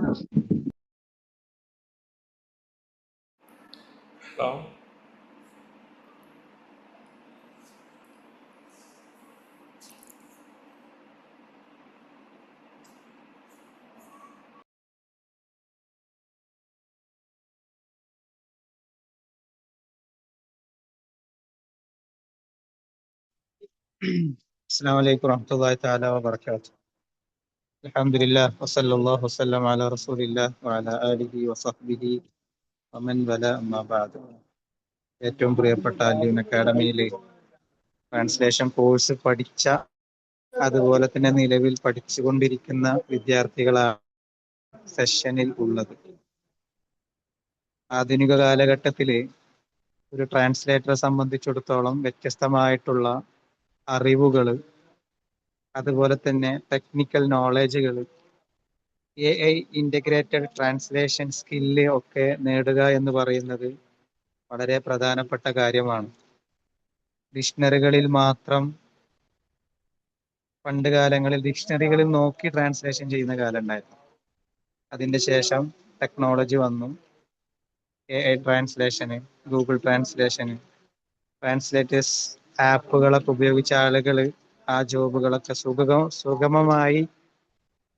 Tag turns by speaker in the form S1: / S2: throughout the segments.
S1: Hello.
S2: السلام عليكم ورحمة الله تعالى وبركاته. الحمد لله وصلى الله وسلم على رسول الله وعلى آله وصحبه ومن والاه أما بعد. ഏറ്റവും പ്രിയപ്പെട്ട Alin അക്കാഡമിയിൽ translation course പഠിച്ച അതുപോലെ തന്നെ നിലവിൽ പഠിച്ചുകൊണ്ടിരിക്കുന്ന വിദ്യാർത്ഥികളാണ് സെഷനിൽ ഉള്ളത്. ആധുനിക കാലഘട്ടത്തിൽ ഒരു ട്രാൻസ്ലേറ്ററെ സംബന്ധിച്ചിടത്തോളം വ്യത്യസ്തമായിട്ടുള്ള അറിവുകൾ, അതുപോലെ തന്നെ ടെക്നിക്കൽ നോളജുകൾ, AI ഇൻ്റഗ്രേറ്റഡ് ട്രാൻസ്ലേഷൻ സ്കില്ല് ഒക്കെ നേടുക എന്ന് പറയുന്നത് വളരെ പ്രധാനപ്പെട്ട കാര്യമാണ്. ഡിക്ഷണറികളിൽ മാത്രം, പണ്ട് കാലങ്ങളിൽ ഡിക്ഷണറികളിൽ നോക്കി ട്രാൻസ്ലേഷൻ ചെയ്യുന്ന കാലം ഉണ്ടായിരുന്നു. അതിൻ്റെ ശേഷം ടെക്നോളജി വന്നു. AI ട്രാൻസ്ലേഷന്, ഗൂഗിൾ ട്രാൻസ്ലേഷന്, ട്രാൻസ്ലേറ്റേഴ്സ് ആപ്പുകളൊക്കെ ഉപയോഗിച്ച ആളുകൾ ആ ജോബുകളൊക്കെ സുഗമമായി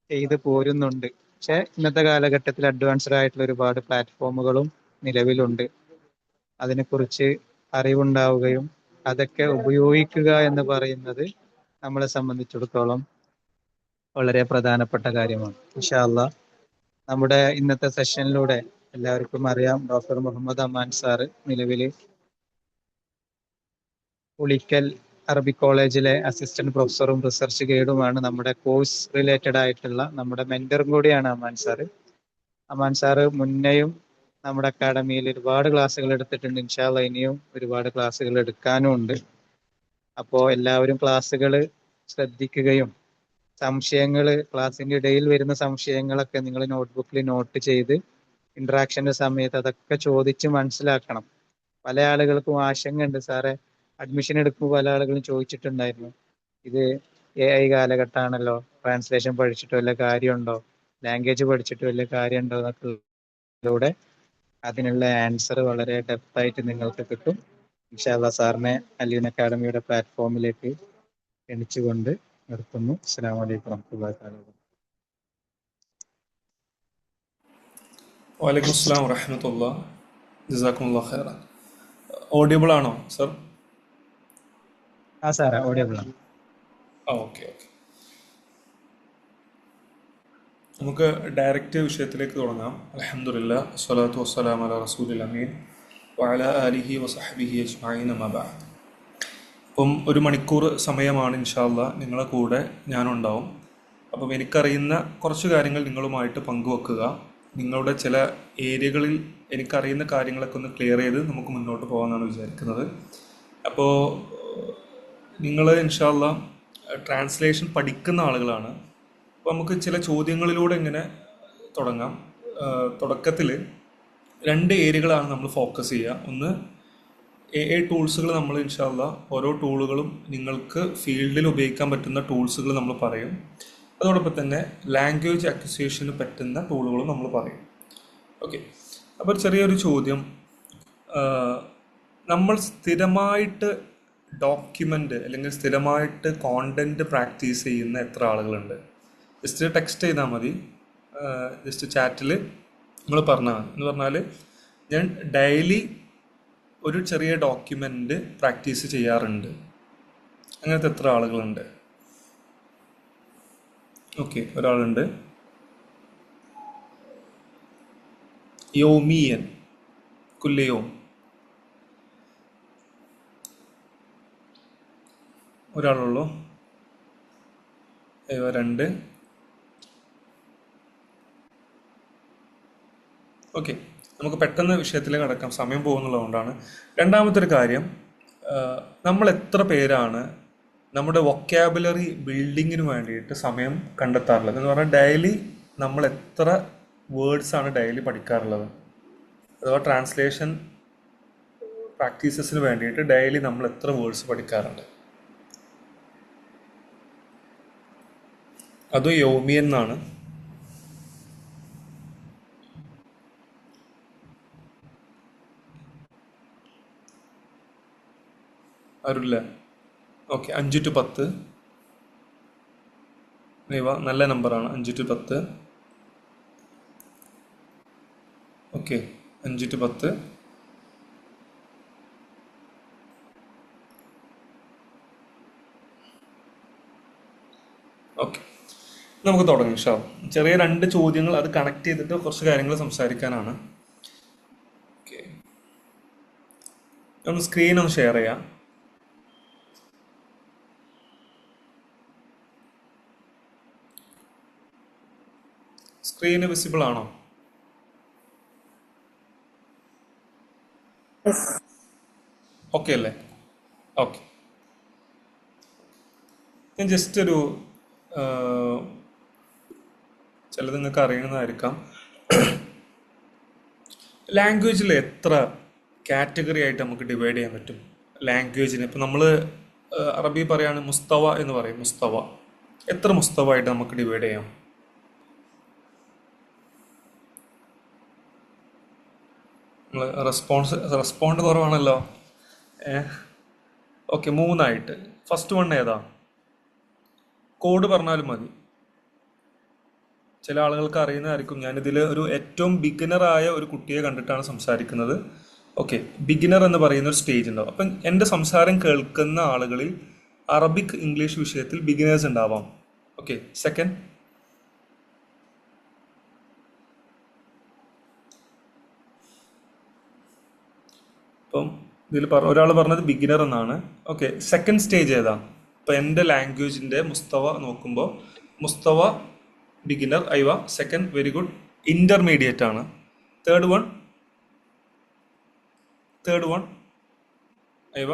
S2: ചെയ്ത് പോരുന്നുണ്ട്. പക്ഷെ ഇന്നത്തെ കാലഘട്ടത്തിൽ അഡ്വാൻസ്ഡ് ആയിട്ടുള്ള ഒരുപാട് പ്ലാറ്റ്ഫോമുകളും നിലവിലുണ്ട്. അതിനെക്കുറിച്ച് അറിവുണ്ടാവുകയും അതൊക്കെ ഉപയോഗിക്കുക എന്ന് പറയുന്നത് നമ്മളെ സംബന്ധിച്ചിടത്തോളം വളരെ പ്രധാനപ്പെട്ട കാര്യമാണ്. ഇൻഷാ അല്ലാഹ് നമ്മുടെ ഇന്നത്തെ സെഷനിലൂടെ എല്ലാവർക്കും അറിയാം, ഡോക്ടർ മുഹമ്മദ് അമാൻ സാറ് നിലവിൽ ഉളിക്കൽ അറബിക് കോളേജിലെ അസിസ്റ്റന്റ് പ്രൊഫസറും റിസർച്ച് ഗൈഡുമാണ്. നമ്മുടെ കോഴ്സ് റിലേറ്റഡ് ആയിട്ടുള്ള നമ്മുടെ മെന്ററും കൂടിയാണ് അമാൻ സാറ്. അമാൻ സാറ് മുന്നെയും നമ്മുടെ അക്കാഡമിയിൽ ഒരുപാട് ക്ലാസ്സുകൾ എടുത്തിട്ടുണ്ട്. ഇൻഷാ അല്ലാഹ് ഇനിയും ഒരുപാട് ക്ലാസ്സുകൾ എടുക്കാനും ഉണ്ട്. അപ്പോൾ എല്ലാവരും ക്ലാസ്സുകൾ ശ്രദ്ധിക്കുകയും സംശയങ്ങൾ, ക്ലാസ്സിന്റെ ഇടയിൽ വരുന്ന സംശയങ്ങളൊക്കെ നിങ്ങൾ നോട്ട്ബുക്കിൽ നോട്ട് ചെയ്ത് ഇന്ററാക്ഷന്റെ സമയത്ത് അതൊക്കെ ചോദിച്ച് മനസ്സിലാക്കണം. പല ആളുകൾക്കും ആശങ്കയുണ്ട്, സാറെ അഡ്മിഷൻ എടുക്കുമ്പോൾ പല ആളുകളും ചോദിച്ചിട്ടുണ്ടായിരുന്നു, ഇത് AI കാലഘട്ടമാണല്ലോ, ട്രാൻസ്ലേഷൻ പഠിച്ചിട്ട് വല്ല കാര്യമുണ്ടോ, ലാംഗ്വേജ് പഠിച്ചിട്ട് വല്ല കാര്യമുണ്ടോ എന്നൊക്കെ അതിനുള്ള ആൻസർ വളരെ ഡെപ്ത് ആയിട്ട് നിങ്ങൾക്ക് കിട്ടും. ഇൻഷാ അല്ലാഹ് സാറിനെ അലീൻ അക്കാഡമിയുടെ പ്ലാറ്റ്ഫോമിലേക്ക് ക്ഷണിച്ചുകൊണ്ട് നിർത്തുന്നു. അസ്സലാമു അലൈക്കും വറഹ്മത്തുള്ളാഹി തആല.
S1: വലൈക്കും അസ്സലാം വറഹ്മത്തുള്ളാഹി. ജസാക്കുമുല്ലാഹ് ഖൈറൻ. ഓഡിയബിൾ ആണോ സർ?
S2: ആ സാറേ, ഓഡിയബിൾ ആണ്.
S1: ഓക്കെ. നമുക്ക് ഡയറക്റ്റ് വിഷയത്തിലേക്ക് തുടങ്ങാം. അൽഹംദുലില്ലാ വസ്സലാത്തു വസ്സലാമു അലാ റസൂലിൽ അമീൻ വഅലാ ആലിഹി വസഹ്ബിഹി അജ്മഈൻ അമ്മാ ബഅദ്. അപ്പം 1 മണിക്കൂർ സമയമാണ് ഇൻഷാ അല്ലാഹ് നിങ്ങളെ കൂടെ ഞാനുണ്ടാവും. അപ്പം എനിക്കറിയുന്ന കുറച്ച് കാര്യങ്ങൾ നിങ്ങളുമായിട്ട് പങ്കുവെക്കുക. നിങ്ങളുടെ ചില ഏരിയകളിൽ എനിക്കറിയുന്ന കാര്യങ്ങളൊക്കെ ഒന്ന് ക്ലിയർ ചെയ്ത് നമുക്ക് മുന്നോട്ട് പോകാമെന്നാണ് വിചാരിക്കുന്നത്. അപ്പോൾ നിങ്ങൾ ഇൻഷാ അല്ലാഹ് ട്രാൻസ്ലേഷൻ പഠിക്കുന്ന ആളുകളാണ്. അപ്പോൾ നമുക്ക് ചില ചോദ്യങ്ങളിലൂടെ ഇങ്ങനെ തുടങ്ങാം. തുടക്കത്തിൽ 2 ഏരിയകളാണ് നമ്മൾ ഫോക്കസ് ചെയ്യുക. ഒന്ന് AI ടൂൾസുകൾ. നമ്മൾ ഇൻഷാ അല്ലാഹ് ഓരോ ടൂളുകളും നിങ്ങൾക്ക് ഫീൽഡിൽ ഉപയോഗിക്കാൻ പറ്റുന്ന ടൂൾസുകൾ നമ്മൾ പറയും. അതോടൊപ്പം തന്നെ ലാംഗ്വേജ് അക്വിസിഷന് പറ്റുന്ന ടൂളുകളും നമ്മൾ പറയും. ഓക്കെ. അപ്പോൾ ചെറിയൊരു ചോദ്യം, നമ്മൾ സ്ഥിരമായിട്ട് ഡോക്യുമെൻ്റ് അല്ലെങ്കിൽ സ്ഥിരമായിട്ട് കോണ്ടൻറ്റ് പ്രാക്ടീസ് ചെയ്യുന്ന എത്ര ആളുകളുണ്ട്? ജസ്റ്റ് ടെക്സ്റ്റ് ചെയ്താൽ മതി, ജസ്റ്റ് ചാറ്റിൽ നിങ്ങൾ പറഞ്ഞാൽ മതി. എന്ന് പറഞ്ഞാൽ ഞാൻ ഡെയിലി ഒരു ചെറിയ ഡോക്യുമെൻ്റ് പ്രാക്ടീസ് ചെയ്യാറുണ്ട്. അങ്ങനത്തെ എത്ര ആളുകളുണ്ട്? ഓക്കെ, ഒരാളുണ്ട്. യോമിയൻ കുല്യയോം ഒരാളുള്ളൂ. 2. ഓക്കെ, നമുക്ക് പെട്ടെന്ന് വിഷയത്തിലേക്ക് കടക്കാം, സമയം പോകുന്നുള്ളതുകൊണ്ടാണ്. രണ്ടാമത്തെ ഒരു കാര്യം, നമ്മൾ എത്ര പേരാണ് നമ്മുടെ വൊക്കാബുലറി ബിൽഡിങ്ങിന് വേണ്ടിയിട്ട് സമയം കണ്ടെത്താറുള്ളത്? എന്ന് പറഞ്ഞാൽ ഡെയിലി നമ്മൾ എത്ര വേർഡ്സാണ് ഡെയിലി പഠിക്കാറുള്ളത്? അഥവാ ട്രാൻസ്ലേഷൻ പ്രാക്ടീസസിന് വേണ്ടിയിട്ട് ഡെയിലി നമ്മൾ എത്ര വേർഡ്സ് പഠിക്കാറുണ്ട്? അതും യോമിയൻ എന്നാണ്. ആരുമില്ല. Okay, 5 to 10. നല്ല നമ്പറാണ് 5 to 10. Okay, 5 to 10. ഓക്കെ, നമുക്ക് തുടങ്ങാം ഷാ. ചെറിയ 2 ചോദ്യങ്ങൾ അത് കണക്ട് ചെയ്തിട്ട് കുറച്ച് കാര്യങ്ങൾ സംസാരിക്കാനാണ്. ഓക്കെ, ഒന്ന് സ്ക്രീൻ ഒന്ന് ഷെയർ ചെയ്യാം. സ്ക്രീന് വിസിബിൾ ആണോ? ഓക്കെ അല്ലേ? ഓക്കെ, ഞാൻ ജസ്റ്റ് ഒരു ചിലത് നിങ്ങൾക്ക് അറിയുന്നതായിരിക്കാം. ലാംഗ്വേജിൽ എത്ര കാറ്റഗറി ആയിട്ട് നമുക്ക് ഡിവൈഡ് ചെയ്യാൻ പറ്റും? ലാംഗ്വേജിന് ഇപ്പം നമ്മൾ അറബി പറയാണ് മുസ്തവ എന്ന് പറയും. മുസ്തവ എത്ര മുസ്തവ ആയിട്ട് നമുക്ക് ഡിവൈഡ് ചെയ്യാം? നമ്മൾ റെസ്പോണ്ട് കുറവാണല്ലോ. ഓക്കെ, 3 ഫസ്റ്റ് വൺ ഏതാ? കോഡ് പറഞ്ഞാലും മതി. ചില ആളുകൾക്ക് അറിയുന്നതായിരിക്കും. ഞാനിതിൽ ഒരു ഏറ്റവും ബിഗിനറായ ഒരു കുട്ടിയെ കണ്ടിട്ടാണ് സംസാരിക്കുന്നത്. ഓക്കെ, ബിഗിനർ എന്ന് പറയുന്ന ഒരു സ്റ്റേജ് ഉണ്ടാവും. അപ്പം എൻ്റെ സംസാരം കേൾക്കുന്ന ആളുകളിൽ അറബിക് ഇംഗ്ലീഷ് വിഷയത്തിൽ ബിഗിനേഴ്സ് ഉണ്ടാവാം. ഓക്കെ, സെക്കൻഡ് ഇപ്പം ഇതിൽ ഒരാൾ പറഞ്ഞത് ബിഗിനർ എന്നാണ്. ഓക്കെ, സെക്കൻഡ് സ്റ്റേജ് ഏതാ? ഇപ്പം എൻ്റെ ലാംഗ്വേജിൻ്റെ മുസ്തവ നോക്കുമ്പോൾ മുസ്തവ ബിഗിനർ ഐവ, സെക്കൻഡ് വെരി ഗുഡ്, ഇന്റർമീഡിയറ്റ് ആണ്. തേർഡ് വൺ ഐവ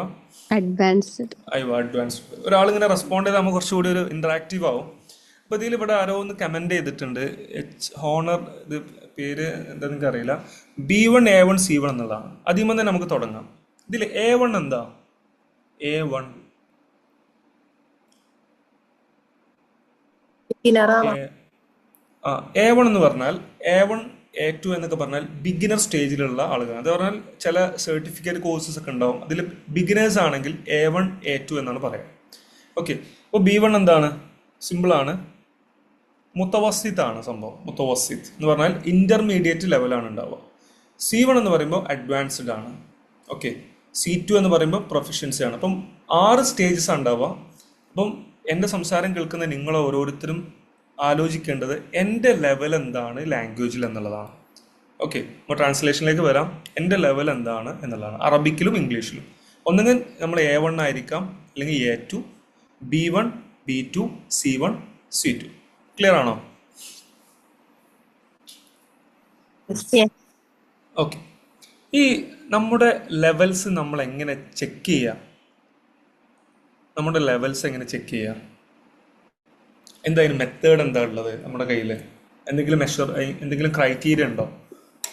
S3: അഡ്വാൻസ്ഡ്.
S1: അഡ്വാൻസ്ഡ്. ഒരാളിങ്ങനെ റെസ്പോണ്ട് ചെയ്താൽ നമുക്ക് കുറച്ചുകൂടി ഒരു ഇന്ററാക്റ്റീവ് ആവും. അപ്പോൾ ഇതിൽ ഇവിടെ ആരോ ഒന്ന് കമന്റ് ചെയ്തിട്ടുണ്ട്. ഹോണർ, ഇത് പേര് എന്താ നിങ്ങൾക്ക് അറിയില്ല. B1 A1 C1 എന്നുള്ളതാണ്. അതിൽ തന്നെ നമുക്ക് തുടങ്ങാം. ഇതിൽ A1 എന്താ? A1 A1 എന്ന് പറഞ്ഞാൽ A1 A2 എന്നൊക്കെ പറഞ്ഞാൽ ബിഗിനർ സ്റ്റേജിലുള്ള ആളുകളാണ്. അത് പറഞ്ഞാൽ ചില സർട്ടിഫിക്കറ്റ് കോഴ്സസ് ഒക്കെ ഉണ്ടാവും. അതിൽ ബിഗിനേഴ്സ് ആണെങ്കിൽ A1 A2 എന്നാണ് പറയാം. ഓക്കെ, അപ്പോൾ B1 എന്താണ്? സിമ്പിളാണ്, മുത്തവസിത്ത് ആണ് സംഭവം. മുത്തവസിത്ത് എന്ന് പറഞ്ഞാൽ ഇന്റർമീഡിയറ്റ് ലെവലാണ് ഉണ്ടാവുക. C1 എന്ന് പറയുമ്പോൾ അഡ്വാൻസ്ഡ് ആണ്. ഓക്കെ, C2 എന്ന് പറയുമ്പോൾ പ്രൊഫഷ്യൻസി ആണ്. അപ്പം 6 സ്റ്റേജസ് ഉണ്ടാവുക. അപ്പം എൻ്റെ സംസാരം കേൾക്കുന്ന നിങ്ങൾ ഓരോരുത്തരും ആലോചിക്കേണ്ടത് എൻ്റെ ലെവൽ എന്താണ് ലാംഗ്വേജിൽ എന്നുള്ളതാണ്. ഓക്കെ, അപ്പോൾ ട്രാൻസ്ലേഷനിലേക്ക് വരാം. എൻ്റെ ലെവൽ എന്താണ് എന്നുള്ളതാണ് അറബിക്കിലും ഇംഗ്ലീഷിലും. ഒന്നുകിൽ നമ്മൾ A1 ആയിരിക്കാം, അല്ലെങ്കിൽ A2, B1, B2, C1, C2. Clear ആണോ? ഓക്കെ, ഈ നമ്മുടെ ലെവൽസ് നമ്മൾ എങ്ങനെ ചെക്ക് ചെയ്യുക? നമ്മുടെ ലെവൽസ് എങ്ങനെ ചെക്ക് ചെയ്യുക? എന്തായാലും മെത്തേഡ് എന്താ ഉള്ളത് നമ്മുടെ കയ്യിൽ? എന്തെങ്കിലും എന്തെങ്കിലും ക്രൈറ്റീരിയ ഉണ്ടോ?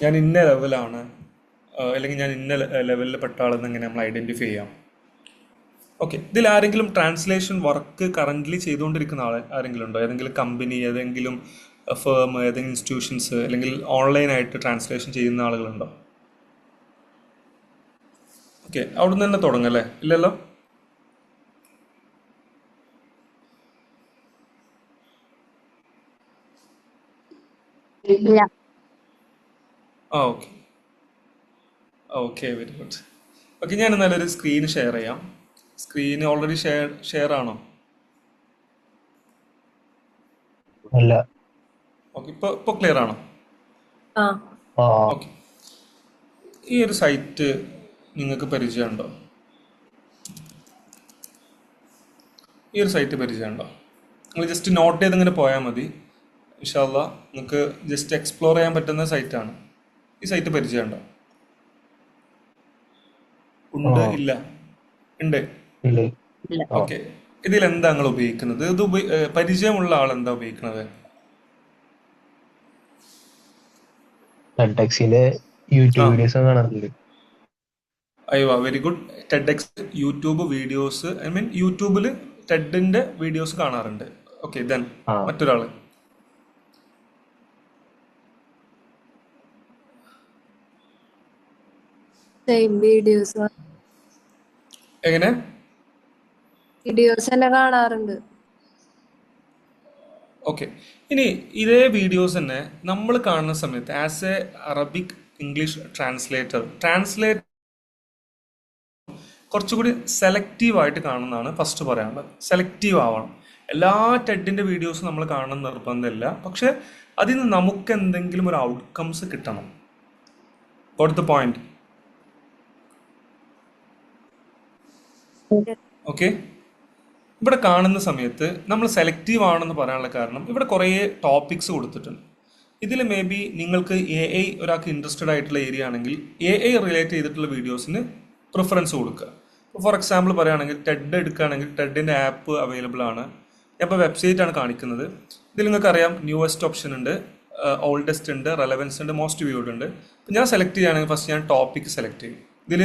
S1: ഞാൻ ഇന്ന ലെവലാണ് അല്ലെങ്കിൽ ഞാൻ ഇന്ന ലെവലിൽ പെട്ട ആളെന്ന് എങ്ങനെ നമ്മൾ ഐഡന്റിഫൈ ചെയ്യാം? ഓക്കെ, ഇതിൽ ആരെങ്കിലും ട്രാൻസ്ലേഷൻ വർക്ക് കറന്റ്ലി ചെയ്തുകൊണ്ടിരിക്കുന്ന ആരെങ്കിലും ഉണ്ടോ? ഏതെങ്കിലും കമ്പനി, ഏതെങ്കിലും ഫേം, ഏതെങ്കിലും ഇൻസ്റ്റിറ്റ്യൂഷൻസ്, അല്ലെങ്കിൽ ഓൺലൈനായിട്ട് ട്രാൻസ്ലേഷൻ ചെയ്യുന്ന ആളുകളുണ്ടോ? ഓക്കെ, അവിടുന്ന് തന്നെ തുടങ്ങല്ലേ? ഇല്ലല്ലോ?
S3: ഇല്ല.
S1: Okay okay, very good. Okay, ഞാൻ എന്നാലും ഒരു സ്ക്രീൻ ഷെയർ ചെയ്യാം. സ്ക്രീൻ ഓൾറെഡി ഷെയർ ആണോ?
S4: അല്ല.
S1: ഓക്കെ, ഇപ്പോൾ ക്ലിയർ ആണോ? ഓക്കെ, ഈ ഒരു സൈറ്റ് നിങ്ങൾക്ക് പരിചയമുണ്ടോ? ഈ ഒരു സൈറ്റ് പരിചയമുണ്ടോ? നിങ്ങൾ ജസ്റ്റ് നോട്ട് ചെയ്ത് ഇങ്ങനെ പോയാൽ മതി. ഇൻഷാ അല്ലാ നിങ്ങൾക്ക് ജസ്റ്റ് എക്സ്പ്ലോർ ചെയ്യാൻ പറ്റുന്ന സൈറ്റാണ്. ഈ സൈറ്റ് പരിചയമുണ്ടോ? ഉണ്ട്, ഇല്ല? ഉണ്ട്. ഓക്കെ, ഇതിൽ എന്താ നിങ്ങൾ ഉപയോഗിക്കുന്നത്? ഇത് പരിചയമുള്ള ആൾ എന്താ ഉപയോഗിക്കുന്നത്?
S4: യൂട്യൂബ് വീഡിയോസ് കാണാറുണ്ട്.
S1: അയ്യോ, very good. TEDx YouTube videos, I mean യൂട്യൂബിൽ ടെഡിന്റെ വീഡിയോസ് കാണാറുണ്ട്. ഓക്കെ, ദെൻ മറ്റൊരാള്
S3: വീഡിയോസ്
S1: എങ്ങനെ?
S3: വീഡിയോസ് എന്നെ കാണാറുണ്ട്.
S1: ഓക്കെ. ഇനി ഇതേ വീഡിയോസ് തന്നെ നമ്മൾ കാണുന്ന സമയത്ത് as A Arabic English translate കുറച്ചുകൂടി സെലക്റ്റീവായിട്ട് കാണുന്നതാണ് ഫസ്റ്റ് പറയാനുള്ളത്. സെലക്റ്റീവ് ആവണം. എല്ലാ ടെഡിൻ്റെ വീഡിയോസും നമ്മൾ കാണണം നിർബന്ധമില്ല, പക്ഷെ അതിൽ നിന്ന് നമുക്ക് എന്തെങ്കിലും ഒരു ഔട്ട്കംസ് കിട്ടണം. Got the point? ഓക്കെ. ഇവിടെ കാണുന്ന സമയത്ത് നമ്മൾ സെലക്റ്റീവ് ആണെന്ന് പറയാനുള്ള കാരണം ഇവിടെ കുറേ ടോപ്പിക്സ് കൊടുത്തിട്ടുണ്ട്. ഇതിൽ മേ ബി നിങ്ങൾക്ക് AI ഒരാൾക്ക് ഇൻട്രസ്റ്റഡ് ആയിട്ടുള്ള ഏരിയ ആണെങ്കിൽ AI റിലേറ്റ് ചെയ്തിട്ടുള്ള വീഡിയോസിന് പ്രിഫറൻസ് കൊടുക്കുക. ഫോർ എക്സാമ്പിൾ പറയുകയാണെങ്കിൽ ടെഡ് എടുക്കുകയാണെങ്കിൽ ടെഡിൻ്റെ ആപ്പ് അവൈലബിൾ ആണ്. ഇപ്പോൾ വെബ്സൈറ്റ് ആണ് കാണിക്കുന്നത്. ഇതിൽ നിങ്ങൾക്കറിയാം ന്യൂവസ്റ്റ് ഓപ്ഷൻ ഉണ്ട്, ഓൾഡസ്റ്റ് ഉണ്ട്, റെലവൻസ് ഉണ്ട്, മോസ്റ്റ് വ്യൂഡ് ഉണ്ട്. അപ്പോൾ ഞാൻ സെലക്ട് ചെയ്യുകയാണെങ്കിൽ ഫസ്റ്റ് ഞാൻ ടോപ്പിക് സെലക്ട് ചെയ്യും. ഇതിൽ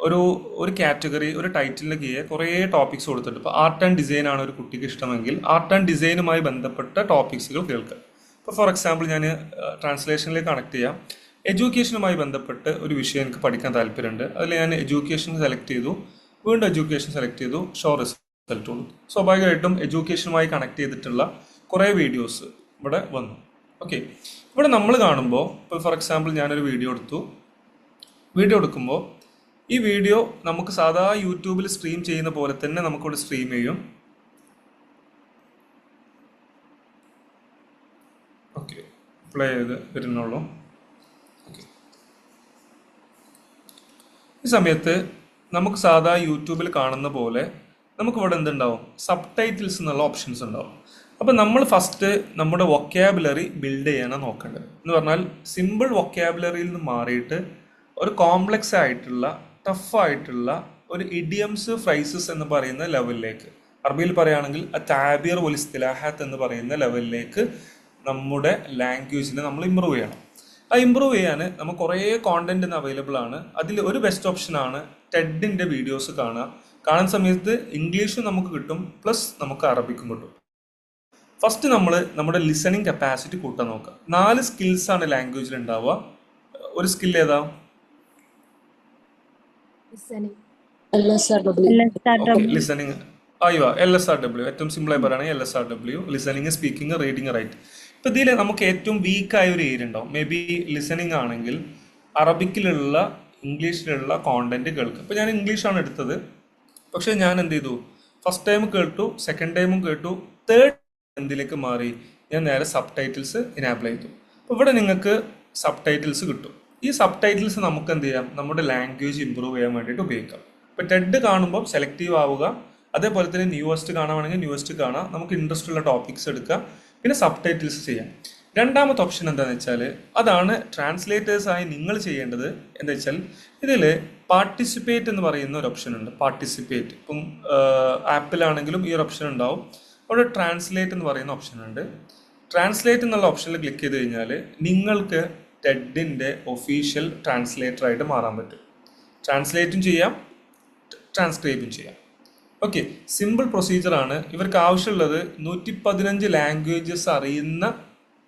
S1: ഒരു കാറ്റഗറി, ഒരു ടൈറ്റിലിന് കീഴെ കുറേ ടോപ്പിക്സ് കൊടുത്തിട്ടുണ്ട്. ഇപ്പോൾ ആർട്ട് ആൻഡ് ഡിസൈൻ ആണ് ഒരു കുട്ടിക്ക് ഇഷ്ടമെങ്കിൽ ആർട്ട് ആൻഡ് ഡിസൈനുമായി ബന്ധപ്പെട്ട ടോപ്പിക്സുകൾ കേൾക്കുക. ഇപ്പോൾ ഫോർ എക്സാമ്പിൾ ഞാൻ ട്രാൻസ്ലേഷനിലേക്ക് കണക്ട് ചെയ്യാം. എഡ്യൂക്കേഷനുമായി ബന്ധപ്പെട്ട് ഒരു വിഷയം എനിക്ക് പഠിക്കാൻ താല്പര്യമുണ്ട്. അതിൽ ഞാൻ എഡ്യൂക്കേഷൻ സെലക്ട് ചെയ്തു, വീണ്ടും എഡ്യൂക്കേഷൻ സെലക്ട് ചെയ്തു, ഷോ റിസൾട്ട് കൊടുത്തു. സ്വാഭാവികമായിട്ടും എഡ്യൂക്കേഷനുമായി കണക്ട് ചെയ്തിട്ടുള്ള കുറേ വീഡിയോസ് ഇവിടെ വന്നു. ഓക്കെ. ഇവിടെ നമ്മൾ കാണുമ്പോൾ ഇപ്പോൾ ഫോർ എക്സാമ്പിൾ ഞാനൊരു വീഡിയോ എടുക്കുമ്പോൾ ഈ വീഡിയോ നമുക്ക് സാധാ യൂട്യൂബിൽ സ്ട്രീം ചെയ്യുന്ന പോലെ തന്നെ നമുക്കിവിടെ സ്ട്രീം ചെയ്യും. ഓക്കെ, പ്ലേ ചെയ്ത് വരുന്നുള്ളൂ. ഓക്കെ. ഈ സമയത്ത് നമുക്ക് സാധാ യൂട്യൂബിൽ കാണുന്ന പോലെ നമുക്കിവിടെ എന്തുണ്ടാവും? സബ് ടൈറ്റിൽസ് എന്നുള്ള ഓപ്ഷൻസ് ഉണ്ടാവും. അപ്പം നമ്മൾ ഫസ്റ്റ് നമ്മുടെ വൊക്കാബുലറി ബിൽഡ് ചെയ്യാനാണ് നോക്കേണ്ടത്. എന്ന് പറഞ്ഞാൽ സിമ്പിൾ വൊക്കാബുലറിയിൽ നിന്ന് മാറിയിട്ട് ഒരു കോംപ്ലക്സ് ആയിട്ടുള്ള ടഫായിട്ടുള്ള ഒരു ഇഡിയംസ് ഫ്രൈസസ് എന്ന് പറയുന്ന ലെവലിലേക്ക്, അറബിയിൽ പറയുകയാണെങ്കിൽ താബിർ വൽ ഇസ്തിലാഹാത്ത് എന്ന് പറയുന്ന ലെവലിലേക്ക് നമ്മുടെ ലാംഗ്വേജിനെ നമ്മൾ ഇമ്പ്രൂവ് ചെയ്യണം. ആ ഇമ്പ്രൂവ് ചെയ്യാൻ നമുക്ക് കുറേ കോണ്ടന്റ് ഇന്ന് അവൈലബിൾ ആണ്. അതിൽ ഒരു ബെസ്റ്റ് ഓപ്ഷനാണ് ടെഡിൻ്റെ വീഡിയോസ് കാണുന്ന സമയത്ത് ഇംഗ്ലീഷും നമുക്ക് കിട്ടും, പ്ലസ് നമുക്ക് അറബിക്കും കിട്ടും. ഫസ്റ്റ് നമ്മൾ നമ്മുടെ ലിസണിങ് കപ്പാസിറ്റി കൂട്ടാൻ നോക്കുക. 4 സ്കിൽസാണ് ലാംഗ്വേജിൽ ഉണ്ടാവുക. ഒരു സ്കിൽ ഏതാ? ലിസണിങ്. അയ്യോ, LSRW. ഏറ്റവും സിമ്പിളായി പറയുകയാണെങ്കിൽ LSRW, listening, speaking, reading, write. ഇപ്പം ഇതിൽ നമുക്ക് ഏറ്റവും വീക്കായ ഒരു ഏരിയ ഉണ്ടാവും. മേ ബി ലിസണിങ് ആണെങ്കിൽ അറബിക്കിലുള്ള ഇംഗ്ലീഷിലുള്ള കോണ്ടന്റ് കേൾക്കുക. ഇപ്പം ഞാൻ ഇംഗ്ലീഷാണ് എടുത്തത്, പക്ഷേ ഞാൻ എന്ത് ചെയ്തു? ഫസ്റ്റ് ടൈം കേട്ടു, സെക്കൻഡ് ടൈമും കേട്ടു, തേർഡ് എന്തിലേക്ക് മാറി? ഞാൻ നേരെ സബ് ടൈറ്റിൽസ് ഇനാബിൾ ചെയ്തു. അപ്പോൾ ഇവിടെ നിങ്ങൾക്ക് സബ് ടൈറ്റിൽസ് കിട്ടും. ഈ സബ് ടൈറ്റിൽസ് നമുക്ക് എന്ത് ചെയ്യാം? നമ്മുടെ ലാംഗ്വേജ് ഇമ്പ്രൂവ് ചെയ്യാൻ വേണ്ടിയിട്ട് ഉപയോഗിക്കാം. ഇപ്പോൾ ടെഡ് കാണുമ്പോൾ സെലക്റ്റീവ് ആവുക, അതേപോലെ തന്നെ ന്യൂവസ്റ്റ് കാണുകയാണെങ്കിൽ ന്യൂവസ്റ്റ് കാണാം, നമുക്ക് ഇൻട്രസ്റ്റ് ഉള്ള ടോപ്പിക്സ് എടുക്കുക, പിന്നെ സബ് ടൈറ്റിൽസ് ചെയ്യാം. രണ്ടാമത്തെ ഓപ്ഷൻ എന്താണെന്ന് വെച്ചാൽ അതാണ് ട്രാൻസ്ലേറ്റേഴ്സായി നിങ്ങൾ ചെയ്യേണ്ടത്. എന്താ വെച്ചാൽ ഇതിൽ പാർട്ടിസിപ്പേറ്റ് എന്ന് പറയുന്ന ഒരു ഓപ്ഷൻ ഉണ്ട്. പാർട്ടിസിപ്പേറ്റ് ഇപ്പം ആപ്പിലാണെങ്കിലും ഈ ഒരു ഓപ്ഷൻ ഉണ്ടാവും. അവിടെ ട്രാൻസ്ലേറ്റ് എന്ന് പറയുന്ന ഓപ്ഷൻ ഉണ്ട്. ട്രാൻസ്ലേറ്റ് എന്നുള്ള ഓപ്ഷനിൽ ക്ലിക്ക് ചെയ്ത് കഴിഞ്ഞാൽ നിങ്ങൾക്ക് ടെഡിൻ്റെ ഒഫീഷ്യൽ ട്രാൻസ്ലേറ്ററായിട്ട് മാറാൻ പറ്റും. ട്രാൻസ്ലേറ്റും ചെയ്യാം, ട്രാൻസ്ക്രൈബും ചെയ്യാം. ഓക്കെ, സിമ്പിൾ പ്രൊസീജിയറാണ്. ഇവർക്ക് ആവശ്യമുള്ളത് 115 ലാംഗ്വേജസ് അറിയുന്ന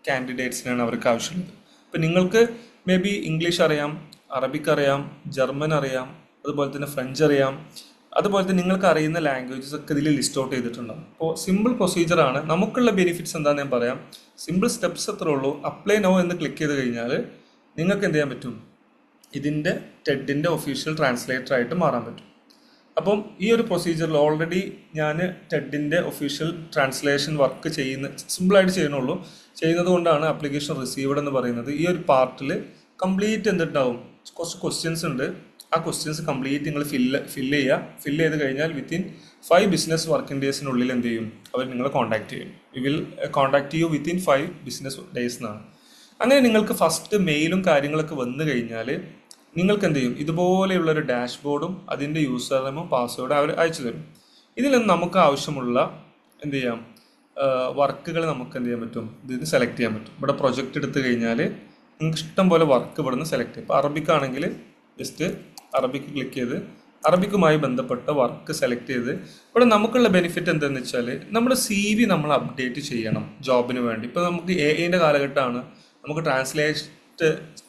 S1: കാൻഡിഡേറ്റ്സിനാണ് അവർക്ക് ആവശ്യമുള്ളത്. ഇപ്പം നിങ്ങൾക്ക് മേ ബി ഇംഗ്ലീഷ് അറിയാം, അറബിക് അറിയാം, ജർമ്മൻ അറിയാം, അതുപോലെ തന്നെ ഫ്രഞ്ച് അറിയാം, അതുപോലെ തന്നെ നിങ്ങൾക്ക് അറിയുന്ന ലാംഗ്വേജസ് ഒക്കെ ഇതിൽ ലിസ്റ്റ് ഔട്ട് ചെയ്തിട്ടുണ്ടാകും. അപ്പോൾ സിമ്പിൾ പ്രൊസീജിയറാണ്. നമുക്കുള്ള ബെനിഫിറ്റ്സ് എന്താണെന്ന് ഞാൻ പറയാം. സിമ്പിൾ സ്റ്റെപ്സ് അത്രേ ഉള്ളൂ. അപ്ലൈ നോ എന്ന് ക്ലിക്ക് ചെയ്ത് കഴിഞ്ഞാൽ നിങ്ങൾക്ക് എന്ത് ചെയ്യാൻ പറ്റും? ഇതിൻ്റെ ടെഡിൻ്റെ ഒഫീഷ്യൽ ട്രാൻസ്ലേറ്ററായിട്ട് മാറാൻ പറ്റും. അപ്പം ഈ ഒരു പ്രൊസീജിയറിൽ ഓൾറെഡി ഞാൻ ടെഡിൻ്റെ ഒഫീഷ്യൽ ട്രാൻസ്ലേഷൻ വർക്ക് സിമ്പിളായിട്ട് ചെയ്യുന്നത് കൊണ്ടാണ് ആപ്ലിക്കേഷൻ റിസീവ്ഡ് എന്ന് പറയുന്നത്. ഈ ഒരു പാർട്ടിൽ കംപ്ലീറ്റ് എന്തുണ്ടാവും? കുറച്ച് ക്വസ്റ്റ്യൻസ് ഉണ്ട്. ആ ക്വസ്റ്റ്യൻസ് കംപ്ലീറ്റ് നിങ്ങൾ ഫില്ല് ചെയ്ത് കഴിഞ്ഞാൽ വിത്തിൻ 5 ബിസിനസ് വർക്കിംഗ് ഡേയ്സിനുള്ളിൽ എന്ത് ചെയ്യും? അവർ നിങ്ങളെ കോൺടാക്ട് ചെയ്യും. Will contact U within 5 business days എന്നാണ്. അങ്ങനെ നിങ്ങൾക്ക് ഫസ്റ്റ് മെയിലും കാര്യങ്ങളൊക്കെ വന്നു കഴിഞ്ഞാൽ നിങ്ങൾക്ക് എന്ത് ചെയ്യും? ഇതുപോലെയുള്ളൊരു ഡാഷ്ബോർഡും അതിൻ്റെ യൂസർ നെയിമും പാസ്വേഡും അവർ അയച്ചു തരും. ഇതിൽ നിന്ന് നമുക്ക് ആവശ്യമുള്ള എന്ത് ചെയ്യാം? വർക്കുകൾ നമുക്ക് എന്ത് ചെയ്യാൻ പറ്റും? ഇതിന് സെലക്ട് ചെയ്യാൻ പറ്റും. ഇവിടെ പ്രൊജക്റ്റ് എടുത്തു കഴിഞ്ഞാൽ നിങ്ങൾക്ക് ഇഷ്ടം പോലെ വർക്ക് ഇവിടെ നിന്ന് സെലക്ട് ചെയ്യും. ഇപ്പോൾ അറബിക്കാണെങ്കിൽ ജസ്റ്റ് അറബിക്ക് ക്ലിക്ക് ചെയ്ത് അറബിക്കുമായി ബന്ധപ്പെട്ട വർക്ക് സെലക്ട് ചെയ്ത് ഇവിടെ നമുക്കുള്ള ബെനിഫിറ്റ് എന്താണെന്ന് വെച്ചാൽ നമ്മുടെ CV നമ്മൾ അപ്ഡേറ്റ് ചെയ്യണം ജോബിന് വേണ്ടി. ഇപ്പോൾ നമുക്ക് AI കാലഘട്ടമാണ്. നമുക്ക്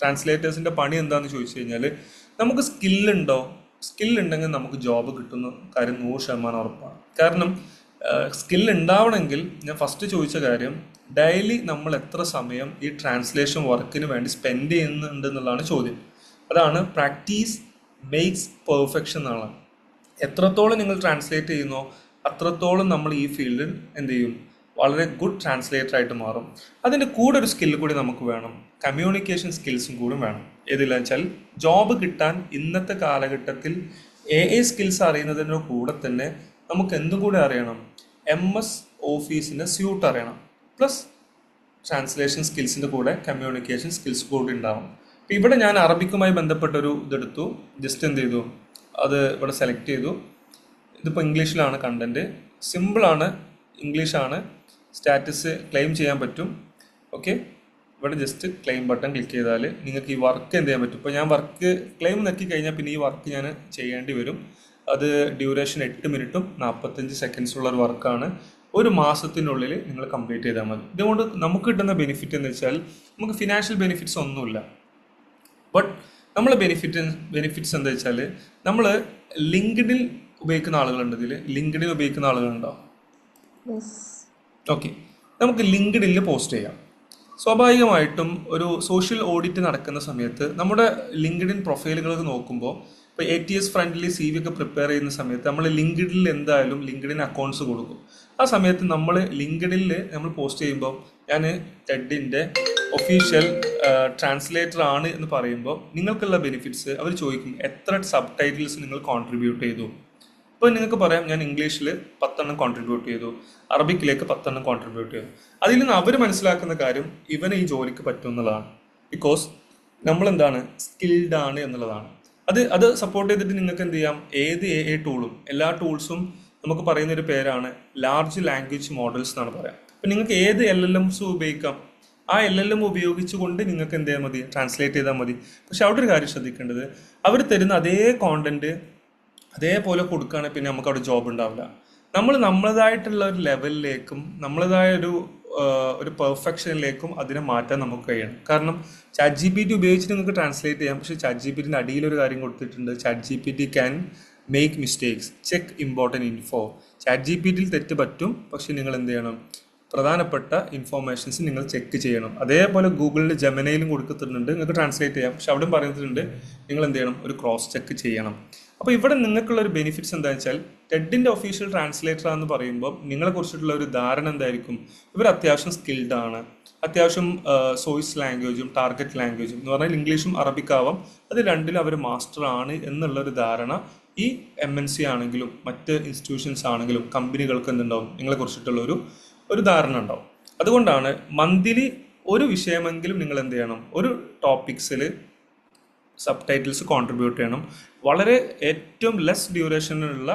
S1: ട്രാൻസ്ലേറ്റേഴ്സിൻ്റെ പണി എന്താണെന്ന് ചോദിച്ചു കഴിഞ്ഞാൽ നമുക്ക് സ്കില്ലുണ്ടോ? സ്കിൽ ഉണ്ടെങ്കിൽ നമുക്ക് ജോബ് കിട്ടുന്ന കാര്യം 100% ഉറപ്പാണ്. കാരണം സ്കിൽ ഉണ്ടാവണമെങ്കിൽ ഞാൻ ഫസ്റ്റ് ചോദിച്ച കാര്യം, ഡെയിലി നമ്മൾ എത്ര സമയം ഈ ട്രാൻസ്ലേഷൻ വർക്കിന് വേണ്ടി സ്പെൻഡ് ചെയ്യുന്നുണ്ട് എന്നുള്ളതാണ് ചോദ്യം. അതാണ് പ്രാക്ടീസ് മേക്സ് പെർഫെക്ഷൻ എന്നുള്ളത്. എത്രത്തോളം നിങ്ങൾ ട്രാൻസ്ലേറ്റ് ചെയ്യുന്നോ അത്രത്തോളം നമ്മൾ ഈ ഫീൽഡിൽ എന്ത് ചെയ്യും, വളരെ ഗുഡ് ട്രാൻസ്ലേറ്റർ ആയിട്ട് മാറും. അതിൻ്റെ കൂടെ ഒരു സ്കില്ല് കൂടി നമുക്ക് വേണം, കമ്മ്യൂണിക്കേഷൻ സ്കിൽസും കൂടി വേണം. ഏതില്ല വെച്ചാൽ ജോബ് കിട്ടാൻ ഇന്നത്തെ കാലഘട്ടത്തിൽ സ്കിൽസ് അറിയുന്നതിൻ്റെ കൂടെ തന്നെ നമുക്ക് എന്തും കൂടി അറിയണം, MS ഓഫീസിൻ്റെ സ്യൂട്ട് അറിയണം, പ്ലസ് ട്രാൻസ്ലേഷൻ സ്കിൽസിൻ്റെ കൂടെ കമ്മ്യൂണിക്കേഷൻ സ്കിൽസ് കൂടി ഉണ്ടാവും. അപ്പം ഇവിടെ ഞാൻ അറബിക്കുമായി ബന്ധപ്പെട്ടൊരു ഇതെടുത്തു, ജസ്റ്റ് എന്ത് ചെയ്തു, അത് ഇവിടെ സെലക്ട് ചെയ്തു. ഇതിപ്പോൾ ഇംഗ്ലീഷിലാണ് കണ്ടൻറ്റ്, സിമ്പിളാണ്, ഇംഗ്ലീഷാണ്. സ്റ്റാറ്റസ് ക്ലെയിം ചെയ്യാൻ പറ്റും. ഓക്കെ, ഇവിടെ ജസ്റ്റ് ക്ലെയിം ബട്ടൺ ക്ലിക്ക് ചെയ്താൽ നിങ്ങൾക്ക് ഈ വർക്ക് എന്ത് ചെയ്യാൻ പറ്റും. ഇപ്പോൾ ഞാൻ വർക്ക് ക്ലെയിം നെക്കി കഴിഞ്ഞാൽ പിന്നെ ഈ വർക്ക് ഞാൻ ചെയ്യേണ്ടി വരും. അത് ഡ്യൂറേഷൻ 8 മിനിറ്റും 45 സെക്കൻഡ്സുള്ള ഒരു വർക്കാണ്. ഒരു മാസത്തിനുള്ളിൽ നിങ്ങൾ കംപ്ലീറ്റ് ചെയ്താൽ മതി. ഇതുകൊണ്ട് നമുക്ക് കിട്ടുന്ന ബെനിഫിറ്റ് എന്ന് വെച്ചാൽ നമുക്ക് ഫിനാൻഷ്യൽ ബെനിഫിറ്റ്സ് ഒന്നുമില്ല. ബട്ട് നമ്മളെ ബെനിഫിറ്റ്സ് എന്താ വെച്ചാൽ നമ്മൾ ലിങ്ക്ഡിൻ ഉപയോഗിക്കുന്ന ആളുകളുണ്ട്. ഇതിൽ ലിങ്ക്ഡിൻ ഉപയോഗിക്കുന്ന ആളുകളുണ്ടോ? ഓക്കെ, നമുക്ക് ലിങ്ക്ഡിനിൽ പോസ്റ്റ് ചെയ്യാം. സ്വാഭാവികമായിട്ടും ഒരു സോഷ്യൽ ഓഡിറ്റ് നടക്കുന്ന സമയത്ത് നമ്മുടെ ലിങ്ക്ഡിൻ പ്രൊഫൈലുകൾ നോക്കുമ്പോൾ, ഇപ്പോൾ ATS ഫ്രണ്ട്ലി CV ഒക്കെ പ്രിപ്പയർ ചെയ്യുന്ന സമയത്ത് നമ്മൾ ലിങ്ക്ഡിനിൽ എന്തായാലും ലിങ്ക്ഡിൻ അക്കൗണ്ട്സ് കൊടുക്കും. ആ സമയത്ത് നമ്മൾ ലിങ്ക്ഡിനിൽ നമ്മൾ പോസ്റ്റ് ചെയ്യുമ്പോൾ ഞാൻ ടെഡിൻ്റെ ഒഫീഷ്യൽ ട്രാൻസ്ലേറ്റർ ആണ് എന്ന് പറയുമ്പോൾ നിങ്ങൾക്കുള്ള ബെനിഫിറ്റ്സ് അവർ ചോദിക്കും, എത്ര സബ് ടൈറ്റിൽസ് നിങ്ങൾ കോൺട്രിബ്യൂട്ട് ചെയ്തു. ഇപ്പോൾ നിങ്ങൾക്ക് പറയാം, ഞാൻ ഇംഗ്ലീഷിൽ 10 കോൺട്രിബ്യൂട്ട് ചെയ്തു, അറബിക്കിലേക്ക് 10 കോൺട്രിബ്യൂട്ട് ചെയ്തു. അതിൽ നിന്ന് അവർ മനസ്സിലാക്കുന്ന കാര്യം ഇവന് ഈ ജോലിക്ക് പറ്റും എന്നുള്ളതാണ്. ബിക്കോസ് നമ്മളെന്താണ്, സ്കിൽഡ് ആണ് എന്നുള്ളതാണ്. അത് സപ്പോർട്ട് ചെയ്തിട്ട് നിങ്ങൾക്ക് എന്ത് ചെയ്യാം, ഏത് ടൂളും, എല്ലാ ടൂൾസും നമുക്ക് പറയുന്നൊരു പേരാണ് ലാർജ് ലാംഗ്വേജ് മോഡൽസ് എന്നാണ് പറയാം. അപ്പം നിങ്ങൾക്ക് ഏത് LLMs ഉപയോഗിക്കാം. ആ LLM ഉപയോഗിച്ചുകൊണ്ട് നിങ്ങൾക്ക് എന്ത് ചെയ്യാൻ മതി, ട്രാൻസ്ലേറ്റ് ചെയ്താൽ മതി. പക്ഷെ അവിടെ ഒരു കാര്യം ശ്രദ്ധിക്കേണ്ടത്, അവർ തരുന്ന അതേ കോണ്ടന്റ് അതേപോലെ കൊടുക്കുകയാണെങ്കിൽ പിന്നെ നമുക്ക് അവിടെ ജോബ് ഉണ്ടാവില്ല. നമ്മൾ നമ്മളതായിട്ടുള്ള ഒരു ലെവലിലേക്കും നമ്മളതായ ഒരു പെർഫെക്ഷനിലേക്കും അതിനെ മാറ്റാൻ നമുക്ക് കഴിയണം. കാരണം ChatGPT ഉപയോഗിച്ച് നിങ്ങൾക്ക് ട്രാൻസ്ലേറ്റ് ചെയ്യാം. പക്ഷേ ChatGPTൻ്റെ അടിയിലൊരു കാര്യം കൊടുത്തിട്ടുണ്ട്, ChatGPT can make mistakes, check important info. ChatGPTയിൽ തെറ്റ് പറ്റും, പക്ഷെ നിങ്ങൾ എന്ത് ചെയ്യണം, പ്രധാനപ്പെട്ട ഇൻഫോർമേഷൻസ് നിങ്ങൾ ചെക്ക് ചെയ്യണം. അതേപോലെ ഗൂഗിളിൽ ജെമിനയിലും കൊടുക്കുന്നുണ്ട്, നിങ്ങൾക്ക് ട്രാൻസ്ലേറ്റ് ചെയ്യാം. പക്ഷെ അവിടെ പറയുന്നുണ്ട് നിങ്ങൾ എന്ത് ചെയ്യണം, ഒരു ക്രോസ് ചെക്ക് ചെയ്യണം. അപ്പോൾ ഇവിടെ നിങ്ങൾക്കുള്ള ഒരു ബെനിഫിറ്റ്സ് എന്താണെന്ന് വെച്ചാൽ, ടെഡിൻ്റെ ഒഫീഷ്യൽ ട്രാൻസ്ലേറ്റർ എന്ന് പറയുമ്പോൾ നിങ്ങളെ കുറിച്ചിട്ടുള്ള ഒരു ധാരണ എന്തായിരിക്കും, ഇവർ അത്യാവശ്യം സ്കിൽഡ് ആണ്, അത്യാവശ്യം സോഴ്സ് ലാംഗ്വേജും ടാർഗറ്റ് ലാംഗ്വേജും എന്ന് പറഞ്ഞാൽ ഇംഗ്ലീഷും അറബിക്കാവാം, അത് രണ്ടിലും അവർ മാസ്റ്റർ ആണ് എന്നുള്ളൊരു ധാരണ ഈ MNC ആണെങ്കിലും മറ്റ് ഇൻസ്റ്റിറ്റ്യൂഷൻസ് ആണെങ്കിലും കമ്പനികൾക്ക് എന്തുണ്ടാവും, നിങ്ങളെ കുറിച്ചിട്ടുള്ള ഒരു ധാരണ ഉണ്ടാവും. അതുകൊണ്ടാണ് മന്ത്ലി ഒരു വിഷയമെങ്കിലും നിങ്ങൾ എന്ത് ചെയ്യണം, ഒരു ടോപ്പിക്സിൽ സബ് ടൈറ്റിൽസ് കോൺട്രിബ്യൂട്ട് ചെയ്യണം. വളരെ ഏറ്റവും ലെസ് ഡ്യൂറേഷനിലുള്ള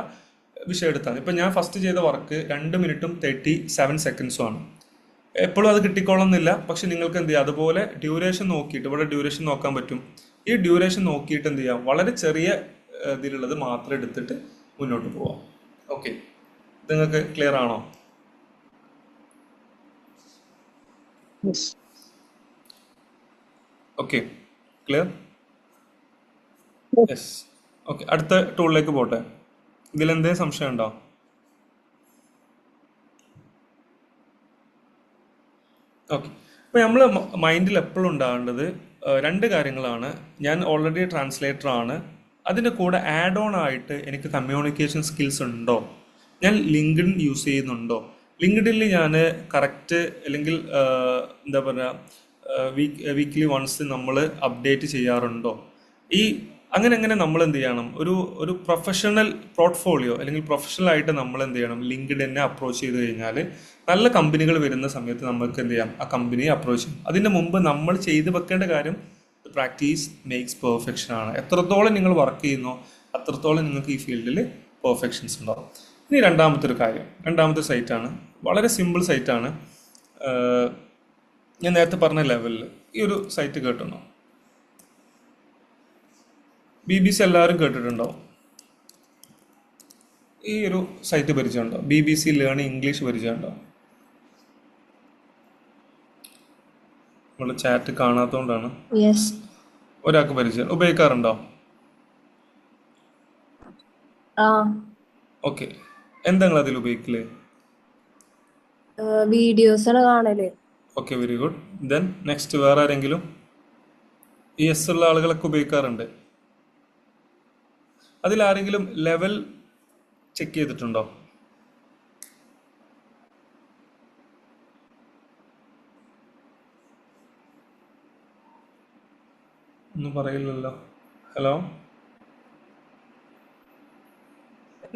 S1: വിഷയം എടുത്താണ്. ഇപ്പം ഞാൻ ഫസ്റ്റ് ചെയ്ത വർക്ക് 2 മിനിറ്റും 37 സെക്കൻഡ്സും ആണ്. എപ്പോഴും അത് കിട്ടിക്കോളുന്നില്ല, പക്ഷെ നിങ്ങൾക്ക് എന്ത് ചെയ്യാം, അതുപോലെ ഡ്യൂറേഷൻ നോക്കിയിട്ട്, ഇവിടെ ഡ്യൂറേഷൻ നോക്കാൻ പറ്റും. ഈ ഡ്യൂറേഷൻ നോക്കിയിട്ട് എന്ത് ചെയ്യാം, വളരെ ചെറിയ ഇതിലുള്ളത് മാത്രം എടുത്തിട്ട് മുന്നോട്ട് പോവാം. ഓക്കെ, ഇത് നിങ്ങൾക്ക് ക്ലിയർ ആണോ? Okay, clear? യെസ്. ഓക്കെ, അടുത്ത ടൂളിലേക്ക് പോട്ടെ. ഇതിലെന്തേ സംശയം ഉണ്ടോ? ഓക്കെ, ഇപ്പോൾ നമ്മൾ മൈൻഡിൽ എപ്പോഴും ഉണ്ടാകേണ്ടത് 2 കാര്യങ്ങളാണ്. ഞാൻ ഓൾറെഡി ട്രാൻസ്ലേറ്റർ ആണ്, അതിൻ്റെ കൂടെ ആഡ് ഓൺ ആയിട്ട് എനിക്ക് കമ്മ്യൂണിക്കേഷൻ സ്കിൽസ് ഉണ്ടോ, ഞാൻ ലിങ്ക്ഡിൻ യൂസ് ചെയ്യുന്നുണ്ടോ, ലിങ്ക്ഡിനിൽ ഞാൻ കറക്റ്റ് അല്ലെങ്കിൽ എന്താ പറയുക വീക്ക്ലി വൺസ് നമ്മൾ അപ്ഡേറ്റ് ചെയ്യാറുണ്ടോ, അങ്ങനെ നമ്മൾ എന്ത് ചെയ്യണം, ഒരു പ്രൊഫഷണൽ പോർട്ട്ഫോളിയോ അല്ലെങ്കിൽ പ്രൊഫഷണൽ ആയിട്ട് നമ്മൾ എന്ത് ചെയ്യണം, ലിങ്ക്ഡിനെ അപ്രോച്ച് ചെയ്ത് കഴിഞ്ഞാൽ നല്ല കമ്പനികൾ വരുന്ന സമയത്ത് നമുക്ക് എന്ത് ചെയ്യാം, ആ കമ്പനിയെ അപ്രോച്ച് ചെയ്യും. അതിൻ്റെ മുമ്പ് നമ്മൾ ചെയ്ത് വെക്കേണ്ട കാര്യം പ്രാക്ടീസ് മേക്സ് പെർഫെക്ഷൻ ആണ്. എത്രത്തോളം നിങ്ങൾ വർക്ക് ചെയ്യുന്നോ അത്രത്തോളം നിങ്ങൾക്ക് ഈ ഫീൽഡിൽ പെർഫെക്ഷൻസ് ഉണ്ടാവും. ഇനി രണ്ടാമത്തെ സൈറ്റാണ്, വളരെ സിമ്പിൾ സൈറ്റാണ്. ഞാൻ നേരത്തെ പറഞ്ഞ ലെവലിൽ ഈ ഒരു സൈറ്റ് കേട്ടുണ്ടോ? BBC എല്ലാവരും കേട്ടിട്ടുണ്ടാവും. ഈ ഒരു സൈറ്റ് പരിചയമുണ്ടോ? BBC ലേണിംഗ് ഇംഗ്ലീഷ് പരിചയമുണ്ടോ? നമ്മൾ ചാറ്റ് കാണാത്തതുകൊണ്ടാണ്. ഒരാൾക്ക് പരിചയം ഉപയോഗിക്കാറുണ്ടോ?
S3: ആ
S1: ഓക്കെ. എന്താ നിങ്ങൾ അതിൽ ഉപയോഗിക്കല്?
S3: വീഡിയോസ് ആണ് കാണല്.
S1: Okay, very good. Then next വേറെ ആരെങ്കിലും? ഈ എസ് ഉള്ള ആളുകളൊക്കെ ഉപയോഗിക്കാറുണ്ട്. അതിൽ ആരെങ്കിലും ലെവൽ ചെക്ക് ചെയ്തിട്ടുണ്ടോ? ഒന്നും പറയില്ലല്ലോ. ഹലോ,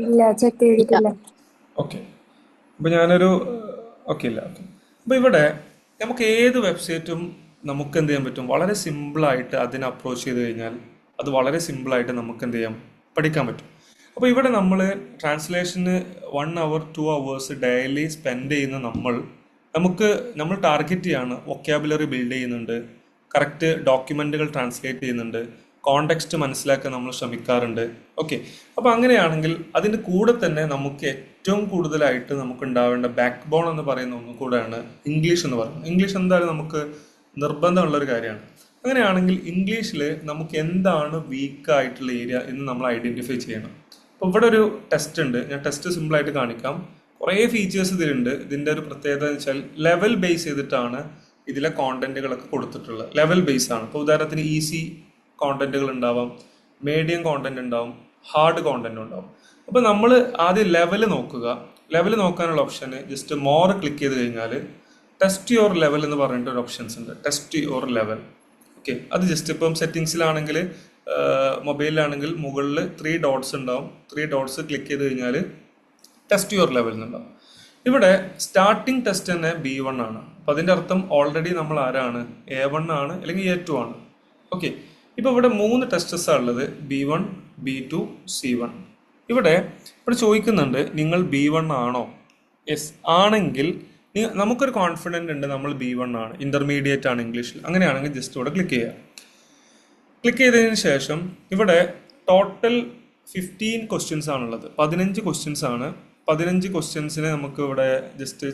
S3: ഇല്ല, ചെക്ക് ചെയ്തിട്ടില്ല.
S1: ഓക്കെ. അപ്പോൾ ഞാനൊരു ഓക്കെ ഇല്ല, ഓക്കെ. അപ്പോൾ ഇവിടെ നമുക്ക് ഏത് വെബ്സൈറ്റും നമുക്ക് എന്ത് ചെയ്യാൻ പറ്റും? വളരെ സിമ്പിളായിട്ട് അതിനെ അപ്രോച്ച് ചെയ്ത് കഴിഞ്ഞാൽ അത് വളരെ സിമ്പിളായിട്ട് നമുക്ക് എന്ത് ചെയ്യാം? പഠിക്കാൻ പറ്റും. അപ്പോൾ ഇവിടെ നമ്മൾ ട്രാൻസ്ലേഷന് 1 അവർ 2 അവേഴ്സ് ഡെയിലി സ്പെൻഡ് ചെയ്യുന്ന നമ്മൾ ടാർഗറ്റ് ചെയ്യാണ്. വൊക്കാബുലറി ബിൽഡ് ചെയ്യുന്നുണ്ട്, കറക്റ്റ് ഡോക്യുമെൻറ്റുകൾ ട്രാൻസ്ലേറ്റ് ചെയ്യുന്നുണ്ട്, കോണ്ടെക്സ്റ്റ് മനസ്സിലാക്കാൻ നമ്മൾ ശ്രമിക്കാറുണ്ട്. ഓക്കെ. അപ്പോൾ അങ്ങനെയാണെങ്കിൽ അതിൻ്റെ കൂടെ തന്നെ നമുക്ക് ഏറ്റവും കൂടുതലായിട്ട് നമുക്ക് ഉണ്ടാവേണ്ട ബാക്ക് ബോൺ എന്ന് പറയുന്ന ഒന്നും കൂടെയാണ് ഇംഗ്ലീഷ് എന്ന് പറയുന്നത്. ഇംഗ്ലീഷ് എന്തായാലും നമുക്ക് നിർബന്ധമുള്ളൊരു കാര്യമാണ്. അങ്ങനെയാണെങ്കിൽ ഇംഗ്ലീഷിൽ നമുക്ക് എന്താണ് വീക്ക് ആയിട്ടുള്ള ഏരിയ എന്ന് നമ്മൾ ഐഡൻറ്റിഫൈ ചെയ്യണം. അപ്പോൾ ഇവിടെ ഒരു ടെസ്റ്റ് ഉണ്ട്, ഞാൻ ടെസ്റ്റ് സിമ്പിളായിട്ട് കാണിക്കാം. കുറേ ഫീച്ചേഴ്സ് ഇതിലുണ്ട്. ഇതിൻ്റെ ഒരു പ്രത്യേകത എന്ന് വെച്ചാൽ ലെവൽ ബേസ് ചെയ്തിട്ടാണ് ഇതിലെ കോണ്ടന്റുകളൊക്കെ കൊടുത്തിട്ടുള്ളത്. ലെവൽ ബേസ് ആണ്. ഇപ്പോൾ ഉദാഹരണത്തിന് ഈസി കോണ്ടന്റുകൾ ഉണ്ടാവാം, മീഡിയം കോണ്ടന്റ് ഉണ്ടാവും, ഹാർഡ് കോണ്ടന്റ് ഉണ്ടാവും. അപ്പോൾ നമ്മൾ ആദ്യം ലെവൽ നോക്കുക. ലെവൽ നോക്കാനുള്ള ഓപ്ഷന് ജസ്റ്റ് മോർ ക്ലിക്ക് ചെയ്ത് കഴിഞ്ഞാൽ ടെസ്റ്റ് യുവർ ലെവൽ എന്ന് പറഞ്ഞിട്ട് ഒരു ഓപ്ഷൻസ് ഉണ്ട്. Test your level. ഓക്കെ, അത് ജസ്റ്റ് ഇപ്പം സെറ്റിങ്സിലാണെങ്കിൽ മൊബൈലിലാണെങ്കിൽ മുകളിൽ 3 ഡോട്ട്സ് ഉണ്ടാവും. 3 ഡോട്ട്സ് ക്ലിക്ക് ചെയ്ത് കഴിഞ്ഞാൽ ടെസ്റ്റ് യുവർ ലെവൽ എന്നുണ്ടാവും. ഇവിടെ സ്റ്റാർട്ടിംഗ് ടെസ്റ്റ് തന്നെ B1 ആണ്. അപ്പം അതിൻ്റെ അർത്ഥം ഓൾറെഡി നമ്മൾ ആരാണ്? A1 ആണ് അല്ലെങ്കിൽ A2 ആണ്. ഓക്കെ. ഇപ്പോൾ ഇവിടെ 3 ടെസ്റ്റസാണ് ഉള്ളത്, B1, B2, C1. ഇവിടെ ചോദിക്കുന്നുണ്ട് നിങ്ങൾ B1 ആണോ? യെസ് ആണെങ്കിൽ നമുക്കൊരു കോൺഫിഡൻറ്റ് ഉണ്ട് നമ്മൾ B1 ആണ്, ഇൻ്റർമീഡിയറ്റ് ആണ് ഇംഗ്ലീഷിൽ. അങ്ങനെയാണെങ്കിൽ ജസ്റ്റ് ഇവിടെ ക്ലിക്ക് ചെയ്യുക. ക്ലിക്ക് ചെയ്തതിന് ശേഷം ഇവിടെ ടോട്ടൽ 15 ക്വസ്റ്റ്യൻസ് ആണുള്ളത്. 15 ക്വസ്റ്റ്യൻസ് ആണ്. 15 ക്വസ്റ്റ്യൻസിനെ നമുക്ക് ഇവിടെ ജസ്റ്റ്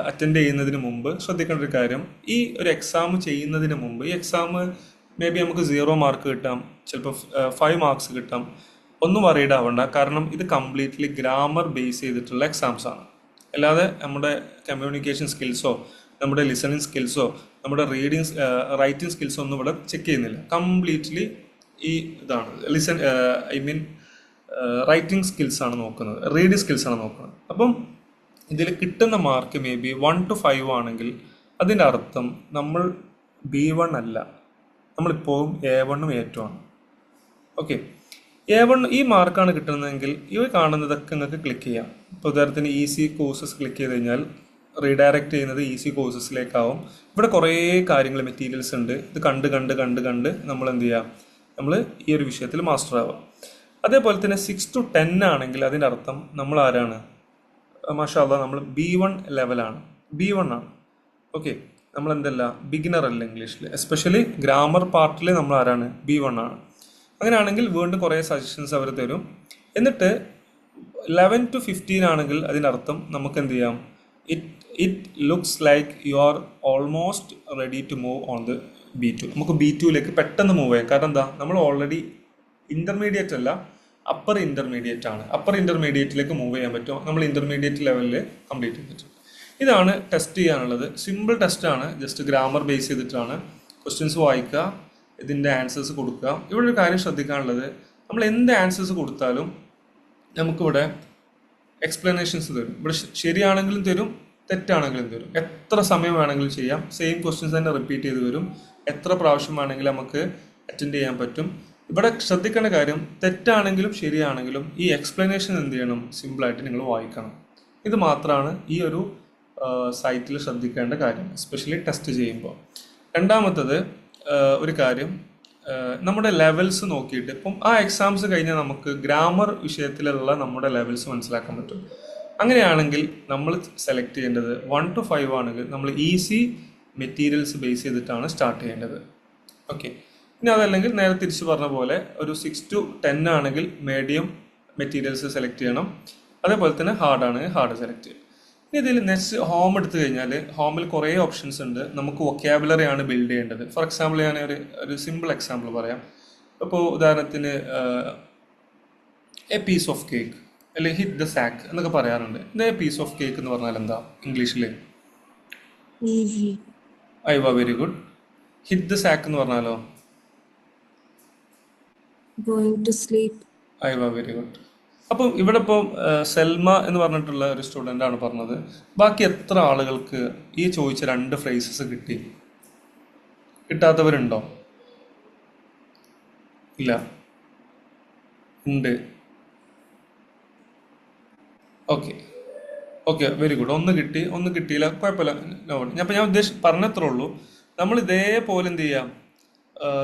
S1: അറ്റൻഡ് ചെയ്യുന്നതിന് മുമ്പ് ശ്രദ്ധിക്കേണ്ട ഒരു കാര്യം, ഈ ഒരു എക്സാം ചെയ്യുന്നതിന് മുമ്പ്, ഈ എക്സാം മേ ബി നമുക്ക് 0 മാർക്ക് കിട്ടാം, ചിലപ്പോൾ 5 മാർക്സ് കിട്ടാം. ഒന്നും വറീഡ് ആവണ്ട. കാരണം ഇത് കംപ്ലീറ്റ്ലി ഗ്രാമർ ബേസ് ചെയ്തിട്ടുള്ള എക്സാംസ് ആണ്. അല്ലാതെ നമ്മുടെ കമ്മ്യൂണിക്കേഷൻ സ്കിൽസോ നമ്മുടെ ലിസണിങ് സ്കിൽസോ നമ്മുടെ റൈറ്റിംഗ് സ്കിൽസോ ഒന്നും ഇവിടെ ചെക്ക് ചെയ്യുന്നില്ല. കംപ്ലീറ്റ്ലി ഈ ഇതാണ് റൈറ്റിംഗ് സ്കിൽസ് ആണ് നോക്കുന്നത്, റീഡിങ് സ്കിൽസ് ആണ് നോക്കുന്നത്. അപ്പം ഇതിൽ കിട്ടുന്ന മാർക്ക് മേ ബി 1 to 5 ആണെങ്കിൽ അതിൻ്റെ അർത്ഥം നമ്മൾ B1 അല്ല, നമ്മളിപ്പോഴും A1ഉം A2 ആണ്. ഓക്കെ. A1 ഈ മാർക്കാണ് കിട്ടുന്നതെങ്കിൽ ഇവ കാണുന്നതൊക്കെ നിങ്ങൾക്ക് ക്ലിക്ക് ചെയ്യാം. ഇപ്പോൾ ഉദാഹരണത്തിന് ഈസി കോഴ്സസ് ക്ലിക്ക് ചെയ്ത് കഴിഞ്ഞാൽ റീഡയറക്റ്റ് ചെയ്യുന്നത് ഈസി കോഴ്സസിലേക്കാവും. ഇവിടെ കുറേ കാര്യങ്ങൾ മെറ്റീരിയൽസ് ഉണ്ട്. ഇത് കണ്ട് കണ്ട് കണ്ട് കണ്ട് നമ്മൾ എന്ത് ചെയ്യുക? നമ്മൾ ഈ ഒരു വിഷയത്തിൽ മാസ്റ്റർ ആവുക. അതേപോലെ തന്നെ 6 to 10 ആണെങ്കിൽ അതിൻ്റെ അർത്ഥം നമ്മൾ ആരാണ്? മാഷാ അല്ലാഹ് നമ്മൾ B1 ലെവലാണ്, B1 ആണ്. ഓക്കെ. നമ്മൾ എന്തല്ല ബിഗിനർ അല്ല ഇംഗ്ലീഷിൽ, എസ്പെഷ്യലി ഗ്രാമർ പാർട്ടിൽ നമ്മൾ ആരാണ്? B1 ആണ്. അങ്ങനെയാണെങ്കിൽ വീണ്ടും കുറേ സജഷൻസ് അവർ തരും. എന്നിട്ട് 11 to 15 ആണെങ്കിൽ അതിനർത്ഥം നമുക്ക് എന്ത് ചെയ്യാം? It looks like you are almost ready to move on the B2. നമുക്ക് B2യിലേക്ക് പെട്ടെന്ന് മൂവ് ചെയ്യാം. കാരണം എന്താ? നമ്മൾ ഓൾറെഡി ഇൻ്റർമീഡിയറ്റ് അല്ല, അപ്പർ ഇൻ്റർമീഡിയറ്റ് ആണ്. അപ്പർ ഇൻ്റർമീഡിയറ്റിലേക്ക് മൂവ് ചെയ്യാൻ പറ്റും. നമ്മൾ ഇൻ്റർമീഡിയറ്റ് ലെവലിൽ കംപ്ലീറ്റ് ചെയ്യാൻ പറ്റും. ഇതാണ് ടെസ്റ്റ് ചെയ്യാനുള്ളത്. സിമ്പിൾ ടെസ്റ്റാണ്, ജസ്റ്റ് ഗ്രാമർ ബേസ് ചെയ്തിട്ടാണ്. ക്വസ്റ്റ്യൻസ് വായിക്കുക, ഇതിൻ്റെ ആൻസേഴ്സ് കൊടുക്കുക. ഇവിടെ ഒരു കാര്യം ശ്രദ്ധിക്കാനുള്ളത്, നമ്മൾ എന്ത് ആൻസേഴ്സ് കൊടുത്താലും നമുക്കിവിടെ എക്സ്പ്ലനേഷൻസ് തരും. ഇവിടെ ശരിയാണെങ്കിലും തരും, തെറ്റാണെങ്കിലും തരും. എത്ര സമയം വേണമെങ്കിലും ചെയ്യാം. സെയിം ക്വസ്റ്റ്യൻസ് തന്നെ റിപ്പീറ്റ് ചെയ്ത് വരും. എത്ര പ്രാവശ്യം വേണമെങ്കിലും നമുക്ക് അറ്റൻഡ് ചെയ്യാൻ പറ്റും. ഇവിടെ ശ്രദ്ധിക്കേണ്ട കാര്യം, തെറ്റാണെങ്കിലും ശരിയാണെങ്കിലും ഈ എക്സ്പ്ലനേഷൻ എന്ത് ചെയ്യണം? സിമ്പിളായിട്ട് നിങ്ങൾ വായിക്കണം. ഇത് മാത്രമാണ് ഈ ഒരു സൈറ്റിൽ ശ്രദ്ധിക്കേണ്ട കാര്യം, എസ്പെഷ്യലി ടെസ്റ്റ് ചെയ്യുമ്പോൾ. രണ്ടാമത്തത് ഒരു കാര്യം, നമ്മുടെ ലെവൽസ് നോക്കിയിട്ട് ഇപ്പം ആ എക്സാംസ് കഴിഞ്ഞാൽ നമുക്ക് ഗ്രാമർ വിഷയത്തിലുള്ള നമ്മുടെ ലെവൽസ് മനസ്സിലാക്കാൻ പറ്റും. അങ്ങനെയാണെങ്കിൽ നമ്മൾ സെലക്ട് ചെയ്യേണ്ടത് 1 to 5 ആണെങ്കിൽ നമ്മൾ ഈസി മെറ്റീരിയൽസ് ബേസ് ചെയ്തിട്ടാണ് സ്റ്റാർട്ട് ചെയ്യേണ്ടത്. ഓക്കെ. ഇനി അതല്ലെങ്കിൽ നേരെ തിരിച്ച് പറഞ്ഞ പോലെ ഒരു 6 to 10 ആണെങ്കിൽ മീഡിയം മെറ്റീരിയൽസ് സെലക്ട് ചെയ്യണം. അതേപോലെ തന്നെ ഹാർഡ് ആണെങ്കിൽ ഹാർഡ് സെലക്ട് ചെയ്യും. ഇനി ഇതിൽ നെക്സ്റ്റ് ഹോം എടുത്തു കഴിഞ്ഞാൽ ഹോമിൽ കുറേ ഓപ്ഷൻസ് ഉണ്ട്. നമുക്ക് വൊക്കാബുലറി ആണ് ബിൽഡ് ചെയ്യേണ്ടത്. ഫോർ എക്സാമ്പിൾ ഞാൻ ഒരു സിമ്പിൾ എക്സാമ്പിൾ പറയാം. അപ്പോൾ ഉദാഹരണത്തിന് എ പീസ് ഓഫ് കേക്ക് അല്ലെങ്കിൽ ഹിറ്റ് ദ സാക്ക് എന്നൊക്കെ പറയാറുണ്ട്. ഇത് പീസ് ഓഫ് കേക്ക് എന്ന് പറഞ്ഞാൽ എന്താ ഇംഗ്ലീഷിൽ?
S3: Easy.
S1: ഐവ very good. Hit the sack എന്ന് പറഞ്ഞാലോ?
S3: Going to sleep.
S1: ഐവ വെരി ഗുഡ്. അപ്പം ഇവിടെ ഇപ്പോൾ സെൽമ എന്ന് പറഞ്ഞിട്ടുള്ള ഒരു സ്റ്റുഡൻ്റ് ആണ് പറഞ്ഞത്. ബാക്കി എത്ര ആളുകൾക്ക് ഈ ചോദിച്ച 2 ഫ്രേസസ് കിട്ടി? കിട്ടാത്തവരുണ്ടോ? ഇല്ല, ഉണ്ട്. Okay okay very good. ഒന്ന് കിട്ടി, ഒന്ന് കിട്ടിയില്ല, കുഴപ്പമില്ല. ഞാൻ പറഞ്ഞത്രേ ഉള്ളൂ. നമ്മൾ ഇതേപോലെ എന്ത് ചെയ്യാം,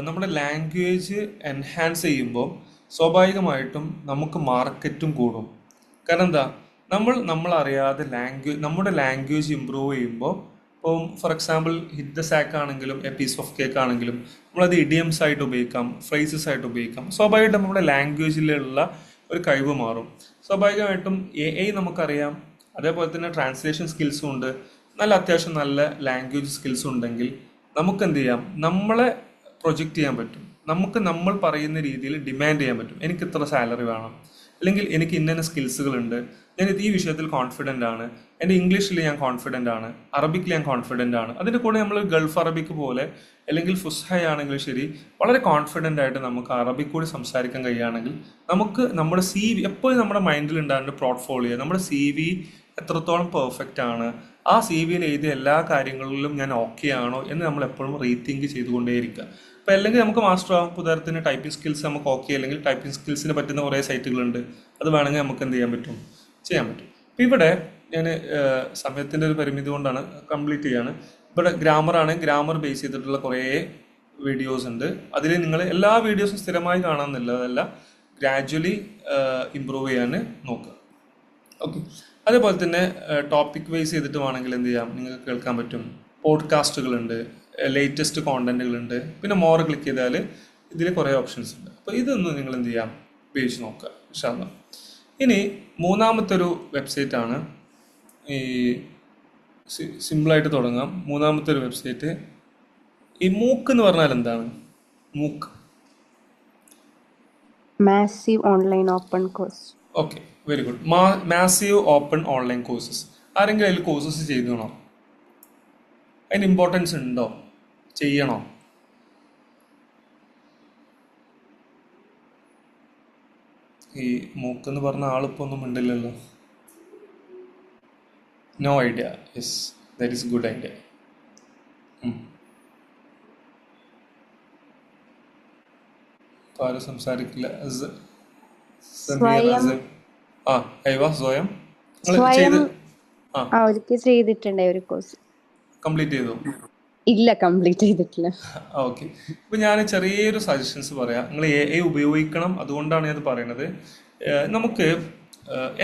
S1: നമ്മുടെ ലാംഗ്വേജ് എൻഹാൻസ് ചെയ്യുമ്പോൾ സ്വാഭാവികമായിട്ടും നമുക്ക് മാർക്കറ്റും കൂടും. കാരണം എന്താ, നമ്മളറിയാതെ നമ്മുടെ ലാംഗ്വേജ് ഇമ്പ്രൂവ് ചെയ്യുമ്പോൾ, ഇപ്പം for example hit the sack ആണെങ്കിലും എ പീസ് ഓഫ് കേക്ക് ആണെങ്കിലും നമ്മളത് ഇഡിയംസ് ആയിട്ട് ഉപയോഗിക്കാം, ഫ്രേസസ് ആയിട്ട് ഉപയോഗിക്കാം. സ്വാഭാവികമായിട്ടും നമ്മുടെ ലാംഗ്വേജിലുള്ള ഒരു കഴിവ് മാറും. സ്വാഭാവികമായിട്ടും AI നമുക്കറിയാം, അതേപോലെ തന്നെ ട്രാൻസ്ലേഷൻ സ്കിൽസും ഉണ്ട്. അത്യാവശ്യം നല്ല ലാംഗ്വേജ് സ്കിൽസും ഉണ്ടെങ്കിൽ നമുക്ക് എന്ത് ചെയ്യാം, നമ്മളെ പ്രൊജക്റ്റ് ചെയ്യാൻ പറ്റും. നമ്മൾ പറയുന്ന രീതിയിൽ ഡിമാൻഡ് ചെയ്യാൻ പറ്റും. എനിക്ക് ഇത്ര സാലറി വേണം, അല്ലെങ്കിൽ എനിക്ക് ഇന്ന സ്കിൽസുകളുണ്ട്, ഞാൻ ഈ വിഷയത്തിൽ കോൺഫിഡൻ്റ് ആണ്, എൻ്റെ ഇംഗ്ലീഷിൽ ഞാൻ കോൺഫിഡൻ്റ് ആണ്, അറബിക്കിൽ ഞാൻ കോൺഫിഡൻ്റ് ആണ്. അതിൻ്റെ കൂടെ നമ്മൾ ഗൾഫ് അറബിക്ക് പോലെ അല്ലെങ്കിൽ ഫുസ്ഹയാണെങ്കിലും ശരി, വളരെ കോൺഫിഡൻ്റ് ആയിട്ട് നമുക്ക് അറബിക് കൂടി സംസാരിക്കാൻ കഴിയുകയാണെങ്കിൽ നമുക്ക് നമ്മുടെ CV എപ്പോഴും നമ്മുടെ മൈൻഡിൽ ഉണ്ടാകുന്ന പോർട്ട്ഫോളിയോ, നമ്മുടെ CV എത്രത്തോളം പെർഫെക്റ്റ് ആണ്, ആ CVയിൽ എഴുതിയ എല്ലാ കാര്യങ്ങളിലും ഞാൻ ഓക്കെ ആണോ എന്ന് നമ്മൾ എപ്പോഴും റീതിങ്ക് ചെയ്തുകൊണ്ടേയിരിക്കുക. അപ്പോൾ അല്ലെങ്കിൽ നമുക്ക് മാസ്റ്റർ ആവും. ഉദാഹരണത്തിന് ടൈപ്പിംഗ് സ്കിൽസ് നമുക്ക് ഓക്കെ, അല്ലെങ്കിൽ ടൈപ്പിംഗ് സ്കിൽസിന് പറ്റുന്ന കുറേ സൈറ്റുകളുണ്ട്, അത് വേണമെങ്കിൽ നമുക്ക് എന്ത് ചെയ്യാൻ പറ്റും, ചെയ്യാൻ പറ്റും. അപ്പോൾ ഇവിടെ ഞാൻ സമയത്തിൻ്റെ ഒരു പരിമിതി കൊണ്ടാണ് കംപ്ലീറ്റ് ചെയ്യാണ്. ഇവിടെ ഗ്രാമറാണ്, ഗ്രാമർ ബേസ് ചെയ്തിട്ടുള്ള കുറേ വീഡിയോസ് ഉണ്ട്. അതിൽ നിങ്ങൾ എല്ലാ വീഡിയോസും സ്ഥിരമായി കാണാമെന്നില്ല, അതല്ല, ഗ്രാജ്വലി ഇമ്പ്രൂവ് ചെയ്യാൻ നോക്കുക. ഓക്കെ. അതേപോലെ തന്നെ ടോപ്പിക് വൈസ് ചെയ്തിട്ട് വേണമെങ്കിൽ എന്ത് ചെയ്യാം, നിങ്ങൾക്ക് കേൾക്കാൻ പറ്റും. പോഡ്കാസ്റ്റുകളുണ്ട്, ലേറ്റസ്റ്റ് കോണ്ടന്റുകളുണ്ട്. പിന്നെ മോർ ക്ലിക്ക് ചെയ്താൽ ഇതിൽ കുറേ ഓപ്ഷൻസ് ഉണ്ട്. അപ്പോൾ ഇതൊന്ന് നിങ്ങൾ എന്ത് ചെയ്യാം, ഉപയോഗിച്ച് നോക്കുക ഇൻഷാ അല്ലാഹ്. ഇനി മൂന്നാമത്തെ ഒരു വെബ്സൈറ്റാണ്, ഈ സിമ്പിളായിട്ട് തുടങ്ങാം. മൂന്നാമത്തെ ഒരു വെബ്സൈറ്റ് ഈ മൂക്ക് എന്ന് പറഞ്ഞാൽ എന്താണ്? മൂക്ക്
S3: Massive online open course.
S1: Okay very good. Massive open online courses. ആരെങ്കിലും അതിൽ കോഴ്സസ് ചെയ്തണോ? അതിന് ഇമ്പോർട്ടൻസ് ഉണ്ടോ? ചെയ്യണോ? ഈ മൂക്കെന്ന് പറഞ്ഞ ആളിപ്പോൾ ഒന്നും ഉണ്ടില്ലല്ലോ. No idea. Yes, that is good idea. ഇപ്പോൾ ആരും സംസാരിക്കില്ല.
S3: സ്വയം
S1: സ്വയം
S3: സ്വയം
S1: ചെയ്ത്
S3: അവർക്ക് ചെയ്തിട്ടുണ്ടേ ഒരു കോഴ്സ്.
S1: കംപ്ലീറ്റ് ചെയ്തു?
S3: ഇല്ല, കംപ്ലീറ്റ് ചെയ്തിട്ടില്ല.
S1: ഓക്കെ. ഇപ്പം ഞാൻ ചെറിയൊരു സജഷൻസ് പറയാം. നിങ്ങൾ AI ഉപയോഗിക്കണം, അതുകൊണ്ടാണ് ഞാനത് പറയണത്. നമുക്ക്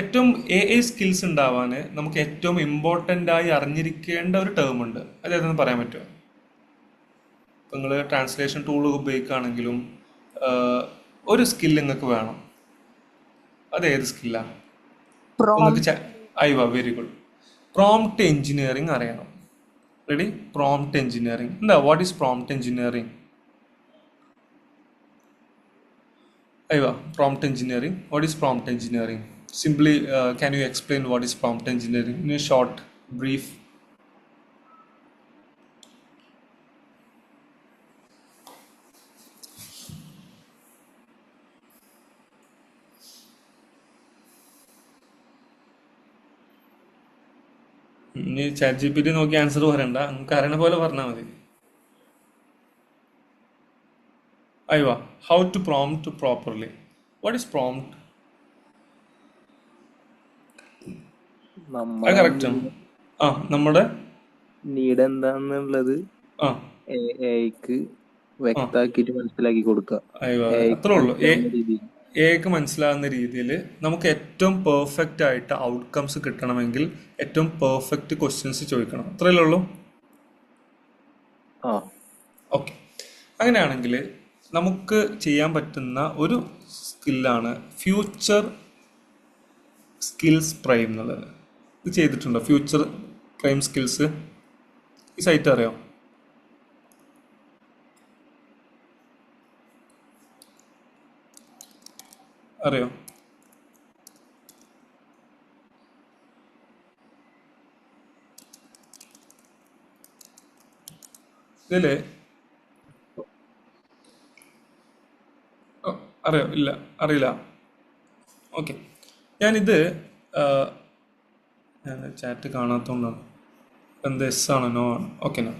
S1: ഏറ്റവും AI സ്കിൽസ് ഉണ്ടാവാൻ നമുക്ക് ഏറ്റവും ഇമ്പോർട്ടൻ്റ് ആയി അറിഞ്ഞിരിക്കേണ്ട ഒരു ടേം ഉണ്ട്. അതേതെന്ന് പറയാൻ പറ്റുമോ? ഇപ്പം നിങ്ങൾ ട്രാൻസ്ലേഷൻ ടൂൾ ഉപയോഗിക്കുകയാണെങ്കിലും ഒരു സ്കിൽ നിങ്ങൾക്ക് വേണം. അതേത് സ്കില്ലാണ്? നിങ്ങൾക്ക് വെരി ഗുഡ്. പ്രോംപ്റ്റ് എഞ്ചിനീയറിംഗ് അറിയണം. റെഡി? പ്രോംപ്റ്റ് എഞ്ചിനീയറിംഗ് എന്താ? What is prompt engineering? Prompt engineering. What is prompt engineering? Simply, can you explain what is prompt engineering in a short, brief? ഇനി ChatGPT നോക്കി answer പറയണ്ട, നിങ്ങൾക്ക് അറിയണ പോലെ പറഞ്ഞാൽ മതി. How to prompt properly? What is prompt? Correct ആണ്. നമ്മുടെ
S5: നീഡ് എന്താന്നുള്ളത്
S1: ആ
S5: എഐക്ക് വ്യക്താക്കിട്ട് മനസ്സിലാക്കി കൊടുക്കുക.
S1: അത്രേ ഉള്ളൂ. എക്ക് മനസ്സിലാകുന്ന രീതിയിൽ നമുക്ക് ഏറ്റവും പെർഫെക്റ്റ് ആയിട്ട് ഔട്ട്കംസ് കിട്ടണമെങ്കിൽ ഏറ്റവും പെർഫെക്റ്റ് ക്വസ്റ്റ്യൻസ് ചോദിക്കണം. അത്രയല്ലേ ഉള്ളൂ? ഓക്കെ. അങ്ങനെയാണെങ്കിൽ നമുക്ക് ചെയ്യാൻ പറ്റുന്ന ഒരു സ്കില്ലാണ് ഫ്യൂച്ചർ സ്കിൽസ് പ്രൈം എന്നുള്ളത്. ഇത് ചെയ്തിട്ടുണ്ടോ? ഫ്യൂച്ചർ പ്രൈം സ്കിൽസ് ഈ സൈറ്റ് അറിയോ? അറിയോ? ഇതിൽ അറിയോ ഇല്ല അറിയില്ല. ഓക്കെ, ഞാനിത് ഞാൻ ചാറ്റ് കാണാത്തതുകൊണ്ടാണ്. എന്ത് എസ് ആണ് നോ ആണ്? Okay, no.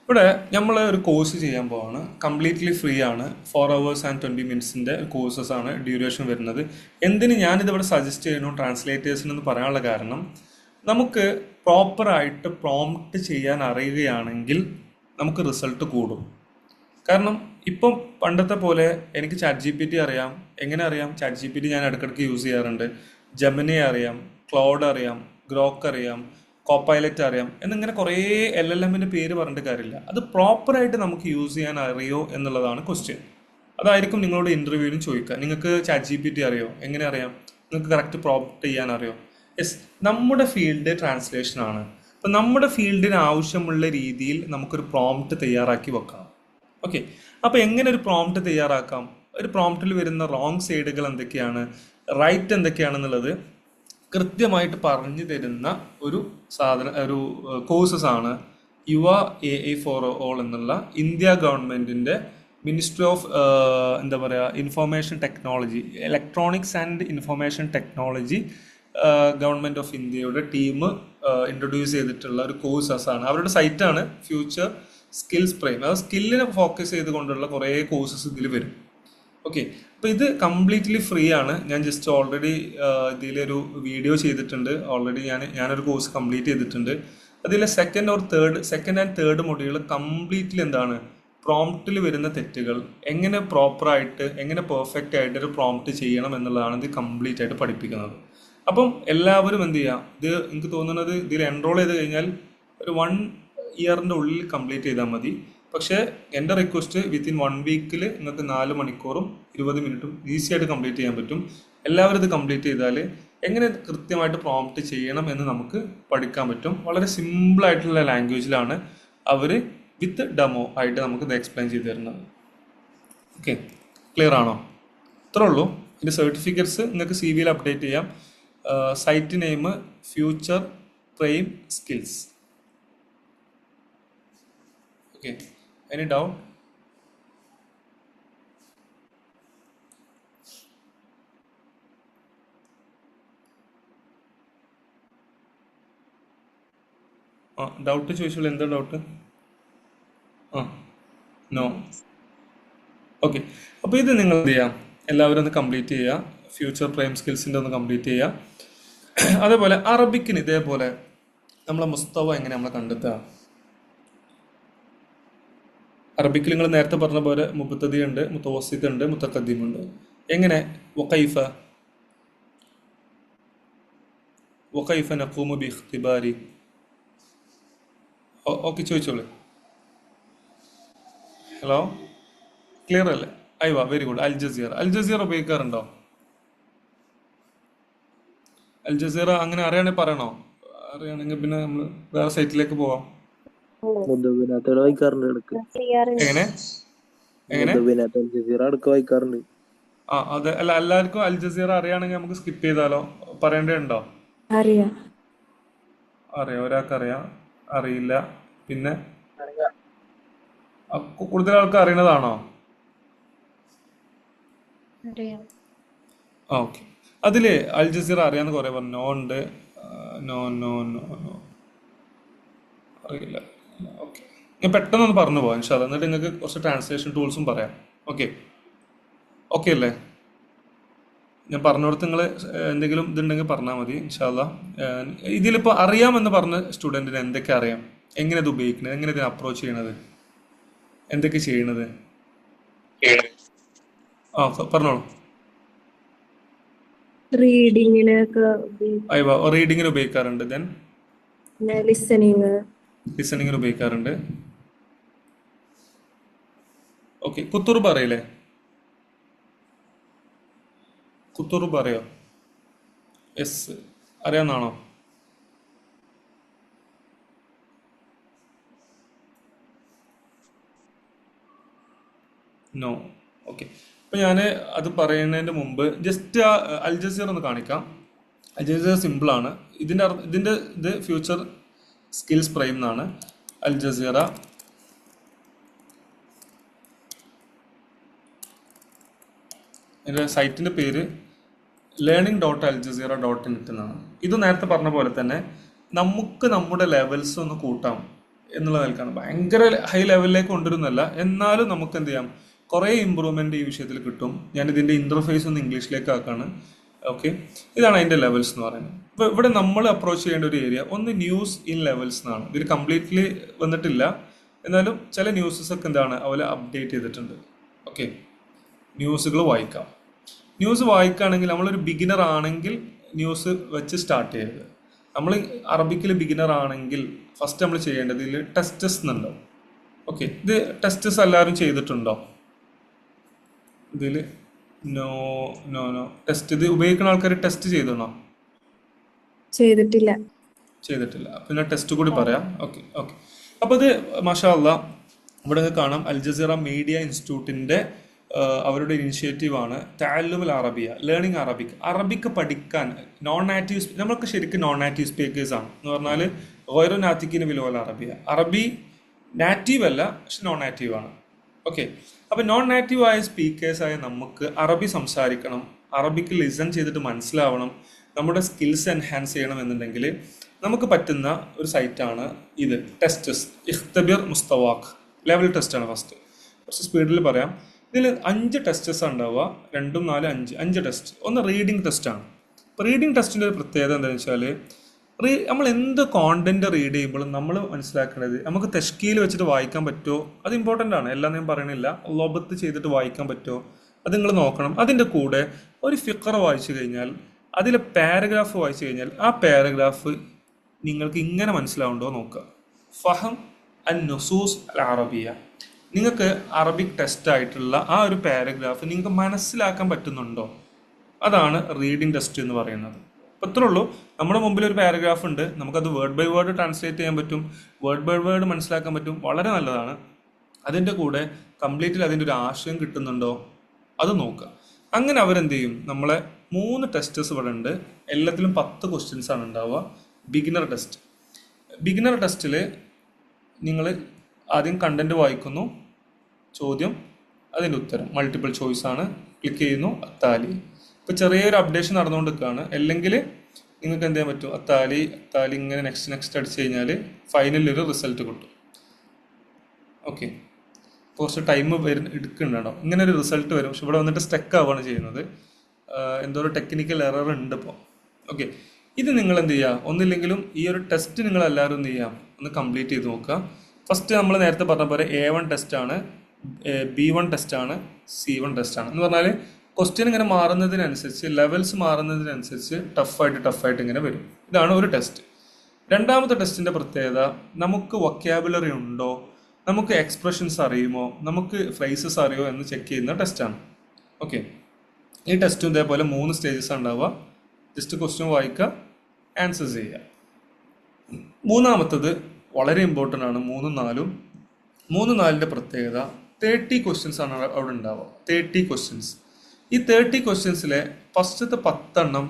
S1: ഇവിടെ നമ്മൾ ഒരു കോഴ്സ് ചെയ്യാൻ പോവാണ്. കംപ്ലീറ്റ്ലി ഫ്രീ ആണ്. 4 hours and 20 minutes കോഴ്സസ് ആണ് ഡ്യൂറേഷൻ വരുന്നത്. എന്തിന് ഞാനിതിവിടെ സജസ്റ്റ് ചെയ്യുന്നു ട്രാൻസ്ലേറ്റേഴ്സിനെന്ന് പറയാനുള്ള കാരണം, നമുക്ക് പ്രോപ്പറായിട്ട് പ്രോംപ്റ്റ് ചെയ്യാൻ അറിയുകയാണെങ്കിൽ നമുക്ക് റിസൾട്ട് കൂടും. കാരണം ഇപ്പം പണ്ടത്തെ പോലെ എനിക്ക് ചാറ്റ് ജി പി ടി അറിയാം. എങ്ങനെ അറിയാം? ചാറ്റ് ജി പി ടി ഞാൻ ഇടയ്ക്കിടയ്ക്ക് യൂസ് ചെയ്യാറുണ്ട്. ജെമിനി അറിയാം, ക്ലൗഡ് അറിയാം, ഗ്രോക്ക് അറിയാം, കോപ്പൈലറ്റ് അറിയാം എന്നിങ്ങനെ കുറേ LLMൻ്റെ പേര് പറഞ്ഞിട്ട് കാര്യമില്ല. അത് പ്രോപ്പറായിട്ട് നമുക്ക് യൂസ് ചെയ്യാൻ അറിയോ എന്നുള്ളതാണ് ക്വസ്റ്റ്യൻ. അതായിരിക്കും നിങ്ങളോട് ഇൻ്റർവ്യൂവിനും ചോദിക്കുക. നിങ്ങൾക്ക് ചാറ്റ് ജി പി ടി അറിയോ? എങ്ങനെ അറിയാം? നിങ്ങൾക്ക് കറക്റ്റ് പ്രോംപ്റ്റ് ചെയ്യാൻ അറിയോ? യെസ്, നമ്മുടെ ഫീൽഡ് ട്രാൻസ്ലേഷൻ ആണ്. അപ്പം നമ്മുടെ ഫീൽഡിന് ആവശ്യമുള്ള രീതിയിൽ നമുക്കൊരു പ്രോംപ്റ്റ് തയ്യാറാക്കി വെക്കണം. ഓക്കെ, അപ്പോൾ എങ്ങനെ ഒരു പ്രോംപ്റ്റ് തയ്യാറാക്കാം? ഒരു പ്രോംപ്റ്റിൽ വരുന്ന റോങ് സൈഡുകൾ എന്തൊക്കെയാണ്, റൈറ്റ് എന്തൊക്കെയാണെന്നുള്ളത് കൃത്യമായിട്ട് പറഞ്ഞു തരുന്ന ഒരു കോഴ്സസ് ആണ് യുവ AI ഫോർ ഓൾ എന്നുള്ള ഇന്ത്യ ഗവൺമെൻറ്റിൻ്റെ മിനിസ്ട്രി ഓഫ് എന്താ പറയുക information technology, electronics and information technology government of ഇന്ത്യയുടെ ടീം ഇൻട്രൊഡ്യൂസ് ചെയ്തിട്ടുള്ള ഒരു കോഴ്സസ് ആണ്. അവരുടെ സൈറ്റാണ് ഫ്യൂച്ചർ സ്കിൽസ് പ്രൈം. അത് സ്കില്ലിനെ ഫോക്കസ് ചെയ്തുകൊണ്ടുള്ള കുറേ കോഴ്സസ് ഇതിൽ വരും. ഓക്കെ, അപ്പോൾ ഇത് കംപ്ലീറ്റ്ലി ഫ്രീ ആണ്. ഞാൻ ജസ്റ്റ് ഓൾറെഡി ഇതിലൊരു വീഡിയോ ചെയ്തിട്ടുണ്ട്. ഓൾറെഡി ഞാനൊരു കോഴ്സ് കംപ്ലീറ്റ് ചെയ്തിട്ടുണ്ട്. അതിലെ second and third module completely എന്താണ്, പ്രോംപ്റ്റിൽ വരുന്ന തെറ്റുകൾ എങ്ങനെ പ്രോപ്പറായിട്ട് എങ്ങനെ പെർഫെക്റ്റ് ആയിട്ട് ഒരു പ്രോംപ്റ്റ് ചെയ്യണം എന്നുള്ളതാണ് ഇത് കംപ്ലീറ്റ് ആയിട്ട് പഠിപ്പിക്കുന്നത്. അപ്പം എല്ലാവരും എന്ത് ചെയ്യാം, ഇത് എനിക്ക് തോന്നുന്നത് ഇതിൽ എൻറോൾ ചെയ്ത് കഴിഞ്ഞാൽ ഒരു 1 ഇയറിൻ്റെ ഉള്ളിൽ കംപ്ലീറ്റ് ചെയ്താൽ മതി. പക്ഷേ എൻ്റെ റിക്വസ്റ്റ് വിത്തിൻ 1 വീക്കിൽ നിങ്ങൾക്ക് 4 മണിക്കൂറും 20 മിനിറ്റും ഈസി ആയിട്ട് കംപ്ലീറ്റ് ചെയ്യാൻ പറ്റും. എല്ലാവരും ഇത് കംപ്ലീറ്റ് ചെയ്താൽ എങ്ങനെ കൃത്യമായിട്ട് പ്രോംപ്റ്റ് ചെയ്യണം എന്ന് നമുക്ക് പഠിക്കാൻ പറ്റും. വളരെ സിമ്പിളായിട്ടുള്ള ലാംഗ്വേജിലാണ് അവർ വിത്ത് ഡെമോ ആയിട്ട് നമുക്കിത് എക്സ്പ്ലെയിൻ ചെയ്ത് തരുന്നത്. ഓക്കെ, ക്ലിയർ ആണോ? ഇത്രേ ഉള്ളൂ. ഇതിൻ്റെ സർട്ടിഫിക്കറ്റ്സ് നിങ്ങൾക്ക് CV യിൽ അപ്ഡേറ്റ് ചെയ്യാം. Site name future prime skills. Okay, any doubt? Doubt ചോദിച്ചോളൂ. എന്താ ഡൗട്ട്? നോ. ഓക്കെ, അപ്പോൾ ഇത് നിങ്ങൾ എന്ത് ചെയ്യാം, എല്ലാവരും ഒന്ന് കംപ്ലീറ്റ് ചെയ്യുക. ഫ്യൂച്ചർ പ്രൈം സ്കിൽസിൻ്റെ ഒന്ന് കംപ്ലീറ്റ് ചെയ്യുക. അതേപോലെ അറബിക്കിന് ഇതേപോലെ നമ്മളെ മുസ്തവ എങ്ങനെ നമ്മളെ കണ്ടെത്തുക? അറബിക്കിൽ നിങ്ങൾ നേരത്തെ പറഞ്ഞ പോലെ മുബത്തദി ഉണ്ട്, മുത്തവസ്സിത്ത് ഉണ്ട്, മുത്തഖദ്ദിം ഉണ്ട്. എങ്ങനെ വഖൈഫ നഖൂമു ബി ഇഖ്തിബാരി? ഓക്കെ, ചോദിച്ചോളൂ. ഹലോ, ക്ലിയർ അല്ലേ? അയ്യോ, വെരി ഗുഡ്. അൽ ജസീറ ഉപയോഗിക്കാറുണ്ടോ? അൽ ജസീറ അങ്ങനെ അറിയണമെങ്കിൽ പറയണോ? അറിയണമെങ്കിൽ പിന്നെ നമ്മൾ വേറെ സൈറ്റിലേക്ക് പോവാം.
S5: മുദ്ദബിനാത്തോടെ വായിക്കാറുണ്ട് ഇടക്ക്.
S1: എങ്ങനെ
S5: മുദ്ദബിനാത്ത് അൽ ജസീറ ഇടക്ക് വായിക്കാറുണ്ട്.
S1: അതെ. അല്ല, എല്ലാവർക്കും അൽ ജസീറ അറിയാണെങ്കിൽ നമുക്ക് സ്കിപ്പ് ചെയ്താലോ? പറയേണ്ടതുണ്ടോ?
S3: അറിയാം.
S1: ഒരാൾക്ക് അറിയാം, അറിയില്ല. പിന്നെ കൂടുതൽ ആൾക്ക് അറിയണതാണോ? ഓക്കെ, അതിൽ അൽ ജസീറ അറിയാന്ന് കുറേ പറഞ്ഞു. നോ ഉണ്ട്. നോ നോ നോ നോ അറിയില്ല. ഓക്കെ, ഞാൻ പെട്ടെന്നൊന്ന് പറഞ്ഞു പോകാം ഇൻഷാ അല്ലാ. എന്നിട്ട് നിങ്ങൾക്ക് കുറച്ച് ട്രാൻസ്ലേഷൻ ടൂൾസും പറയാം. ഓക്കെ അല്ലേ? ഞാൻ പറഞ്ഞോടത്ത് നിങ്ങൾ എന്തെങ്കിലും ഇതുണ്ടെങ്കിൽ പറഞ്ഞാൽ മതി ഇൻഷാ അല്ലാ. ഇതിലിപ്പോൾ അറിയാമെന്ന് പറഞ്ഞ സ്റ്റുഡൻറ്റിന് എന്തൊക്കെ അറിയാം, എങ്ങനെ ഇത് ഉപയോഗിക്കുന്നത്, എങ്ങനെ ഇതിനെ അപ്രോച്ച് ചെയ്യണത്, എന്തൊക്കെ ചെയ്യണത്? പറഞ്ഞോളൂ. റീഡിങ്ങിന് ഉപയോഗിക്കാറുണ്ട്. ദെൻ ലിസണിങ്ങിന് ഉപയോഗിക്കാറുണ്ട്. ഓക്കെ, കുത്തുറുബ് അറിയില്ലേ? കുത്തുറുബ് അറിയോ? യെസ്, അറിയാവുന്നതാണോ? നോ. ഓക്കെ, അപ്പോൾ ഞാൻ അത് പറയുന്നതിന് മുമ്പ് ജസ്റ്റ് അൽ ജസീറ ഒന്ന് കാണിക്കാം. അൽ ജസീറ സിമ്പിളാണ്. ഇതിൻ്റെ ഇത് ഫ്യൂച്ചർ സ്കിൽസ് പ്രൈം എന്നാണ്. അൽ ജസീറ എൻ്റെ സൈറ്റിൻ്റെ പേര് learning.aljazeera.net എന്നാണ്. ഇത് നേരത്തെ പറഞ്ഞ പോലെ തന്നെ നമുക്ക് നമ്മുടെ ലെവൽസ് ഒന്ന് കൂട്ടാം എന്നുള്ള നിലക്കാണ്. ഭയങ്കര ഹൈ ലെവലിലേക്ക് കൊണ്ടുവരുന്നല്ല, എന്നാലും നമുക്ക് എന്ത് ചെയ്യാം, കുറേ ഇമ്പ്രൂവ്മെൻ്റ് ഈ വിഷയത്തിൽ കിട്ടും. ഞാൻ ഇതിൻ്റെ ഇൻ്റർഫേസ് ഒന്ന് ഇംഗ്ലീഷിലേക്ക് ആക്കാണ്. ഓക്കെ, ഇതാണ് അതിൻ്റെ ലെവൽസ് എന്ന് പറയുന്നത്. ഇപ്പോൾ ഇവിടെ നമ്മൾ അപ്രോച്ച് ചെയ്യേണ്ട ഒരു ഏരിയ ഒന്ന് ന്യൂസ് ഇൻ ലെവൽസ് എന്നാണ്. ഇതിൽ കംപ്ലീറ്റ്ലി വന്നിട്ടില്ല, എന്നാലും ചില ന്യൂസസ് ഒക്കെ എന്താണ് അവരെ അപ്ഡേറ്റ് ചെയ്തിട്ടുണ്ട്. ഓക്കെ, ന്യൂസുകൾ വായിക്കാം. ന്യൂസ് വായിക്കുകയാണെങ്കിൽ നമ്മളൊരു ബിഗിനർ ആണെങ്കിൽ ന്യൂസ് വെച്ച് സ്റ്റാർട്ട് ചെയ്യരുത്. നമ്മൾ അറബിക്കിൽ ബിഗിനർ ആണെങ്കിൽ ഫസ്റ്റ് നമ്മൾ ചെയ്യേണ്ടത് ഇതിൽ ടെസ്റ്റസ് എന്നുണ്ടാവും. ഓക്കെ, ഇത് ടെസ്റ്റസ് എല്ലാവരും ചെയ്തിട്ടുണ്ടോ? ഇതിൽ നോ നോ നോ ടെസ്റ്റ് ഇത് ഉപയോഗിക്കുന്ന ആൾക്കാർ ടെസ്റ്റ് ചെയ്തിട്ടുണ്ടോ?
S6: ചെയ്തിട്ടില്ല.
S1: പിന്നെ ടെസ്റ്റ് കൂടി പറയാം. ഓക്കെ ഓക്കെ, അപ്പോൾ ഇത് മാഷാ അല്ലാ ഇവിടെ കാണാം അൽജസീറ മീഡിയ ഇൻസ്റ്റിറ്റ്യൂട്ടിൻ്റെ അവരുടെ ഇനിഷ്യേറ്റീവാണ് തഅല്ലുമുൽ അറബിയ, ലേണിംഗ് അറബിക്. അറബിക്ക് പഠിക്കാൻ നോൺ നാറ്റീവ്, നമ്മൾക്ക് ശരിക്കും നോൺ നാറ്റീവ് സ്പീക്കേഴ്സാണ് എന്ന് പറഞ്ഞാൽ ഓരോ നാത്തിക്കിന് വിലുവൽ അറബിയ. അറബി നാറ്റീവ് അല്ല, പക്ഷെ നോൺ നാറ്റീവ് ആണ്. ഓക്കെ, അപ്പോൾ നോൺ നാറ്റീവ് ആയ സ്പീക്കേഴ്സായ നമുക്ക് അറബി സംസാരിക്കണം, അറബിക്ക് ലിസൺ ചെയ്തിട്ട് മനസ്സിലാവണം, നമ്മുടെ സ്കിൽസ് എൻഹാൻസ് ചെയ്യണം എന്നുണ്ടെങ്കിൽ നമുക്ക് പറ്റുന്ന ഒരു സൈറ്റാണ് ഇത്. ടെസ്റ്റസ് ഇഖ്തബിർ മുസ്തവാഖ് ലെവൽ ടെസ്റ്റാണ്. ഫസ്റ്റ് കുറച്ച് സ്പീഡിൽ പറയാം. ഇതിൽ 5 ടെസ്റ്റസ് ഉണ്ടാവുക, 2, 4, 5 ടെസ്റ്റ്. ഒന്ന് റീഡിങ് ടെസ്റ്റാണ്. ഇപ്പോൾ റീഡിങ് ടെസ്റ്റിൻ്റെ ഒരു പ്രത്യേകത എന്താണെന്ന് വെച്ചാൽ നമ്മൾ എന്ത് കോണ്ടന്റ് റീഡ് ചെയ്യുമ്പോഴും നമ്മൾ മനസ്സിലാക്കേണ്ടത് നമുക്ക് തെഷ്കീൽ വെച്ചിട്ട് വായിക്കാൻ പറ്റുമോ, അത് ഇമ്പോർട്ടൻ്റ് ആണ്. എല്ലാം ഞാൻ പറയണില്ല. ലോബത്ത് ചെയ്തിട്ട് വായിക്കാൻ പറ്റുമോ അത് നിങ്ങൾ നോക്കണം. അതിൻ്റെ കൂടെ ഒരു ഫിഖർ വായിച്ചു കഴിഞ്ഞാൽ, അതിലെ പാരഗ്രാഫ് വായിച്ചു കഴിഞ്ഞാൽ ആ പാരഗ്രാഫ് നിങ്ങൾക്ക് ഇങ്ങനെ മനസ്സിലാവുണ്ടോ നോക്കുക. ഫഹം അൻ നുസൂസ് അൽ അറബിയ, നിങ്ങൾക്ക് അറബിക് ടെസ്റ്റ് ആയിട്ടുള്ള ആ ഒരു പാരഗ്രാഫ് നിങ്ങൾക്ക് മനസ്സിലാക്കാൻ പറ്റുന്നുണ്ടോ, അതാണ് റീഡിങ് ടെസ്റ്റ് എന്ന് പറയുന്നത്. അപ്പോൾ ഇത്രേ ഉള്ളൂ. നമ്മുടെ മുമ്പിൽ ഒരു പാരഗ്രാഫ് ഉണ്ട്, നമുക്കത് വേർഡ് ബൈ വേർഡ് ട്രാൻസ്ലേറ്റ് ചെയ്യാൻ പറ്റും, വേർഡ് ബൈ വേർഡ് മനസ്സിലാക്കാൻ പറ്റും, വളരെ നല്ലതാണ്. അതിൻ്റെ കൂടെ കംപ്ലീറ്റ്ലി അതിൻ്റെ ഒരു ആശയം കിട്ടുന്നുണ്ടോ അത് നോക്കുക. അങ്ങനെ അവരെന്ത് ചെയ്യും, നമ്മളെ 3 ടെസ്റ്റസ് ഇവിടെ ഉണ്ട്. എല്ലാത്തിലും 10 ക്വസ്റ്റ്യൻസ് ആണ് ഉണ്ടാവുക. Beginner test. ബിഗിനർ ടെസ്റ്റിൽ നിങ്ങൾ ആദ്യം കണ്ടന്റ് വായിക്കുന്നു, ചോദ്യം, അതിൻ്റെ ഉത്തരം, മൾട്ടിപ്പിൾ ചോയ്സ് ആണ്. ക്ലിക്ക് ചെയ്യുന്നു, അത്താലി. ഇപ്പോൾ ചെറിയൊരു അപ്ഡേഷൻ നടന്നുകൊണ്ടിരിക്കുകയാണ്. അല്ലെങ്കിൽ നിങ്ങൾക്ക് എന്ത് ചെയ്യാൻ പറ്റും, അത്താലി ഇങ്ങനെ നെക്സ്റ്റ് അടിച്ചു കഴിഞ്ഞാൽ ഫൈനലിൽ ഒരു റിസൾട്ട് കിട്ടും. ഓക്കെ, കുറച്ച് ടൈം എടുക്കുന്നുണ്ടോ, ഇങ്ങനെ ഒരു റിസൾട്ട് വരും. പക്ഷെ ഇവിടെ വന്നിട്ട് സ്റ്റക്ക് ആവുകയാണ് ചെയ്യുന്നത്. എന്തോ ഒരു ടെക്നിക്കൽ എറർ ഉണ്ട് ഇപ്പോൾ. ഓക്കെ, ഇത് നിങ്ങൾ എന്ത് ചെയ്യുക, ഒന്നില്ലെങ്കിലും ഈ ഒരു ടെസ്റ്റ് നിങ്ങൾ എല്ലാവരും എന്ത് ചെയ്യാം, ഒന്ന് കംപ്ലീറ്റ് ചെയ്ത് നോക്കുക. ഫസ്റ്റ് നമ്മൾ നേരത്തെ പറഞ്ഞ പോലെ A1 ടെസ്റ്റാണ്, B1 ടെസ്റ്റാണ്, C1 ടെസ്റ്റാണ്. എന്ന് പറഞ്ഞാൽ ക്വസ്റ്റ്യൻ ഇങ്ങനെ മാറുന്നതിനനുസരിച്ച്, ലെവൽസ് മാറുന്നതിനനുസരിച്ച് ടഫായിട്ട് ഇങ്ങനെ വരും. ഇതാണ് ഒരു ടെസ്റ്റ്. രണ്ടാമത്തെ ടെസ്റ്റിൻ്റെ പ്രത്യേകത, നമുക്ക് വൊക്കാബുലറി ഉണ്ടോ, നമുക്ക് എക്സ്പ്രഷൻസ് അറിയുമോ, നമുക്ക് ഫ്രേസസ് അറിയോ എന്ന് ചെക്ക് ചെയ്യുന്ന ടെസ്റ്റാണ്. ഓക്കെ, ഈ ടെസ്റ്റും ഇതേപോലെ 3 സ്റ്റേജസ് ഉണ്ടാവുക. ജസ്റ്റ് ക്വസ്റ്റ്യൻ വായിക്കുക, ആൻസേഴ്സ് ചെയ്യുക. മൂന്നാമത്തത് വളരെ ഇമ്പോർട്ടൻ്റ് ആണ്. 3, 4ൻ്റെ പ്രത്യേകത 30 ക്വസ്റ്റ്യൻസ് ആണ് അവിടെ ഉണ്ടാവുക. 30 ക്വസ്റ്റ്യൻസ്. ഈ 30 ക്വസ്റ്റ്യൻസിലെ ഫസ്റ്റത്തെ 10 എണ്ണം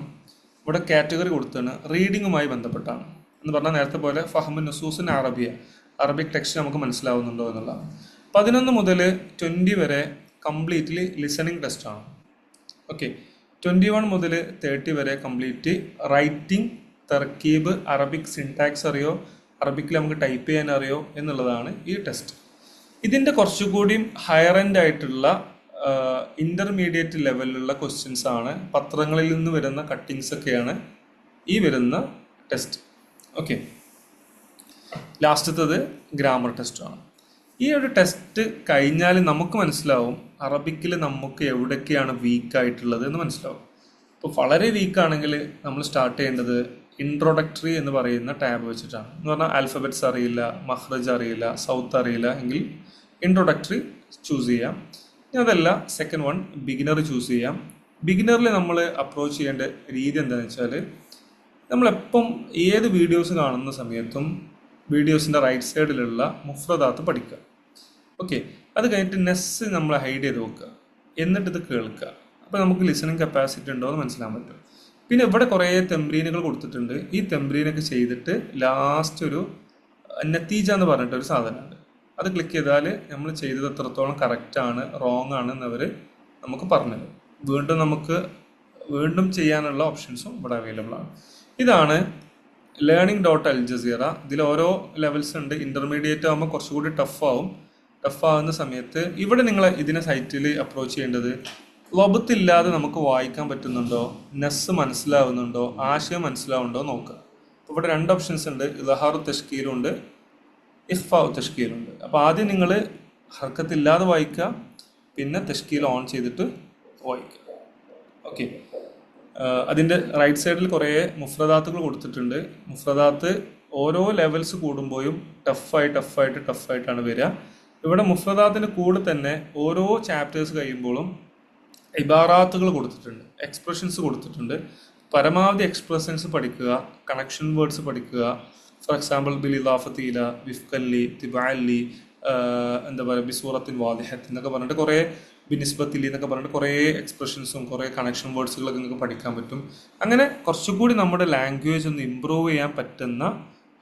S1: ഇവിടെ കാറ്റഗറി കൊടുത്താണ് റീഡിങ്ങുമായി ബന്ധപ്പെട്ടാണ്. എന്ന് പറഞ്ഞാൽ നേരത്തെ പോലെ ഫഹ്മു നുസൂസിൻ അറബിയ, അറബിക് ടെക്സ്റ്റ് നമുക്ക് മനസ്സിലാവുന്നുണ്ടോ എന്നുള്ളതാണ്. 11 മുതൽ 20 വരെ കംപ്ലീറ്റ്ലി ലിസണിങ് ടെസ്റ്റാണ്. ഓക്കെ, 21 മുതൽ 30 വരെ കംപ്ലീറ്റ് റൈറ്റിംഗ്, തർക്കീബ്, അറബിക് സിൻടാക്സ് അറിയോ, അറബിക്കിൽ നമുക്ക് ടൈപ്പ് ചെയ്യാൻ അറിയോ എന്നുള്ളതാണ് ഈ ടെസ്റ്റ്. ഇതിൻ്റെ കുറച്ചുകൂടിയും ഹയർ എൻഡ് ആയിട്ടുള്ള ഇൻ്റർമീഡിയറ്റ് ലെവലിലുള്ള ക്വസ്റ്റ്യൻസ് ആണ്. പത്രങ്ങളിൽ നിന്ന് വരുന്ന കട്ടിങ്സ് ഒക്കെയാണ് ഈ വരുന്ന ടെസ്റ്റ്. ഓക്കെ, ലാസ്റ്റത്തത് ഗ്രാമർ ടെസ്റ്റാണ്. ഈ ഒരു ടെസ്റ്റ് കഴിഞ്ഞാൽ നമുക്ക് മനസ്സിലാവും അറബിക്കിൽ നമുക്ക് എവിടെയൊക്കെയാണ് വീക്കായിട്ടുള്ളത് എന്ന് മനസ്സിലാവും. ഇപ്പോൾ വളരെ വീക്കാണെങ്കിൽ നമ്മൾ സ്റ്റാർട്ട് ചെയ്യേണ്ടത് ഇൻട്രൊഡക്ടറി എന്ന് പറയുന്ന ടാബ് വെച്ചിട്ടാണ്. എന്ന് പറഞ്ഞാൽ ആൽഫബറ്റ്സ് അറിയില്ല, മഹ്റജ് അറിയില്ല, സൗത്ത് അറിയില്ല എങ്കിൽ ഇൻട്രൊഡക്ടറി ചൂസ് ചെയ്യാം. ഇനി അതല്ല, സെക്കൻഡ് വൺ ബിഗിനർ ചൂസ് ചെയ്യാം. ബിഗിനറിൽ നമ്മൾ അപ്രോച്ച് ചെയ്യേണ്ട രീതി എന്താണെന്ന് വെച്ചാൽ, നമ്മളെപ്പം ഏത് വീഡിയോസ് കാണുന്ന സമയത്തും വീഡിയോസിൻ്റെ റൈറ്റ് സൈഡിലുള്ള മുഫ്രദാത്ത് പഠിക്കുക. ഓക്കെ, അത് കഴിഞ്ഞിട്ട് നെസ് നമ്മൾ ഹൈഡ് ചെയ്ത് വെക്കുക, എന്നിട്ട് ഇത് കേൾക്കുക. അപ്പോൾ നമുക്ക് ലിസണിങ് കപ്പാസിറ്റി ഉണ്ടോ എന്ന് മനസ്സിലാൻ പറ്റും. പിന്നെ ഇവിടെ കുറേ തെമ്പ്രീനുകൾ കൊടുത്തിട്ടുണ്ട്. ഈ തെമ്പ്രീനൊക്കെ ചെയ്തിട്ട് ലാസ്റ്റ് ഒരു നത്തീജ എന്ന് പറഞ്ഞിട്ട് ഒരു സാധനമുണ്ട്. അത് ക്ലിക്ക് ചെയ്താൽ നമ്മൾ ചെയ്തത് എത്രത്തോളം കറക്റ്റാണ് റോങ് ആണ് എന്നവർ നമുക്ക് പറഞ്ഞത്. വീണ്ടും നമുക്ക് വീണ്ടും ചെയ്യാനുള്ള ഓപ്ഷൻസും ഇവിടെ അവൈലബിൾ ആണ്. ഇതാണ് ലേണിംഗ് ഡോട്ട് അൽ ജസീറ. ഇതിൽ ഓരോ ലെവൽസ് ഉണ്ട്. ഇൻ്റർമീഡിയറ്റ് ആകുമ്പോൾ കുറച്ചുകൂടി ടഫ് ആവുന്ന സമയത്ത് ഇവിടെ നിങ്ങൾ ഇതിനെ സൈറ്റിൽ അപ്രോച്ച് ചെയ്യേണ്ടത് ലൊബത്തില്ലാതെ നമുക്ക് വായിക്കാൻ പറ്റുന്നുണ്ടോ, നെസ് മനസ്സിലാവുന്നുണ്ടോ, ആശയം മനസ്സിലാവുന്നുണ്ടോ നോക്കുക. അപ്പോൾ ഇവിടെ 2 ഓപ്ഷൻസ് ഉണ്ട്. ഇലഹാറു തഷ്കീലുണ്ട്, ഇഫ്ഫാഉ തഷ്കീലുണ്ട്. അപ്പോൾ ആദ്യം നിങ്ങൾ ഹർക്കത്തില്ലാതെ വായിക്കുക, പിന്നെ തഷ്കീൽ ഓൺ ചെയ്തിട്ട് വായിക്കുക. ഓക്കെ, അതിൻ്റെ റൈറ്റ് സൈഡിൽ കുറേ മുഫ്രദാത്തുകൾ കൊടുത്തിട്ടുണ്ട്. മുഫ്രദാത്ത് ഓരോ ലെവൽസ് കൂടുമ്പോഴും ടഫായിട്ടാണ് വരിക. ഇവിടെ മുഫ്രദാത്തിൻ്റെ കൂടെ തന്നെ ഓരോ ചാപ്റ്റേഴ്സ് കഴിയുമ്പോഴും ഇബാറാത്തുകൾ കൊടുത്തിട്ടുണ്ട്, എക്സ്പ്രഷൻസ് കൊടുത്തിട്ടുണ്ട്. പരമാവധി എക്സ്പ്രഷൻസ് പഠിക്കുക, കണക്ഷൻ വേർഡ്സ് പഠിക്കുക. ഫോർ എക്സാമ്പിൾ ബിലിദാഫത്തീല, വിഫ്കല്ലി, തിബാലി, എന്താ പറയുക, ബിസൂറത്തിൻ വാദിഹത്ത് എന്നൊക്കെ പറഞ്ഞിട്ട് കുറേ, ബിനിസ്ബത്തിലി എന്നൊക്കെ പറഞ്ഞിട്ട് കുറേ എക്സ്പ്രഷൻസും കുറേ കണക്ഷൻ വേർഡ്സുകളൊക്കെ നിങ്ങൾക്ക് പഠിക്കാൻ പറ്റും. അങ്ങനെ കുറച്ചുകൂടി നമ്മുടെ ലാംഗ്വേജ് ഒന്ന് ഇമ്പ്രൂവ് ചെയ്യാൻ പറ്റുന്ന,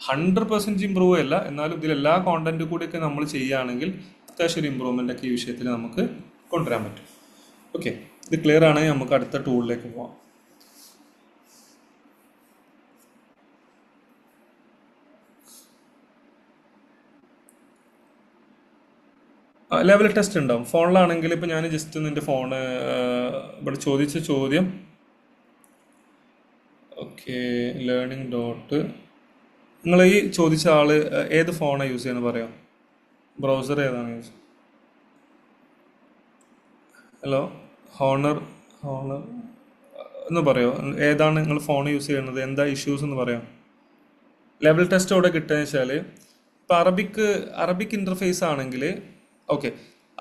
S1: 100% ഇമ്പ്രൂവ് അല്ല എന്നാലും ഇതിലെല്ലാ കോണ്ടന്റ് കൂടിയൊക്കെ നമ്മൾ ചെയ്യുകയാണെങ്കിൽ അത്യാവശ്യം ഒരു ഇമ്പ്രൂവ്മെൻ്റ് ഒക്കെ ഈ വിഷയത്തിൽ നമുക്ക് കൊണ്ടുവരാൻ പറ്റും. ഓക്കെ, ഇത് ക്ലിയർ ആണെങ്കിൽ നമുക്ക് അടുത്ത ടൂളിലേക്ക് പോകാം. ലെവൽ ടെസ്റ്റ് ഉണ്ടാവും. ഫോണിലാണെങ്കിൽ ഇപ്പോൾ ഞാൻ ജസ്റ്റ് ഒന്ന് എൻ്റെ ഫോണ് ഇവിടെ ചോദിച്ച ചോദ്യം, ഓക്കെ, ലേണിംഗ് ഡോട്ട്, നിങ്ങൾ ഈ ചോദിച്ച ആൾ ഏത് ഫോണാണ് യൂസ് ചെയ്യുന്നത് പറയാം, ബ്രൗസർ ഏതാണ് യൂസ്? ഹലോ, ഹോണർ എന്ന് പറയോ, ഏതാണ് നിങ്ങൾ ഫോൺ യൂസ് ചെയ്യുന്നത്, എന്താ ഇഷ്യൂസ് എന്ന് പറയാം. ലെവൽ ടെസ്റ്റ് അവിടെ കിട്ടുകയെന്ന് വെച്ചാൽ ഇപ്പോൾ അറബിക് ഇൻ്റർഫേസ് ആണെങ്കിൽ, ഓക്കെ,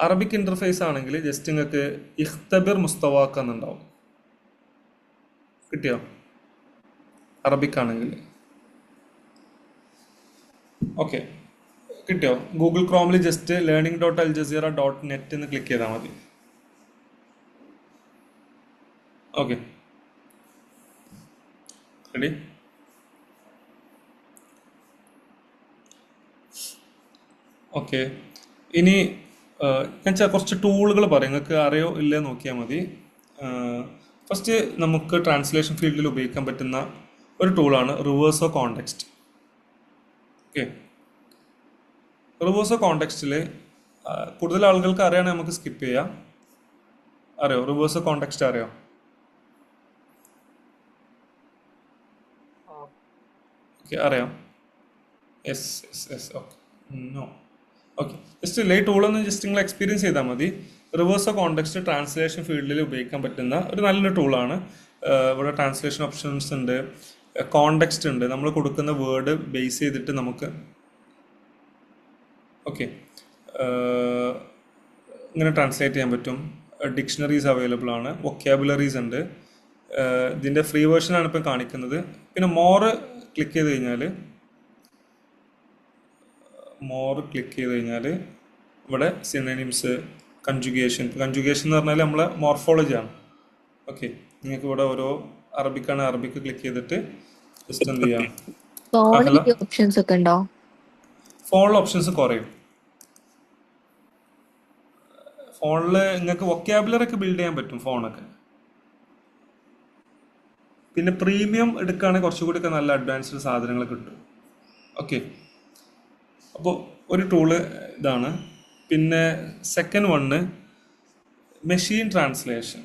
S1: അറബിക് ഇൻ്റർഫേസ് ആണെങ്കിൽ ജസ്റ്റ് നിങ്ങൾക്ക് ഇഖ്തബിർ മുസ്തവാക്ക എന്നുണ്ടാവും. കിട്ടിയോ? അറബിക് ആണെങ്കിൽ ഓക്കെ, കിട്ടിയോ? ഗൂഗിൾ ക്രോമിൽ just learning dot Al Jazeera dot net എന്ന് ക്ലിക്ക് ചെയ്താൽ മതി. Okay, ready? ഓക്കെ, ഇനി ഞാൻ കുറച്ച് ടൂളുകൾ പറയാം, നിങ്ങൾക്ക് അറിയോ ഇല്ലേ നോക്കിയാൽ മതി. ഫസ്റ്റ് നമുക്ക് ട്രാൻസ്ലേഷൻ ഫീൽഡിൽ ഉപയോഗിക്കാൻ പറ്റുന്ന ഒരു ടൂളാണ് Reverso Context. Okay, Reverso കോണ്ടെക്സ്റ്റിൽ കൂടുതൽ ആളുകൾക്ക് അറിയണമെങ്കിൽ നമുക്ക് സ്കിപ്പ് ചെയ്യാം. അറിയോ റിവേഴ്സ് ഓഫ് കോണ്ടെക്സ്റ്റ്? അറിയോ? ഓക്കെ, അറിയാം. Yes okay, no okay. Just ഈ ടൂളൊന്ന് ജസ്റ്റ് നിങ്ങൾ എക്സ്പീരിയൻസ് ചെയ്താൽ മതി. റിവേഴ്സ് ഓഫ് കോണ്ടെക്സ്റ്റ് ട്രാൻസ്ലേഷൻ ഫീൽഡിൽ ഉപയോഗിക്കാൻ പറ്റുന്ന ഒരു നല്ലൊരു ടൂളാണ്. ഇവിടെ ട്രാൻസ്ലേഷൻ ഓപ്ഷൻസ് ഉണ്ട്, കോണ്ടെക്സ്റ്റ് ഉണ്ട്. നമ്മൾ കൊടുക്കുന്ന വേർഡ് ബേസ് ചെയ്തിട്ട് നമുക്ക് ഓക്കെ ഇങ്ങനെ ട്രാൻസ്ലേറ്റ് ചെയ്യാൻ പറ്റും. ഡിക്ഷണറീസ് അവൈലബിൾ ആണ്, വൊക്കാബുലറീസ് ഉണ്ട്. ഇതിൻ്റെ ഫ്രീ വേർഷനാണ് ഇപ്പം കാണിക്കുന്നത്. പിന്നെ മോറ് ക്ലിക്ക് ചെയ്ത് കഴിഞ്ഞാൽ ഇവിടെ സിനോണിംസ്, കൺജുഗേഷൻ എന്ന് പറഞ്ഞാൽ നമ്മളെ മോർഫോളജിയാണ്. ഓക്കെ, നിങ്ങൾക്ക് ഇവിടെ ഓരോ അറബിക്കാണ്, അറബിക്ക് ക്ലിക്ക് ചെയ്തിട്ട് ജസ്റ്റ് എന്ത് ചെയ്യാം, ഫോണിൽ ഓപ്ഷൻസ് കുറയും. ഫോണിൽ നിങ്ങൾക്ക് വൊക്കാബുലറി ഒക്കെ ബിൽഡ് ചെയ്യാൻ പറ്റും ഫോണൊക്കെ. പിന്നെ പ്രീമിയം എടുക്കുകയാണെങ്കിൽ കുറച്ചുകൂടി ഒക്കെ നല്ല അഡ്വാൻസ്ഡ് സാധനങ്ങൾ കിട്ടും. ഓക്കെ, അപ്പോൾ ഒരു ടൂള് ഇതാണ്. പിന്നെ second one machine translation.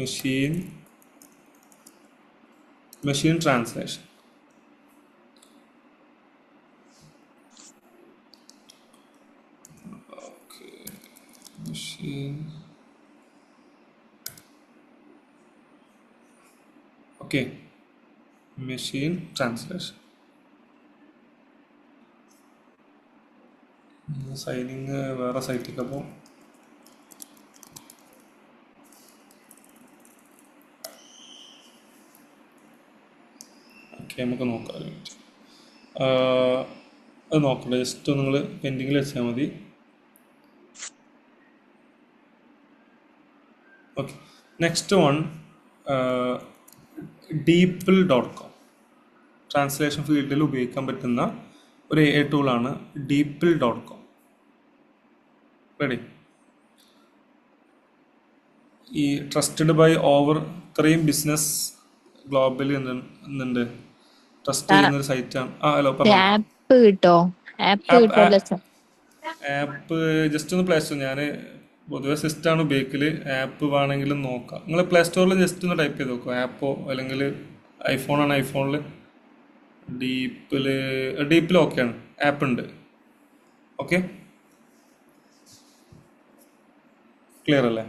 S1: Machine translation okay, machine translation. Signing വേറെ സൈറ്റിലേക്ക് പോകും. ഓക്കെ, നമുക്ക് നോക്കാം. അത് നോക്കണ്ട, ജസ്റ്റ് നിങ്ങൾ പെൻഡിങ്ങിൽ വെച്ചാൽ മതി. Okay, next one DeepL.com. Translation ഫീൽഡിൽ ഉപയോഗിക്കാൻ പറ്റുന്ന ഒരു AI ടൂളാണ് DeepL.com. റെഡി? ഈ ട്രസ്റ്റഡ് ബൈ ഓവർ ഇത്രയും ബിസിനസ് ഗ്ലോബലി എന്നുണ്ട് ട്രസ്റ്റ് ചെയ്യുന്ന ഒരു സൈറ്റാണ്. ഹലോ പറഞ്ഞു.
S6: ആപ്പ് കിട്ടോ? ആപ്പ്
S1: ആപ്പ്
S6: കിട്ടുമല്ലോ സർ.
S1: ആപ്പ് ജസ്റ്റ് ഒന്ന് പ്ലേ സ്റ്റോർ, ഞാൻ പൊതുവെ സിസ്റ്റമാണ് ഉപയോഗിക്കല്. ആപ്പ് വേണമെങ്കിലും നോക്കാം. നിങ്ങൾ പ്ലേ സ്റ്റോറിൽ ജസ്റ്റ് ഒന്ന് ടൈപ്പ് ചെയ്ത് നോക്കുക, ആപ്പോ അല്ലെങ്കിൽ ഐഫോണാണ്, ഐഫോണിൽ ഡീപ്പിൽ ഓക്കെയാണ്, ആപ്പ് ഉണ്ട്. ഓക്കെ, ക്ലിയർ അല്ലേ?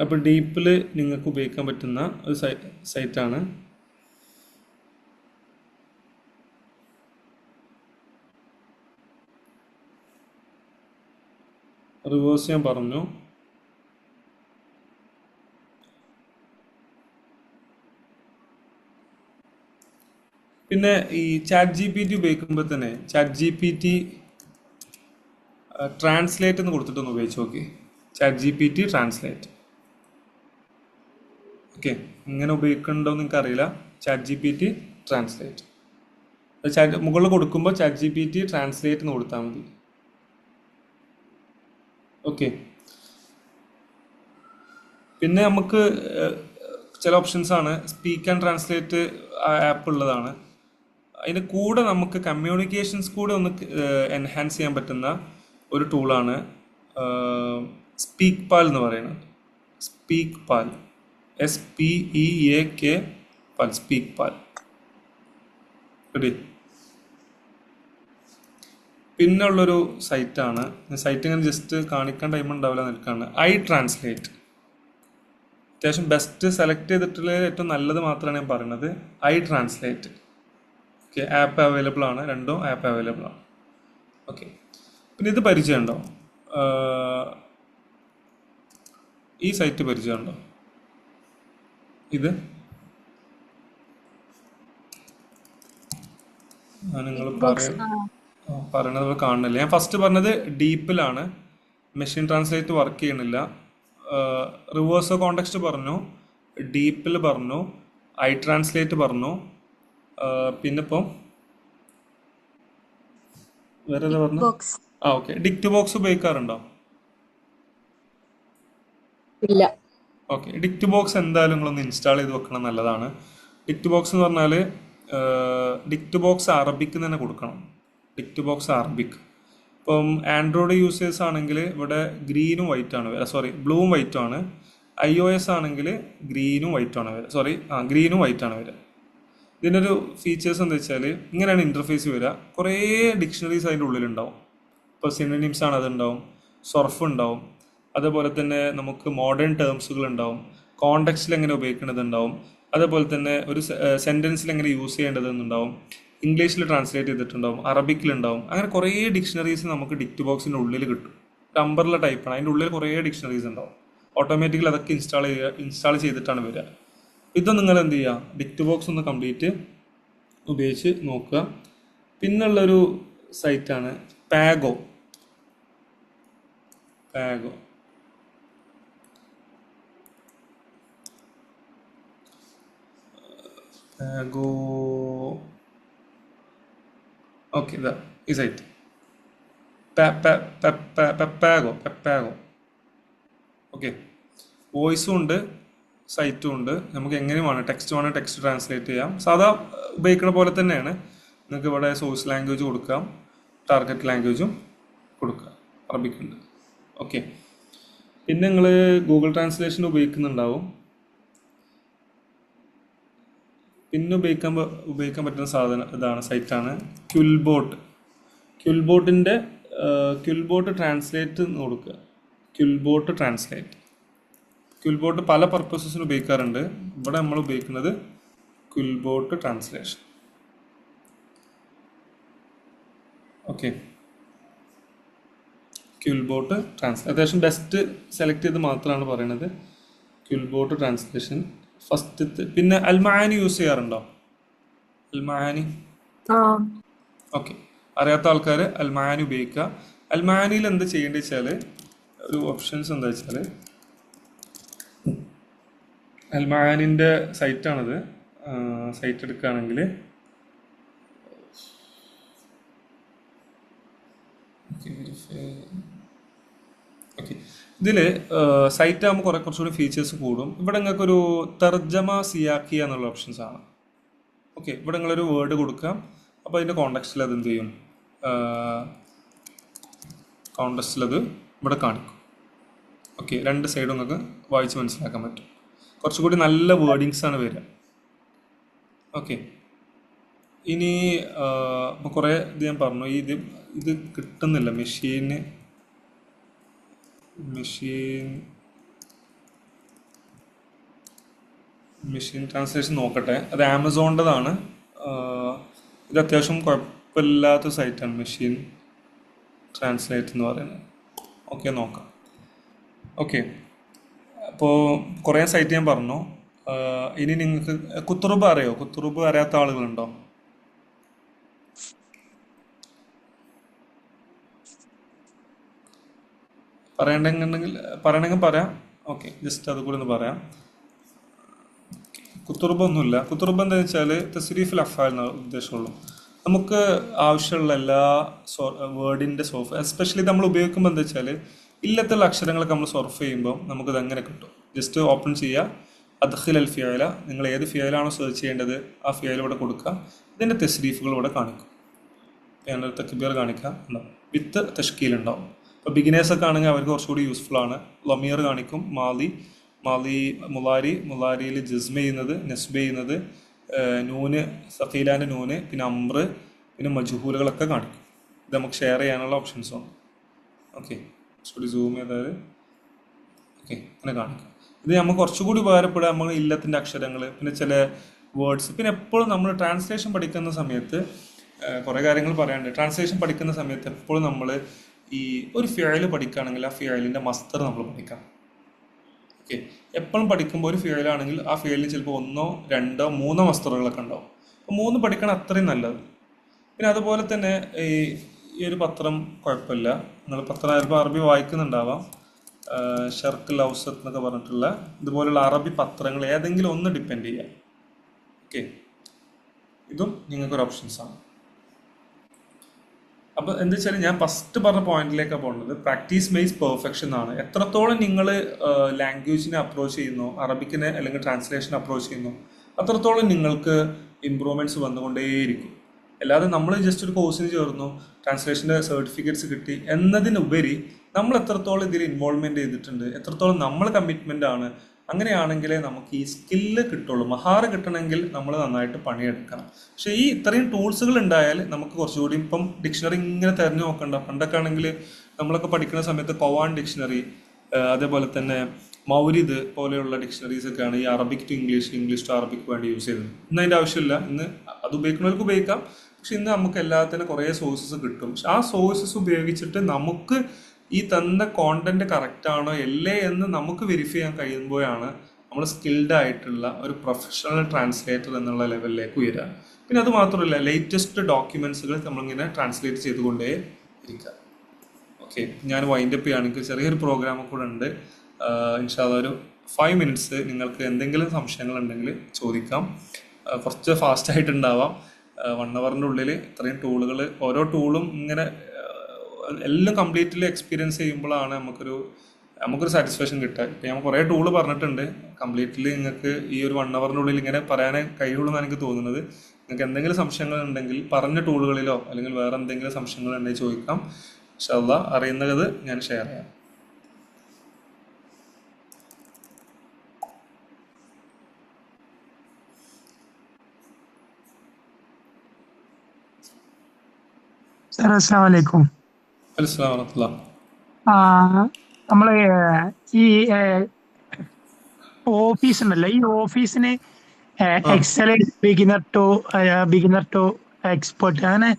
S1: അപ്പോൾ ഡീപ്പിൽ നിങ്ങൾക്ക് ഉപയോഗിക്കാൻ പറ്റുന്ന ഒരു സൈറ്റാണ്. റിവേഴ്സ് ഞാൻ പറഞ്ഞു. പിന്നെ ഈ ചാറ്റ് GPT ഉപയോഗിക്കുമ്പോൾ തന്നെ ചാറ്റ് GPT ട്രാൻസ്ലേറ്റ് എന്ന് കൊടുത്തിട്ടൊന്ന് ഉപയോഗിച്ച് നോക്കി. Chat GPT translate. ഓക്കെ, ഇങ്ങനെ ഉപയോഗിക്കണ്ടോ എന്ന് എനിക്കറിയില്ല. ചാറ്റ് GPT ട്രാൻസ്ലേറ്റ് മുകളിൽ കൊടുക്കുമ്പോൾ ചാറ്റ് GPT ട്രാൻസ്ലേറ്റ് എന്ന് കൊടുത്താൽ മതി. ഓക്കെ, പിന്നെ നമുക്ക് ചില ഓപ്ഷൻസ് ആണ്. സ്പീക്ക് ആൻഡ് ട്രാൻസ്ലേറ്റ് ആപ്പ് ഉള്ളതാണ്. അതിന് കൂടെ നമുക്ക് കമ്മ്യൂണിക്കേഷൻസ് കൂടെ ഒന്ന് എൻഹാൻസ് ചെയ്യാൻ പറ്റുന്ന ഒരു ടൂളാണ് സ്പീക്ക് പാൽ എന്ന് പറയുന്നത്. സ്പീക്ക് പാൽ, SPEAK പാൽ, സ്പീക്ക് പാൽ. റെഡി? പിന്നെ ഉള്ളൊരു സൈറ്റാണ്, സൈറ്റ് ഇങ്ങനെ ജസ്റ്റ് കാണിക്കാൻ ടൈം ഉണ്ടാവില്ല നിൽക്കാണ്, iTranslate. അത്യാവശ്യം ബെസ്റ്റ് സെലക്ട് ചെയ്തിട്ടുള്ള ഏറ്റവും നല്ലത് മാത്രമാണ് ഞാൻ പറയുന്നത്. iTranslate. ഓക്കെ, ആപ്പ് അവൈലബിൾ ആണ്, രണ്ടും ആപ്പ് അവൈലബിൾ ആണ്. ഓക്കെ, പിന്നെ ഇത് പരിചയമുണ്ടോ? ഈ സൈറ്റ് പരിചയമുണ്ടോ? ഇത് നിങ്ങൾ പറയണത് കാണുന്നില്ല. ഞാൻ ഫസ്റ്റ് പറഞ്ഞത് ഡീപ്പിലാണ്, മെഷീൻ ട്രാൻസ്ലേറ്റ് വർക്ക് ചെയ്യണില്ല. റിവേഴ്സ് കോണ്ടെക്സ്റ്റ് പറഞ്ഞു, ഡീപ്പിൽ പറഞ്ഞു, iTranslate പറഞ്ഞു. പിന്നെ ഇപ്പം വേറെ ഏതാ പറഞ്ഞു? ഓക്കെ, ഡിക്റ്റ് ബോക്സ് ഉപയോഗിക്കാറുണ്ടോ?
S3: ഇല്ല.
S1: ഓക്കെ, ഡിക്റ്റ് ബോക്സ് എന്തായാലും നിങ്ങളൊന്ന് ഇൻസ്റ്റാൾ ചെയ്ത് വെക്കണം, നല്ലതാണ്. ഡിക്റ്റ് ബോക്സ് എന്ന് പറഞ്ഞാൽ ഡിക്റ്റ് ബോക്സ് അറബിക്ക് തന്നെ കൊടുക്കണം. Dict box Arabic. ഇപ്പം ആൻഡ്രോയിഡ് യൂസേഴ്സ് ആണെങ്കിൽ ഇവിടെ ഗ്രീനും വൈറ്റ് ആണ് വരിക, ബ്ലൂവും വൈറ്റും ആണ്. iOS ആണെങ്കിൽ ഗ്രീനും വൈറ്റും ആണ് വരിക, ഗ്രീനും വൈറ്റ് ആണ് വരിക. ഇതിൻ്റെ ഒരു ഫീച്ചേഴ്സ് എന്താ വെച്ചാൽ ഇങ്ങനെയാണ് ഇൻ്റർഫേസ് വരിക. കുറേ ഡിക്ഷണറീസ് അതിൻ്റെ ഉള്ളിലുണ്ടാവും. ഇപ്പോൾ സിനോണിംസ് ആണ്, അതുണ്ടാവും. സർഫ് ഉണ്ടാവും. അതേപോലെ തന്നെ നമുക്ക് മോഡേൺ ടേംസുകൾ ഉണ്ടാവും. കോണ്ടെക്സ്റ്റിൽ എങ്ങനെ ഉപയോഗിക്കേണ്ടതുണ്ടാവും. അതേപോലെ തന്നെ ഒരു സെൻറ്റൻസിൽ എങ്ങനെ യൂസ് ചെയ്യേണ്ടതെന്നുണ്ടാവും. ഇംഗ്ലീഷിൽ ട്രാൻസ്ലേറ്റ് ചെയ്തിട്ടുണ്ടാവും, അറബിക്കിലുണ്ടാവും. അങ്ങനെ കുറേ ഡിക്ഷണറീസ് നമുക്ക് ഡിക്റ്റ് ബോക്സിൻ്റെ ഉള്ളിൽ കിട്ടും. ഒരു അമ്പർല ടൈപ്പാണ്, അതിൻ്റെ ഉള്ളിൽ കുറേ ഡിക്ഷണറീസ് ഉണ്ടാവും. ഓട്ടോമാറ്റിക്കലി അതൊക്കെ ഇൻസ്റ്റാൾ ചെയ്തിട്ടാണ് വരിക. ഇത് നിങ്ങൾ എന്ത് ചെയ്യുക, ഡിക്റ്റ് ബോക്സ് ഒന്ന് കംപ്ലീറ്റ് ഉപയോഗിച്ച് നോക്കുക. പിന്നുള്ളൊരു സൈറ്റാണ് പാഗോ. ഓക്കെ, ഇതാ ഈ സൈറ്റ് പെപ്പാഗോ. ഓക്കെ, വോയിസും ഉണ്ട്, സൈറ്റും ഉണ്ട്. നമുക്ക് എങ്ങനെയും വേണം, ടെക്സ്റ്റ് ട്രാൻസ്ലേറ്റ് ചെയ്യാം. സാധാ ഉപയോഗിക്കുന്ന പോലെ തന്നെയാണ്. നിങ്ങൾക്ക് ഇവിടെ സോഴ്സ് ലാംഗ്വേജ് കൊടുക്കാം, ടാർഗറ്റ് ലാംഗ്വേജും കൊടുക്കാം, അറബിക് ഉണ്ട്. ഓക്കെ, പിന്നെ നിങ്ങൾ ഗൂഗിൾ ട്രാൻസ്ലേഷൻ ഉപയോഗിക്കുന്നുണ്ടാവും. പിന്നെ ഉപയോഗിക്കാൻ പറ്റുന്ന ഇതാണ് സൈറ്റാണ് ക്യുൽബോട്ട്. ക്യുൽബോട്ട് ട്രാൻസ്ലേറ്റ് എന്ന് കൊടുക്കുക. ക്യുൽബോട്ട് പല പർപ്പസസിന് ഉപയോഗിക്കാറുണ്ട്. ഇവിടെ നമ്മൾ ഉപയോഗിക്കുന്നത് ക്യുൽബോട്ട് ട്രാൻസ്ലേഷൻ. ഓക്കെ, ക്യുൽബോട്ട് അത്യാവശ്യം ബെസ്റ്റ് സെലക്ട് ചെയ്ത് മാത്രമാണ് പറയുന്നത്. ക്യുൽബോട്ട് ട്രാൻസ്ലേഷൻ ഫസ്റ്റ്. പിന്നെ അൽമാനി യൂസ് ചെയ്യാറുണ്ടോ? അൽമാനി. ഓക്കെ, അറിയാത്ത ആൾക്കാർ അൽമാനി ഉപയോഗിക്കുക. അൽമാനിയിൽ എന്താ ചെയ്യേണ്ടത് വെച്ചാൽ ഒരു ഓപ്ഷൻസ് എന്താ വെച്ചാൽ അൽമാനിൻ്റെ സൈറ്റാണത്. സൈറ്റ് എടുക്കുകയാണെങ്കിൽ ഓക്കെ, ഇതിൽ സൈറ്റ് ആകുമ്പോൾ കുറച്ചുകൂടി ഫീച്ചേഴ്സ് കൂടും. ഇവിടെ നിങ്ങൾക്കൊരു തർജമ സിയാക്കിയ എന്നുള്ള ഓപ്ഷൻസ് ആണ്. ഓക്കെ, ഇവിടെ നിങ്ങളൊരു വേർഡ് കൊടുക്കാം. അപ്പോൾ അതിൻ്റെ കോണ്ടെക്സ്റ്റിൽ അത് എന്ത് ചെയ്യും, കോണ്ടെക്സ്റ്റിൽ അത് ഇവിടെ കാണിക്കും. ഓക്കെ, രണ്ട് സൈഡും നിങ്ങൾക്ക് വായിച്ച് മനസ്സിലാക്കാൻ പറ്റും. കുറച്ചുകൂടി നല്ല വേർഡിങ്സ് ആണ് വരിക. ഓക്കെ, ഇനി ഇപ്പോൾ കുറേ ഇത് ഞാൻ പറഞ്ഞു, ഇത് കിട്ടുന്നില്ല മെഷീൻ ട്രാൻസ്ലേഷൻ നോക്കട്ടെ. അത് ആമസോണിൻ്റെതാണ്. ഇത് അത്യാവശ്യം കുഴപ്പമില്ലാത്ത സൈറ്റാണ് മെഷീൻ ട്രാൻസ്ലേറ്റ് എന്ന് പറയുന്നത്. ഓക്കെ, നോക്കാം. ഓക്കെ, അപ്പോൾ കുറേ സൈറ്റ് ഞാൻ പറഞ്ഞു. ഇനി നിങ്ങൾക്ക് കുത്തുറുബ് അറിയോ? കുത്തുറുബ് അറിയാത്ത ആളുകളുണ്ടോ? പറയണമെങ്കിൽ പറയാം. ഓക്കെ, ജസ്റ്റ് അത് കൂടി ഒന്ന് പറയാം. കുത്തുറുബ് ഒന്നുമില്ല. കുത്തുറുബ് എന്താണെന്ന് വെച്ചാൽ തസ്രീഫുൽ അഫ്ആൽ എന്ന ഉദ്ദേശമുള്ളൂ. നമുക്ക് ആവശ്യമുള്ള എല്ലാ വേർഡിൻ്റെ എസ്പെഷ്യലി നമ്മൾ ഉപയോഗിക്കുമ്പോൾ എന്താ വെച്ചാൽ ഇല്ലത്തുള്ള അക്ഷരങ്ങളൊക്കെ നമ്മൾ സോർഫ് ചെയ്യുമ്പോൾ നമുക്കിത് അങ്ങനെ കിട്ടും. ജസ്റ്റ് ഓപ്പൺ ചെയ്യുക, അദ്ഖിൽ അൽ ഫിയല, നിങ്ങൾ ഏത് ഫിയലാണോ സെർച്ച് ചെയ്യേണ്ടത് ആ ഫിയൽ ഇവിടെ കൊടുക്കുക. ഇതിൻ്റെ തസ്രീഫുകൾ ഇവിടെ കാണിക്കും. ഞാനൊരു തക്ബീർ കാണിക്കാം, വിത്ത് തഷ്കീൽ ഉണ്ടാവും. ഇപ്പോൾ ബിഗിനേഴ്സൊക്കെ ആണെങ്കിൽ അവർക്ക് കുറച്ചുകൂടി യൂസ്ഫുൾ ആണ്. ലമീർ കാണിക്കും, മാലി മുലാരിയിൽ ജിസ്മ ചെയ്യുന്നത്, നെസ്ബ ചെയ്യുന്നത്, നൂന് സഖീലാൻ്റെ നൂന്, പിന്നെ അമ്ര, പിന്നെ മജ്ഹൂലുകളൊക്കെ കാണിക്കും. ഇത് നമുക്ക് ഷെയർ ചെയ്യാനുള്ള ഓപ്ഷൻസും. ഓക്കെ, കുറച്ചുകൂടി സൂം ചെയ്താൽ ഓക്കെ അങ്ങനെ കാണിക്കും. ഇത് നമുക്ക് കുറച്ചുകൂടി ഉപകാരപ്പെടുക നമ്മൾ ഇല്ലത്തിൻ്റെ അക്ഷരങ്ങൾ, പിന്നെ ചില വേർഡ്സ്. പിന്നെ എപ്പോഴും നമ്മൾ ട്രാൻസ്ലേഷൻ പഠിക്കുന്ന സമയത്ത് കുറേ കാര്യങ്ങൾ പറയാനുണ്ട്. ട്രാൻസ്ലേഷൻ പഠിക്കുന്ന സമയത്ത് എപ്പോഴും നമ്മൾ ഈ ഒരു ഫിയൽ പഠിക്കുകയാണെങ്കിൽ ആ ഫിയലിൻ്റെ മസ്തർ നമ്മൾ പഠിക്കാം. ഓക്കെ, എപ്പോഴും പഠിക്കുമ്പോൾ ഒരു ഫിയലാണെങ്കിൽ ആ ഫിയലിന് ചിലപ്പോൾ 1, 2, 3 മസ്തറുകളൊക്കെ ഉണ്ടാവും. അപ്പോൾ 3 പഠിക്കണം അത്രയും നല്ലത്. പിന്നെ അതുപോലെ തന്നെ ഈ ഒരു പത്രം കുഴപ്പമില്ല. നിങ്ങൾ പത്രം ചിലപ്പോൾ അറബി വായിക്കുന്നുണ്ടാവാം. ഷർഖ് ലൗസത്ത് എന്നൊക്കെ പറഞ്ഞിട്ടുള്ള ഇതുപോലുള്ള അറബി പത്രങ്ങൾ ഏതെങ്കിലും ഒന്ന് ഡിപ്പെൻഡ് ചെയ്യുക. ഓക്കെ, ഇതും നിങ്ങൾക്കൊരു ഓപ്ഷൻസാണ്. അപ്പോൾ എന്താ വെച്ചാൽ ഞാൻ ഫസ്റ്റ് പറഞ്ഞ പോയിന്റിലേക്കാണ് പോകുന്നത്. പ്രാക്ടീസ് മേക്സ് പെർഫെക്ഷൻ ആണ്. എത്രത്തോളം നിങ്ങൾ ലാംഗ്വേജിനെ അപ്രോച്ച് ചെയ്യുന്നു, അറബിക്കിനെ അല്ലെങ്കിൽ ട്രാൻസ്ലേഷൻ അപ്രോച്ച് ചെയ്യുന്നു, അത്രത്തോളം നിങ്ങൾക്ക് ഇമ്പ്രൂവ്മെൻറ്റ്സ് വന്നുകൊണ്ടേയിരിക്കും. അല്ലാതെ നമ്മൾ ജസ്റ്റ് ഒരു കോഴ്സിന് ചേർന്നു, ട്രാൻസ്ലേഷൻ്റെ സർട്ടിഫിക്കറ്റ്സ് കിട്ടി എന്നതിനുപരി നമ്മൾ എത്രത്തോളം ഇതിൽ ഇൻവോൾവ്മെൻറ്റ് ചെയ്തിട്ടുണ്ട്, എത്രത്തോളം നമ്മൾ കമ്മിറ്റ്മെൻ്റ് ആണ്, അങ്ങനെയാണെങ്കിലേ നമുക്ക് ഈ സ്കില്ല് കിട്ടുള്ളൂ. മഹാറ കിട്ടണമെങ്കിൽ നമ്മൾ നന്നായിട്ട് പണിയെടുക്കണം. പക്ഷേ ഈ ഇത്രയും ടൂൾസുകൾ ഉണ്ടായാൽ നമുക്ക് കുറച്ചുകൂടി ഇപ്പം ഡിക്ഷണറി ഇങ്ങനെ തിരഞ്ഞു നോക്കണ്ട. പണ്ടൊക്കെ ആണെങ്കിൽ നമ്മളൊക്കെ പഠിക്കുന്ന സമയത്ത് പവാൻ ഡിക്ഷണറി, അതേപോലെ തന്നെ മൗരിദ് പോലെയുള്ള ഡിക്ഷണറീസ് ഒക്കെയാണ് ഈ Arabic to English, English to Arabic വേണ്ടി യൂസ് ചെയ്തത്. ഇന്ന് അതിൻ്റെ ആവശ്യമില്ല. ഇന്ന് അത് ഉപയോഗിക്കുന്നവർക്ക് ഉപയോഗിക്കാം. പക്ഷെ ഇന്ന് നമുക്ക് എല്ലാത്തിനും കുറേ സോഴ്സസ് കിട്ടും. പക്ഷെ ആ സോഴ്സസ് ഉപയോഗിച്ചിട്ട് നമുക്ക് ഈ തന്ന കോണ്ടന്റ് കറക്റ്റ് ആണോ അല്ലേ എന്ന് നമുക്ക് വെരിഫൈ ചെയ്യാൻ കഴിയുമ്പോഴാണ് നമ്മൾ സ്കിൽഡ് ആയിട്ടുള്ള ഒരു പ്രൊഫഷണൽ ട്രാൻസ്ലേറ്റർ എന്നുള്ള ലെവലിലേക്ക് ഉയരുക. പിന്നെ അത് മാത്രമല്ല, ലേറ്റസ്റ്റ് ഡോക്യുമെന്റ്സുകൾ നമ്മളിങ്ങനെ ട്രാൻസ്ലേറ്റ് ചെയ്തുകൊണ്ടേ ഇരിക്കുക. ഓക്കെ, ഞാൻ വൈൻഡപ്പ് ചെയ്യുകയാണെങ്കിൽ ചെറിയൊരു പ്രോഗ്രാം കൂടെ ഉണ്ട്. ഇൻഷാ അല്ലാഹ് ഒരു 5 minutes നിങ്ങൾക്ക് എന്തെങ്കിലും സംശയങ്ങളുണ്ടെങ്കിൽ ചോദിക്കാം. കുറച്ച് ഫാസ്റ്റായിട്ടുണ്ടാവാം. 1 hourൻ്റെ ഉള്ളിൽ ഇത്രയും ടൂളുകൾ, ഓരോ ടൂളും ഇങ്ങനെ എല്ലാം കംപ്ലീറ്റ്ലി എക്സ്പീരിയൻസ് ചെയ്യുമ്പോഴാണ് നമുക്കൊരു സാറ്റിസ്ഫാക്ഷൻ കിട്ടുക. ഇപ്പം ഞാൻ കുറേ ടൂള് പറഞ്ഞിട്ടുണ്ട്. കംപ്ലീറ്റ്ലി നിങ്ങൾക്ക് ഈ ഒരു 1 hourൻ്റെ ഉള്ളിൽ ഇങ്ങനെ പറയാനേ കഴിയുള്ളൂ എന്നാണ് എനിക്ക് തോന്നുന്നത്. നിങ്ങൾക്ക് എന്തെങ്കിലും സംശയങ്ങൾ ഉണ്ടെങ്കിൽ പറഞ്ഞ ടൂളുകളിലോ അല്ലെങ്കിൽ വേറെ എന്തെങ്കിലും സംശയങ്ങൾ ഉണ്ടെങ്കിൽ ചോദിക്കാം. ഇൻഷാ അല്ലാഹ് അറിയുന്നത് ഞാൻ ഷെയർ ചെയ്യാം.
S7: സർ അസ്സലാമു അലൈക്കും.
S1: അസ്സലാമു വറഹ്മത്തുള്ളാഹി.
S7: നമ്മള് ഈ ഓഫീസ് ഉണ്ടല്ലോ, ഈ ഓഫീസിന് എക്സൽ ബിഗിനർ ടു എക്സ്പെർട്ട് അങ്ങനെ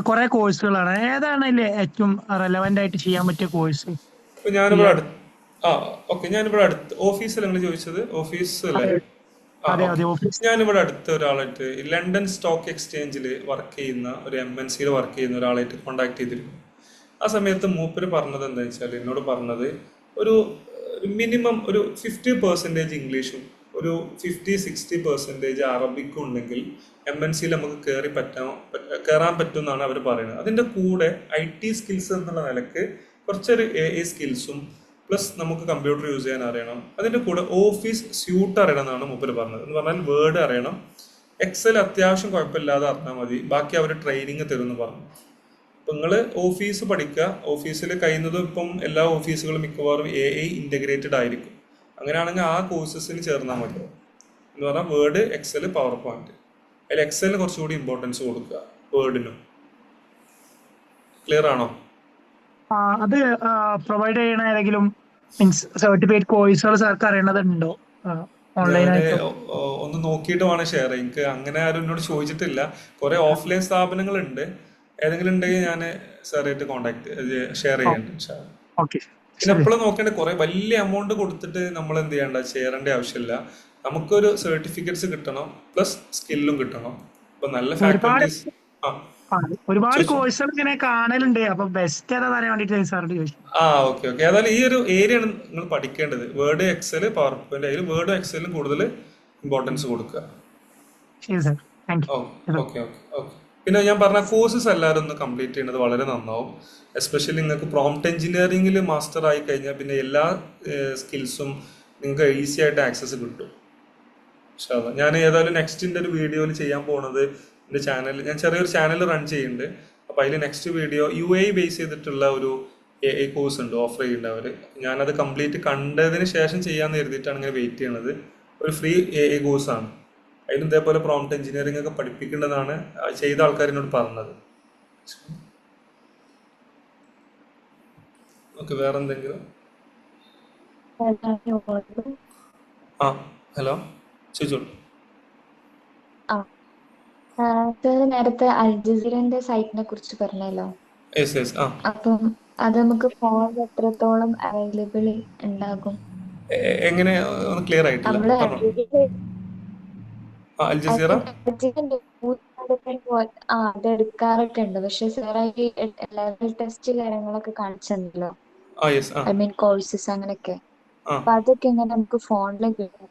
S7: കുറെ കോഴ്സുകളാണ്. ഏതാണ് അതിൽ ഏറ്റവും റെലവെന്റ് ആയിട്ട് ചെയ്യാൻ പറ്റിയ കോഴ്സ്?
S1: ഞാനിവിടെ അടുത്ത് ഓഫീസിൽ നിങ്ങൾ ചോദിച്ചത് ഓഫീസ് അല്ലേ? ഞാനിവിടെ അടുത്ത ഒരാളായിട്ട് ലണ്ടൻ സ്റ്റോക്ക് എക്സ്ചേഞ്ചിൽ വർക്ക് ചെയ്യുന്ന ഒരു MNCയിൽ വർക്ക് ചെയ്യുന്ന ഒരാളായിട്ട് കോണ്ടാക്ട് ചെയ്തിരുന്നു. ആ സമയത്ത് മൂപ്പര് പറഞ്ഞത് എന്താ വെച്ചാൽ, എന്നോട് പറഞ്ഞത് ഒരു മിനിമം ഒരു 50% ഇംഗ്ലീഷും ഒരു 50-60% അറബിക്കും ഉണ്ടെങ്കിൽ MNCയിൽ നമുക്ക് കയറാൻ പറ്റുമെന്നാണ് അവർ പറയുന്നത്. അതിൻ്റെ കൂടെ IT സ്കിൽസ് എന്നുള്ള നിലക്ക് കുറച്ചൊരു AI സ്കിൽസും പ്ലസ് നമുക്ക് കമ്പ്യൂട്ടർ യൂസ് ചെയ്യാൻ അറിയണം. അതിൻ്റെ കൂടെ ഓഫീസ് സ്യൂട്ട് അറിയണം എന്നാണ് മൂപ്പര് പറഞ്ഞത്. എന്ന് പറഞ്ഞാൽ വേർഡ് അറിയണം, എക്സൽ അത്യാവശ്യം കുഴപ്പമില്ലാതെ അറിഞ്ഞാൽ മതി, ബാക്കി അവർ ട്രെയിനിങ് തരുമെന്ന് പറഞ്ഞു. അപ്പം നിങ്ങൾ ഓഫീസ് പഠിക്കുക. ഓഫീസിൽ കഴിയുന്നതും ഇപ്പം എല്ലാ ഓഫീസുകളും മിക്കവാറും AI ഇൻ്റഗ്രേറ്റഡ് ആയിരിക്കും. അങ്ങനെയാണെങ്കിൽ ആ കോഴ്സസിന് ചേർന്നാൽ മതി. എന്ന് പറഞ്ഞാൽ വേർഡ്, എക്സൽ, പവർ പോയിന്റ്. അതിൽ എക്സലിന് കുറച്ചുകൂടി ഇമ്പോർട്ടൻസ് കൊടുക്കുക, വേർഡിനും. ക്ലിയർ ആണോ?
S7: അത് പ്രൊവൈഡ് ചെയ്യണ ഏതെങ്കിലും മീൻസ് സർട്ടിഫിക്കറ്റ് കോഴ്സുകൾ സാർക്ക് അറിയണതുണ്ടോ
S1: ഞാൻ
S7: ഓൺലൈനായിട്ട്?
S1: ഒന്ന് നോക്കിയിട്ട് വേണം ഷെയർ ചെയ്യാൻ. എനിക്ക് അങ്ങനെ ആരും എന്നോട് ചോദിച്ചിട്ടില്ല. കുറെ ഓഫ്ലൈൻ സ്ഥാപനങ്ങളുണ്ട്. ഏതെങ്കിലും ഉണ്ടെങ്കിൽ ഞാൻ സാറായിട്ട് ഷെയർ ചെയ്യുന്നുണ്ട്.
S7: ഓക്കെ.
S1: പിന്നെ എപ്പോഴും നോക്കേണ്ട, കുറെ വലിയ എമൗണ്ട് കൊടുത്തിട്ട് നമ്മൾ എന്ത് ചെയ്യണ്ട, ചേരേണ്ട ആവശ്യമില്ല. നമുക്കൊരു സർട്ടിഫിക്കറ്റ്സ് കിട്ടണം, പ്ലസ് സ്കില്ലും കിട്ടണം. അപ്പൊ നല്ല ഫാക്കൽറ്റീസ്.
S7: ഒരുപാട് കോഴ്സുകൾ ഇങ്ങനെ കാണലുണ്ട്. അപ്പൊ ബെസ്റ്റ് ഏതാ അറിയാൻ വേണ്ടിട്ട് സാറിന് ചോദിച്ചു.
S1: ഓക്കെ. ഏതായാലും ഈ ഒരു ഏരിയയാണ് നിങ്ങൾ പഠിക്കേണ്ടത്. Word, Excel, PowerPoint. അതിൽ വേർഡും എക്സലും കൂടുതൽ ഇമ്പോർട്ടൻസ് കൊടുക്കുക.
S7: ശരി സാർ, താങ്ക് യു.
S1: ഓക്കെ. പിന്നെ ഞാൻ പറഞ്ഞ കോഴ്സസ് എല്ലാവരും ഒന്ന് കംപ്ലീറ്റ് ചെയ്യുന്നത് വളരെ നന്നാവും. എസ്പെഷ്യലി നിങ്ങൾക്ക് പ്രോംപ്റ്റ് എഞ്ചിനീയറിംഗിൽ മാസ്റ്റർ ആയി കഴിഞ്ഞാൽ പിന്നെ എല്ലാ സ്കിൽസും നിങ്ങൾക്ക് ഈസി ആയിട്ട് ആക്സസ് കിട്ടും. ഞാൻ ഏതായാലും നെക്സ്റ്റിൻ്റെ ഒരു വീഡിയോയിൽ ചെയ്യാൻ പോകുന്നത്, എൻ്റെ ചാനലിൽ ഞാൻ ചെറിയൊരു ചാനൽ റൺ ചെയ്യുന്നുണ്ട്. അപ്പോൾ അതിൽ നെക്സ്റ്റ് വീഡിയോ UAE ബേസ് ചെയ്തിട്ടുള്ള ഒരു AI കോഴ്സ് ഉണ്ട്, ഓഫർ ചെയ്യുന്നുണ്ട് അവർ. ഞാനത് കംപ്ലീറ്റ് കണ്ടതിന് ശേഷം ചെയ്യാമെന്ന് കരുതിയിട്ടാണ് ഇങ്ങനെ വെയിറ്റ് ചെയ്യണത്. ഒരു ഫ്രീ AI കോഴ്സാണ്. അതിന് ഇതേപോലെ പ്രോംപ്റ്റ് എഞ്ചിനീയറിംഗ് ഒക്കെ പഠിപ്പിക്കേണ്ടതാണ് ചെയ്ത ആൾക്കാരിനോട് പറഞ്ഞത്. ഓക്കെ, വേറെ എന്തെങ്കിലും? ഹലോ, ചോദിച്ചോളൂ.
S6: നേരത്തെ അൽജസീറന്റെ സൈറ്റിനെ കുറിച്ച് പറഞ്ഞല്ലോ. അപ്പം അത് നമുക്ക് ഫോൺ എത്രത്തോളം അവൈലബിൾ ഉണ്ടാകും?
S1: എങ്ങനെ ഒന്ന് ക്ലിയർ ആയിട്ടില്ല. അൽജസീറ
S6: അത് എടുക്കാറൊക്കെ ഉണ്ട്. പക്ഷെ സാറായി ലെവൽ ടെസ്റ്റ് കാര്യങ്ങളൊക്കെ കാണിച്ചല്ലോ, ഐ മീൻ കോഴ്സസ് അങ്ങനെയൊക്കെ. അപ്പൊ അതൊക്കെ എങ്ങനെ നമുക്ക് ഫോണിൽ കിട്ടും?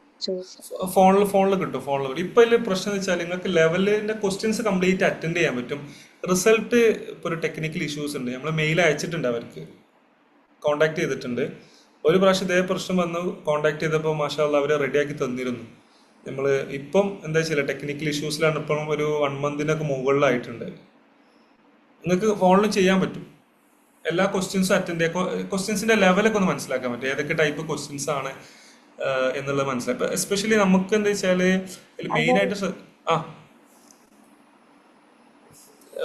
S1: ഫോണിൽ കിട്ടും. ഇപ്പൊ ഇതിൽ പ്രശ്നം എന്ന് വെച്ചാൽ നിങ്ങൾക്ക് ലെവലിന്റെ ക്വസ്റ്റ്യൻസ് കംപ്ലീറ്റ് അറ്റൻഡ് ചെയ്യാൻ പറ്റും. റിസൾട്ട് ഇപ്പൊ ഒരു ടെക്നിക്കൽ ഇഷ്യൂസ് ഉണ്ട്. നമ്മൾ മെയിൽ അയച്ചിട്ടുണ്ട്, അവർക്ക് കോണ്ടാക്ട് ചെയ്തിട്ടുണ്ട്. ഒരു പ്രാവശ്യം ഇതേ പ്രശ്നം വന്ന് കോണ്ടാക്ട് ചെയ്തപ്പോൾ മാഷാ അല്ലാഹ് അവര് റെഡിയാക്കി തന്നിരുന്നു. നമ്മൾ ഇപ്പം എന്താ വെച്ചാൽ ടെക്നിക്കൽ ഇഷ്യൂസിലാണ്. ഇപ്പം ഒരു 1 മന്തിനൊക്കെ മുകളിലായിട്ടുണ്ട്. നിങ്ങൾക്ക് ഫോണിൽ ചെയ്യാൻ പറ്റും. എല്ലാ ക്വസ്റ്റ്യൻസും അറ്റൻഡ് ചെയ്യുക. ക്വസ്റ്റ്യൻസിന്റെ ലെവലൊക്കെ ഒന്ന് മനസ്സിലാക്കാൻ പറ്റും, ഏതൊക്കെ ടൈപ്പ് ക്വസ്റ്റ്യൻസ് ആണ് എന്നുള്ളത് മനസ്സിലാക്കുക. എസ്പെഷ്യലി നമുക്ക് എന്താ വെച്ചാല് മെയിൻ ആയിട്ട്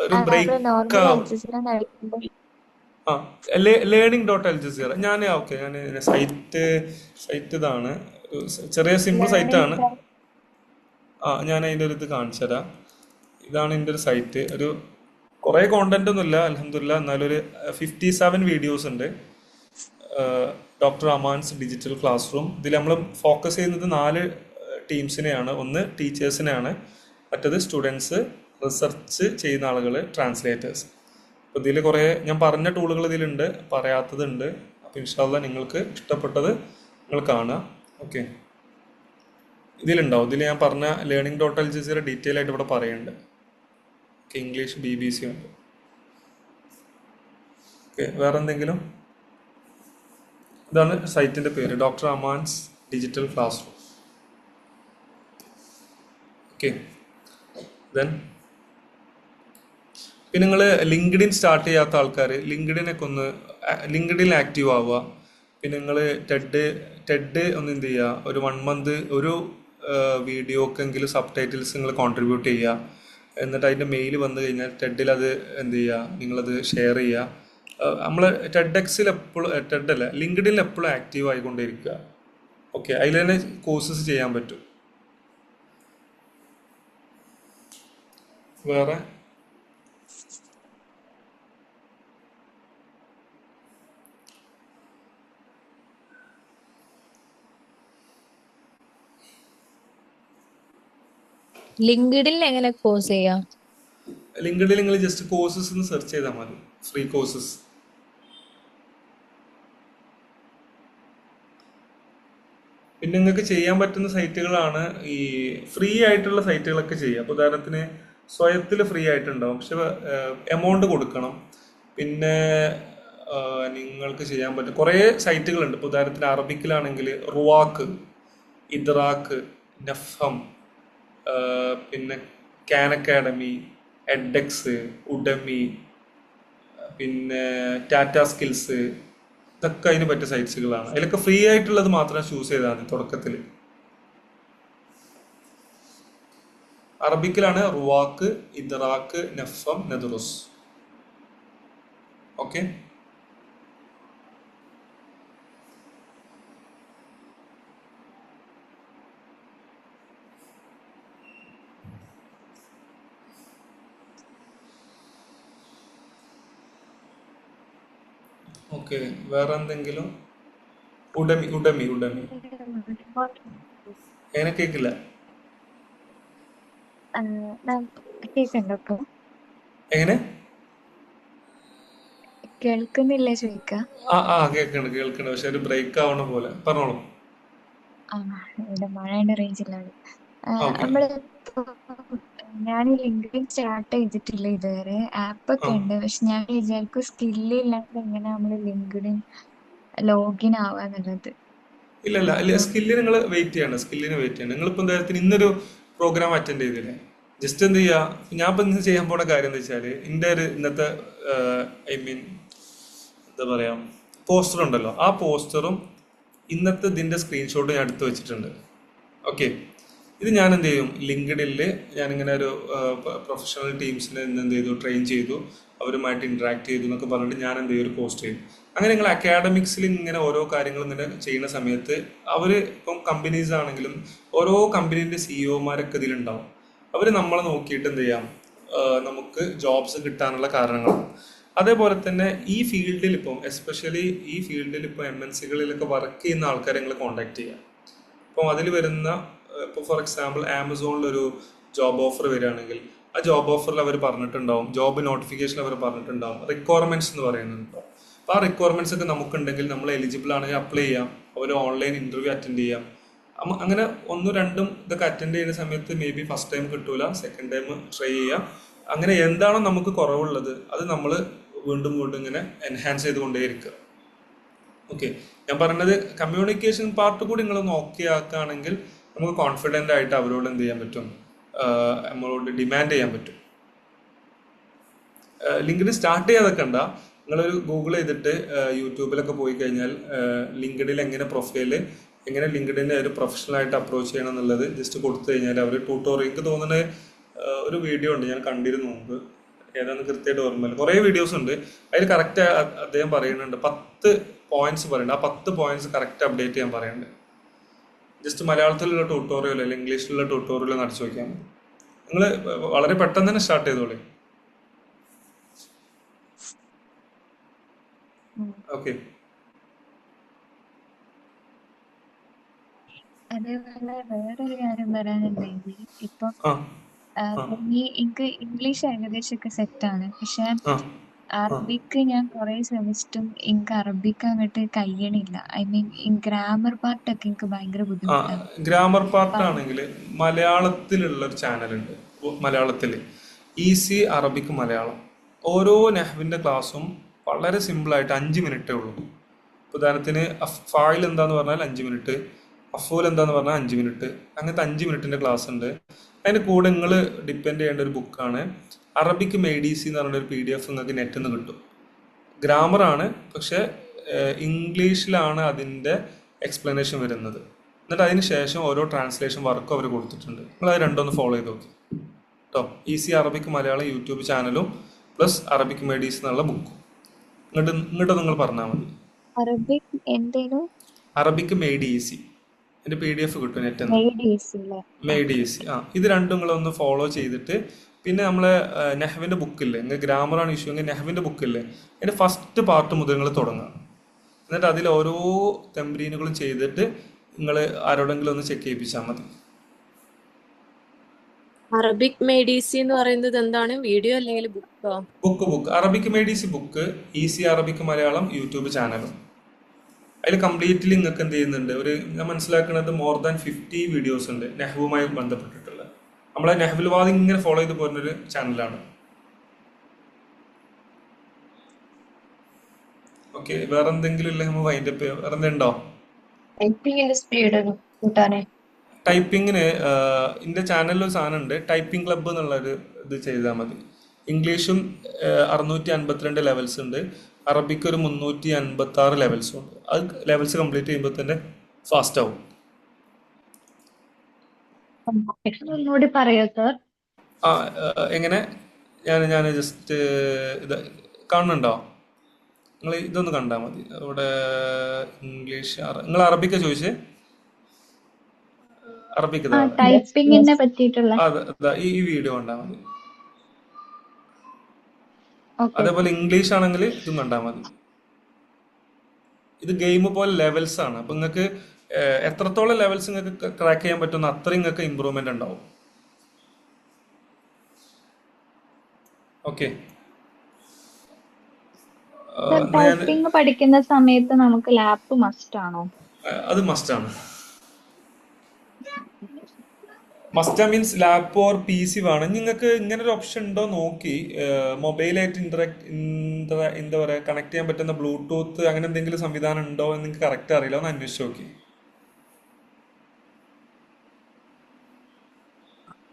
S1: ഒരു ബ്രേക്ക് learning.aljazeera. ഞാൻ സൈറ്റ് ഇതാണ്, ചെറിയ സിമ്പിൾ സൈറ്റാണ്. ഞാൻ അതിൻ്റെ ഒരു ഇത് കാണിച്ചു തരാം. ഇതാണ് എൻ്റെ ഒരു സൈറ്റ്. ഒരു കുറേ കോണ്ടന്റ് ഒന്നുമില്ല അൽഹംദുലില്ലാ, എന്നാലും ഒരു 57 വീഡിയോസ് ഉണ്ട്. Doctor Aman's digital classroom. ഇതിൽ നമ്മൾ ഫോക്കസ് ചെയ്യുന്നത് 4 ടീംസിനെയാണ്. ഒന്ന് ടീച്ചേഴ്സിനെയാണ്, മറ്റത് സ്റ്റുഡൻസ്, റിസർച്ച് ചെയ്യുന്ന ആളുകൾ, ട്രാൻസ്ലേറ്റേഴ്സ്. അപ്പോൾ ഇതിൽ കുറേ ഞാൻ പറഞ്ഞ ടൂളുകൾ ഇതിലുണ്ട്, പറയാത്തതുണ്ട്. അപ്പോൾ ഇൻഷാ അല്ലാഹ് നിങ്ങൾക്ക് ഇഷ്ടപ്പെട്ടത് നിങ്ങൾ കാണുക. ഓക്കെ, ഇതിലുണ്ടാവും. ഇതിൽ ഞാൻ പറഞ്ഞ learning.aljazeera ഡീറ്റെയിൽ ആയിട്ട് ഇവിടെ പറയുന്നുണ്ട്. ഓക്കെ, ഇംഗ്ലീഷ് BBC ഉണ്ട്. ഓക്കെ, വേറെ എന്തെങ്കിലും? ഇതാണ് സൈറ്റിൻ്റെ പേര്, doctor Aman's digital classroom. Okay, then പിന്നെ നിങ്ങൾ ലിങ്ക്ഡിൻ സ്റ്റാർട്ട് ചെയ്യാത്ത ആൾക്കാർ ലിങ്ക്ഡിനിൽ ആക്റ്റീവ് ആവുക. പിന്നെ നിങ്ങൾ ടെഡ് ഒന്ന് എന്ത് ചെയ്യുക, ഒരു 1 മന്ത് ഒരു വീഡിയോക്കെങ്കിലും സബ് ടൈറ്റിൽസ് നിങ്ങൾ കോൺട്രിബ്യൂട്ട് ചെയ്യുക. എന്നിട്ട് അതിൻ്റെ മെയിൽ വന്നു കഴിഞ്ഞാൽ ടെഡിൽ അത് എന്ത് ചെയ്യുക, നിങ്ങളത് ഷെയർ ചെയ്യുക. നമ്മൾ ടെഡെക്സിൽ എപ്പോഴും ലിങ്ക്ഡിനിൽ എപ്പോഴും ആക്റ്റീവ് ആയിക്കൊണ്ടിരിക്കുക. ഓക്കെ, അതിൽ തന്നെ കോഴ്സസ് ചെയ്യാൻ പറ്റും. വേറെ
S6: ലിങ്ക്ഡിനിൽ എങ്ങനെ കോഴ്സ് ചെയ്യാം?
S1: ലിങ്ക്ഡിനിൽ നിങ്ങൾ ജസ്റ്റ് കോഴ്സസ് എന്ന് സെർച്ച് ചെയ്താൽ മതി, ഫ്രീ കോഴ്സസ്. പിന്നെ നിങ്ങൾക്ക് ചെയ്യാൻ പറ്റുന്ന സൈറ്റുകളാണ് ഈ ഫ്രീ ആയിട്ടുള്ള സൈറ്റുകളൊക്കെ ചെയ്യുക. അപ്പോൾ ഉദാഹരണത്തിന് സ്വയത്തിൽ ഫ്രീ ആയിട്ടുണ്ടാവും, പക്ഷെ എമൗണ്ട് കൊടുക്കണം. പിന്നെ നിങ്ങൾക്ക് ചെയ്യാൻ പറ്റും കുറേ സൈറ്റുകളുണ്ട്. ഇപ്പോൾ ഉദാഹരണത്തിന് അറബിക്കിലാണെങ്കിൽ റുവാക്ക്, ഇദ്റാക്ക്, നഫം, പിന്നെ കാൻ അക്കാഡമി, എഡെക്സ്, ഉഡമി, പിന്നെ ടാറ്റ സ്കിൽസ്, ഇതൊക്കെ അതിന് പറ്റിയ സൈറ്റ്സുകളാണ്. അതിലൊക്കെ ഫ്രീ ആയിട്ടുള്ളത് മാത്രം ചൂസ് ചെയ്താൽ മതി തുടക്കത്തിൽ. അറബിക്കിലാണ് റുവാക്ക്, ഇദ്റാക്ക്, നഫം, നദുറുസ്. Okay, okay. വേറെ എന്തെങ്കിലും? ഉഡമി ഉഡമി ഉഡമി എങ്ങനെ കേക്കില്ല?
S6: കേൾക്കണ്ടോ ഇപ്പൊ?
S1: എങ്ങനെ?
S6: കേൾക്കുന്നില്ലേ ചോദിക്ക?
S1: കേൾക്കണ്ട് പക്ഷെ ഒരു ബ്രേക്ക് ആവണ പോലെ. പറഞ്ഞോളൂ.
S6: ഇവിടെ മഴയുടെ റേഞ്ചിലാണ്.
S1: ഓക്കെ.
S6: നമ്മള് ഞാൻ ലിങ്ക്ഡിൻ സ്റ്റാർട്ട് ചെയ്തിട്ടില്ല ഇതുവരെ. ആപ്പൊക്കെ ഉണ്ട്, പക്ഷെ ഞാൻ വിചാരിക്കും സ്കില്ല് ഇല്ലാണ്ട് എങ്ങനെ നമ്മള് ലിങ്ക്ഡിൻ ലോഗിൻ ആവാന്നുള്ളത്.
S1: ഇല്ല, സ്കില്ലിന് നിങ്ങൾ വെയിറ്റ് ചെയ്യണം. നിങ്ങളിപ്പോൾ എന്തായാലും ഇന്നൊരു പ്രോഗ്രാം അറ്റൻഡ് ചെയ്തില്ലേ? ജസ്റ്റ് എന്ത് ചെയ്യുക, ഞാൻ ഇപ്പം ഇന്ന് ചെയ്യാൻ പോണ കാര്യം എന്താ വെച്ചാൽ, എൻ്റെ ഒരു ഇന്നത്തെ എന്താ പറയുക, പോസ്റ്റർ ഉണ്ടല്ലോ, ആ പോസ്റ്ററും ഇന്നത്തെ ഇതിൻ്റെ സ്ക്രീൻഷോട്ട് ഞാൻ എടുത്ത് വെച്ചിട്ടുണ്ട്. ഓക്കെ, ഇത് ഞാൻ എന്ത് ചെയ്യും, ലിങ്ക്ഡിനിൽ ഞാനിങ്ങനെ ഒരു പ്രൊഫഷണൽ ടീംസിനെ എന്ത് ചെയ്തു, ട്രെയിൻ ചെയ്തു, അവരുമായിട്ട് ഇൻട്രാക്ട് ചെയ്തു എന്നൊക്കെ പറഞ്ഞിട്ട് ഞാൻ എന്ത് ചെയ്യും, ഒരു പോസ്റ്റ് ചെയ്യും. അങ്ങനെ നിങ്ങൾ അക്കാഡമിക്സിൽ ഇങ്ങനെ ഓരോ കാര്യങ്ങൾ ഇങ്ങനെ ചെയ്യുന്ന സമയത്ത് അവർ ഇപ്പം കമ്പനീസ് ആണെങ്കിലും ഓരോ കമ്പനീൻ്റെ സിഇഒമാരൊക്കെ ഇതിലുണ്ടാവും. അവർ നമ്മളെ നോക്കിയിട്ട് എന്ത് ചെയ്യാം, നമുക്ക് ജോബ്സ് കിട്ടാനുള്ള കാരണങ്ങളാണ്. അതേപോലെ തന്നെ ഈ ഫീൽഡിൽ ഇപ്പം എസ്പെഷ്യലി ഈ ഫീൽഡിൽ ഇപ്പോൾ MNCകളിലൊക്കെ വർക്ക് ചെയ്യുന്ന ആൾക്കാരെ നിങ്ങൾ കോൺടാക്ട് ചെയ്യുക. അപ്പം അതിൽ വരുന്ന ഇപ്പോൾ ഫോർ എക്സാമ്പിൾ ആമസോണിലൊരു ജോബ് ഓഫർ വരികയാണെങ്കിൽ ആ ജോബ് ഓഫറിൽ അവർ പറഞ്ഞിട്ടുണ്ടാവും, ജോബ് നോട്ടിഫിക്കേഷൻ അവർ പറഞ്ഞിട്ടുണ്ടാവും, റിക്വയർമെൻറ്റ്സ് എന്ന് പറയുന്നുണ്ടോ. അപ്പോൾ ആ റിക്വയർമെൻറ്റ്സ് ഒക്കെ നമുക്കുണ്ടെങ്കിൽ നമ്മൾ എലിജിബിൾ ആണെങ്കിൽ അപ്ലൈ ചെയ്യാം, അവർ ഓൺലൈൻ ഇൻ്റർവ്യൂ അറ്റൻഡ് ചെയ്യാം. അങ്ങനെ 1-2 ഇതൊക്കെ അറ്റൻഡ് ചെയ്യുന്ന സമയത്ത് മേ ബി ഫസ്റ്റ് ടൈം കിട്ടൂല, സെക്കൻഡ് ടൈം ട്രൈ ചെയ്യാം. അങ്ങനെ എന്താണോ നമുക്ക് കുറവുള്ളത് അത് നമ്മൾ വീണ്ടും ഇങ്ങനെ എൻഹാൻസ് ചെയ്തുകൊണ്ടേയിരിക്കുക. ഓക്കെ, ഞാൻ പറഞ്ഞത് കമ്മ്യൂണിക്കേഷൻ പാർട്ട് കൂടി നിങ്ങളൊന്ന് ഓക്കെ ആക്കുകയാണെങ്കിൽ നമുക്ക് കോൺഫിഡൻ്റ് ആയിട്ട് അവരോട് എന്ത് ചെയ്യാൻ പറ്റും, നമ്മളോട് ഡിമാൻഡ് ചെയ്യാൻ പറ്റും. ലിങ്ക്ഡിൻ സ്റ്റാർട്ട് ചെയ്യാതൊക്കെ ഉണ്ടാ, നിങ്ങളൊരു ഗൂഗിൾ ചെയ്തിട്ട് യൂട്യൂബിലൊക്കെ പോയി കഴിഞ്ഞാൽ ലിങ്ക്ഡിനിൽ എങ്ങനെ ലിങ്ക്ഡിനെ ഒരു പ്രൊഫഷണലായിട്ട് അപ്രോച്ച് ചെയ്യണം എന്നുള്ളത് ജസ്റ്റ് കൊടുത്തു കഴിഞ്ഞാൽ അവർ ട്യൂട്ടോറിയൽ, എനിക്ക് തോന്നുന്നത് ഒരു വീഡിയോ ഉണ്ട്, ഞാൻ കണ്ടിരുന്നു മുമ്പ്, ഏതാണെന്ന് കൃത്യമായിട്ട് ഓർമ്മയില്ല, കുറേ വീഡിയോസ് ഉണ്ട്. അതിൽ കറക്റ്റ് അദ്ദേഹം പറയുന്നുണ്ട് 10 പോയിന്റ്സ് പറയുന്നുണ്ട്. ആ 10 പോയിന്റ്സ് കറക്റ്റ് അപ്ഡേറ്റ് ചെയ്യാൻ പറയുന്നുണ്ട്. ജസ്റ്റ് മലയാളത്തിലുള്ള ട്യൂട്ടോറിയൽ അല്ലെങ്കിൽ ഇംഗ്ലീഷിലുള്ള ട്യൂട്ടോറിയൽ നടച്ചു നോക്കിയാൽ മതി. നിങ്ങൾ വളരെ പെട്ടെന്ന് തന്നെ സ്റ്റാർട്ട് ചെയ്തോളേ. ഓക്കെ,
S6: അതേപോലെ വേറൊരു കാര്യം പറയാനുണ്ടെങ്കിൽ ഇപ്പൊ എനിക്ക് ഇംഗ്ലീഷ് ഏകദേശമൊക്കെ സെറ്റാണ്, പക്ഷെ അറബിക്ക് ഞാൻ കുറെ ശ്രമിച്ചിട്ടും എനിക്ക് അറബിക്ക് അങ്ങോട്ട് കഴിയണില്ല. ഐ മീൻ ഗ്രാമർ പാർട്ടൊക്കെ എനിക്ക് ഭയങ്കര ബുദ്ധിമുട്ടാണ്.
S1: ഗ്രാമർ പാർട്ട് ആണെങ്കിൽ മലയാളത്തിലുള്ള ഒരു ചാനലുണ്ട്, മലയാളത്തിൽ ഈസി അറബിക് മലയാളം. ഓരോ നെഹ്വിൻ്റെ ക്ലാസ്സും വളരെ സിമ്പിളായിട്ട് 5 മിനിറ്റേ ഉള്ളൂ. ഉദാഹരണത്തിന് ഫായിൽ എന്താന്ന് പറഞ്ഞാൽ 5 മിനിറ്റ്, അഫൂൽ എന്താന്ന് പറഞ്ഞാൽ 5 മിനിറ്റ്, അങ്ങനത്തെ 5 മിനിറ്റിൻ്റെ ക്ലാസ് ഉണ്ട്. അതിന് കൂടെ നിങ്ങൾ ഡിപ്പെൻഡ് ചെയ്യേണ്ട ഒരു ബുക്കാണ് അറബിക് മെയ്ഡീസി എന്ന് പറഞ്ഞൊരു PDF നിങ്ങൾക്ക് നെറ്റിൽ നിന്ന് കിട്ടും. ഗ്രാമറാണ്, പക്ഷേ ഇംഗ്ലീഷിലാണ് അതിൻ്റെ എക്സ്പ്ലനേഷൻ വരുന്നത്. എന്നിട്ട് അതിന് ശേഷം ഓരോ ട്രാൻസ്ലേഷൻ വർക്കും അവർ കൊടുത്തിട്ടുണ്ട്. നിങ്ങൾ അത് രണ്ടൊന്ന് ഫോളോ ചെയ്ത് നോക്കി കേട്ടോ. ഈസി അറബിക് മലയാളം യൂട്യൂബ് ചാനലും പ്ലസ് അറബിക് മെയ്ഡീസ് എന്നുള്ള ബുക്കും ഇങ്ങോട്ട് നിങ്ങൾ പറഞ്ഞാൽ മതി. അറബിക് മെയ്ഡ് ഈസി, എൻ്റെ PDF കിട്ടും നെറ്റ് മെയ്ഡ് ഈസി. ഇത് രണ്ടും നിങ്ങളൊന്ന് ഫോളോ ചെയ്തിട്ട് പിന്നെ നമ്മളെ നെഹ്വിൻ്റെ ബുക്കില്ലേ, നിങ്ങൾ ഗ്രാമറാണ് ഇഷ്യൂ എങ്കിൽ നെഹ്വിൻ്റെ ബുക്കില്ലേ, അതിൻ്റെ ഫസ്റ്റ് പാർട്ട് മുതൽ നിങ്ങൾ തുടങ്ങുക. എന്നിട്ട് അതിൽ ഓരോ തെമ്പ്രീനുകളും ചെയ്തിട്ട് നിങ്ങൾ ആരോടെങ്കിലും ഒന്ന് ചെക്ക് ചെയ്യിപ്പിച്ചാൽ മതി.
S8: അറബിക് മെയ്ഡീസി എന്ന് പറയുന്നത് എന്താണ്? വീഡിയോ അല്ലെങ്കിൽ ബുക്കോ?
S1: Book Arabic made easy book, easy Arabic Malayalam YouTube ചാനലും. അതിൽ കംപ്ലീറ്റ്ലി നിങ്ങൾക്ക് എന്ത് ചെയ്യുന്നുണ്ട്, ഞാൻ മനസ്സിലാക്കുന്നത് മോർ ദാൻ 50 വീഡിയോസ് ഉണ്ട് നെഹ്വുമായി ബന്ധപ്പെട്ടിട്ടുള്ള. നമ്മളെ നെഹ്വുൽ വാദി ഇങ്ങനെ ഫോളോ ചെയ്ത് പോകുന്നൊരു ചാനലാണ്. ഓക്കെ, വേറെ എന്തെങ്കിലും ഇല്ലെങ്കിൽ നമ്മൾ വൈൻഡപ്പ് ചെയ്യാം. വേറെ എന്തുണ്ടോ?
S6: സ്പീഡ് കൂട്ടാനേ.
S1: ടൈപ്പിങ്ങിന് എൻ്റെ ചാനലിൽ ഒരു സാധനം ഉണ്ട്, ടൈപ്പിംഗ് ക്ലബ്ബ് എന്നുള്ളൊരു ഇത് ചെയ്താൽ മതി. ഇംഗ്ലീഷും 652 ലെവൽസ് ഉണ്ട്, അറബിക്ക് ഒരു 356 ലെവൽസും ഉണ്ട്. അത് ലെവൽസ് കംപ്ലീറ്റ് ചെയ്യുമ്പോൾ തന്നെ ഫാസ്റ്റ് ആവും.
S6: ഒന്നുകൂടി പറയോ സർ?
S1: എങ്ങനെ? ഞാൻ ജസ്റ്റ് ഇത് കാണുന്നുണ്ടോ? നിങ്ങൾ ഇതൊന്ന് കണ്ടാൽ മതി. അവിടെ ഇംഗ്ലീഷ് നിങ്ങൾ അറബിക്ക ചോദിച്ചേ? അറബിക്ക്
S6: ടൈപ്പിങ്ങിനെ പറ്റിയിട്ടുള്ള
S1: ഈ വീഡിയോ കണ്ടാൽ മതി. അതേപോലെ ഇംഗ്ലീഷ് ആണെങ്കിൽ ഇതും കണ്ടാൽ മതി. ഇത് ഗെയിം പോലെ ലെവൽസ് ആണ്. അപ്പൊ നിങ്ങൾക്ക് എത്രത്തോളം ലെവൽസ് നിങ്ങൾക്ക് ക്രാക്ക് ചെയ്യാൻ പറ്റുന്ന അത്രയും നിങ്ങൾക്ക് ഇമ്പ്രൂവ്മെന്റ് ഉണ്ടാവും. ഓക്കെ,
S6: ടൈപ്പിംഗ് പഠിക്കുന്ന സമയത്ത് നമുക്ക് ലാപ്പ് മസ്റ്റ് ആണോ?
S1: അത് മസ്റ്റ് ആണ്. Must means lap or PC വേണം. നിങ്ങൾക്ക് ഇങ്ങനെ ഒരു ഓപ്ഷൻ ഉണ്ടോ നോക്കി മൊബൈലായിട്ട് എന്താ പറയുക കണക്ട് ചെയ്യാൻ പറ്റുന്ന ബ്ലൂടൂത്ത് അങ്ങനെ എന്തെങ്കിലും സംവിധാനം ഉണ്ടോ എന്ന് നിങ്ങൾക്ക് കറക്റ്റ് അറിയില്ല, ഒന്ന് അന്വേഷിച്ച് നോക്കി.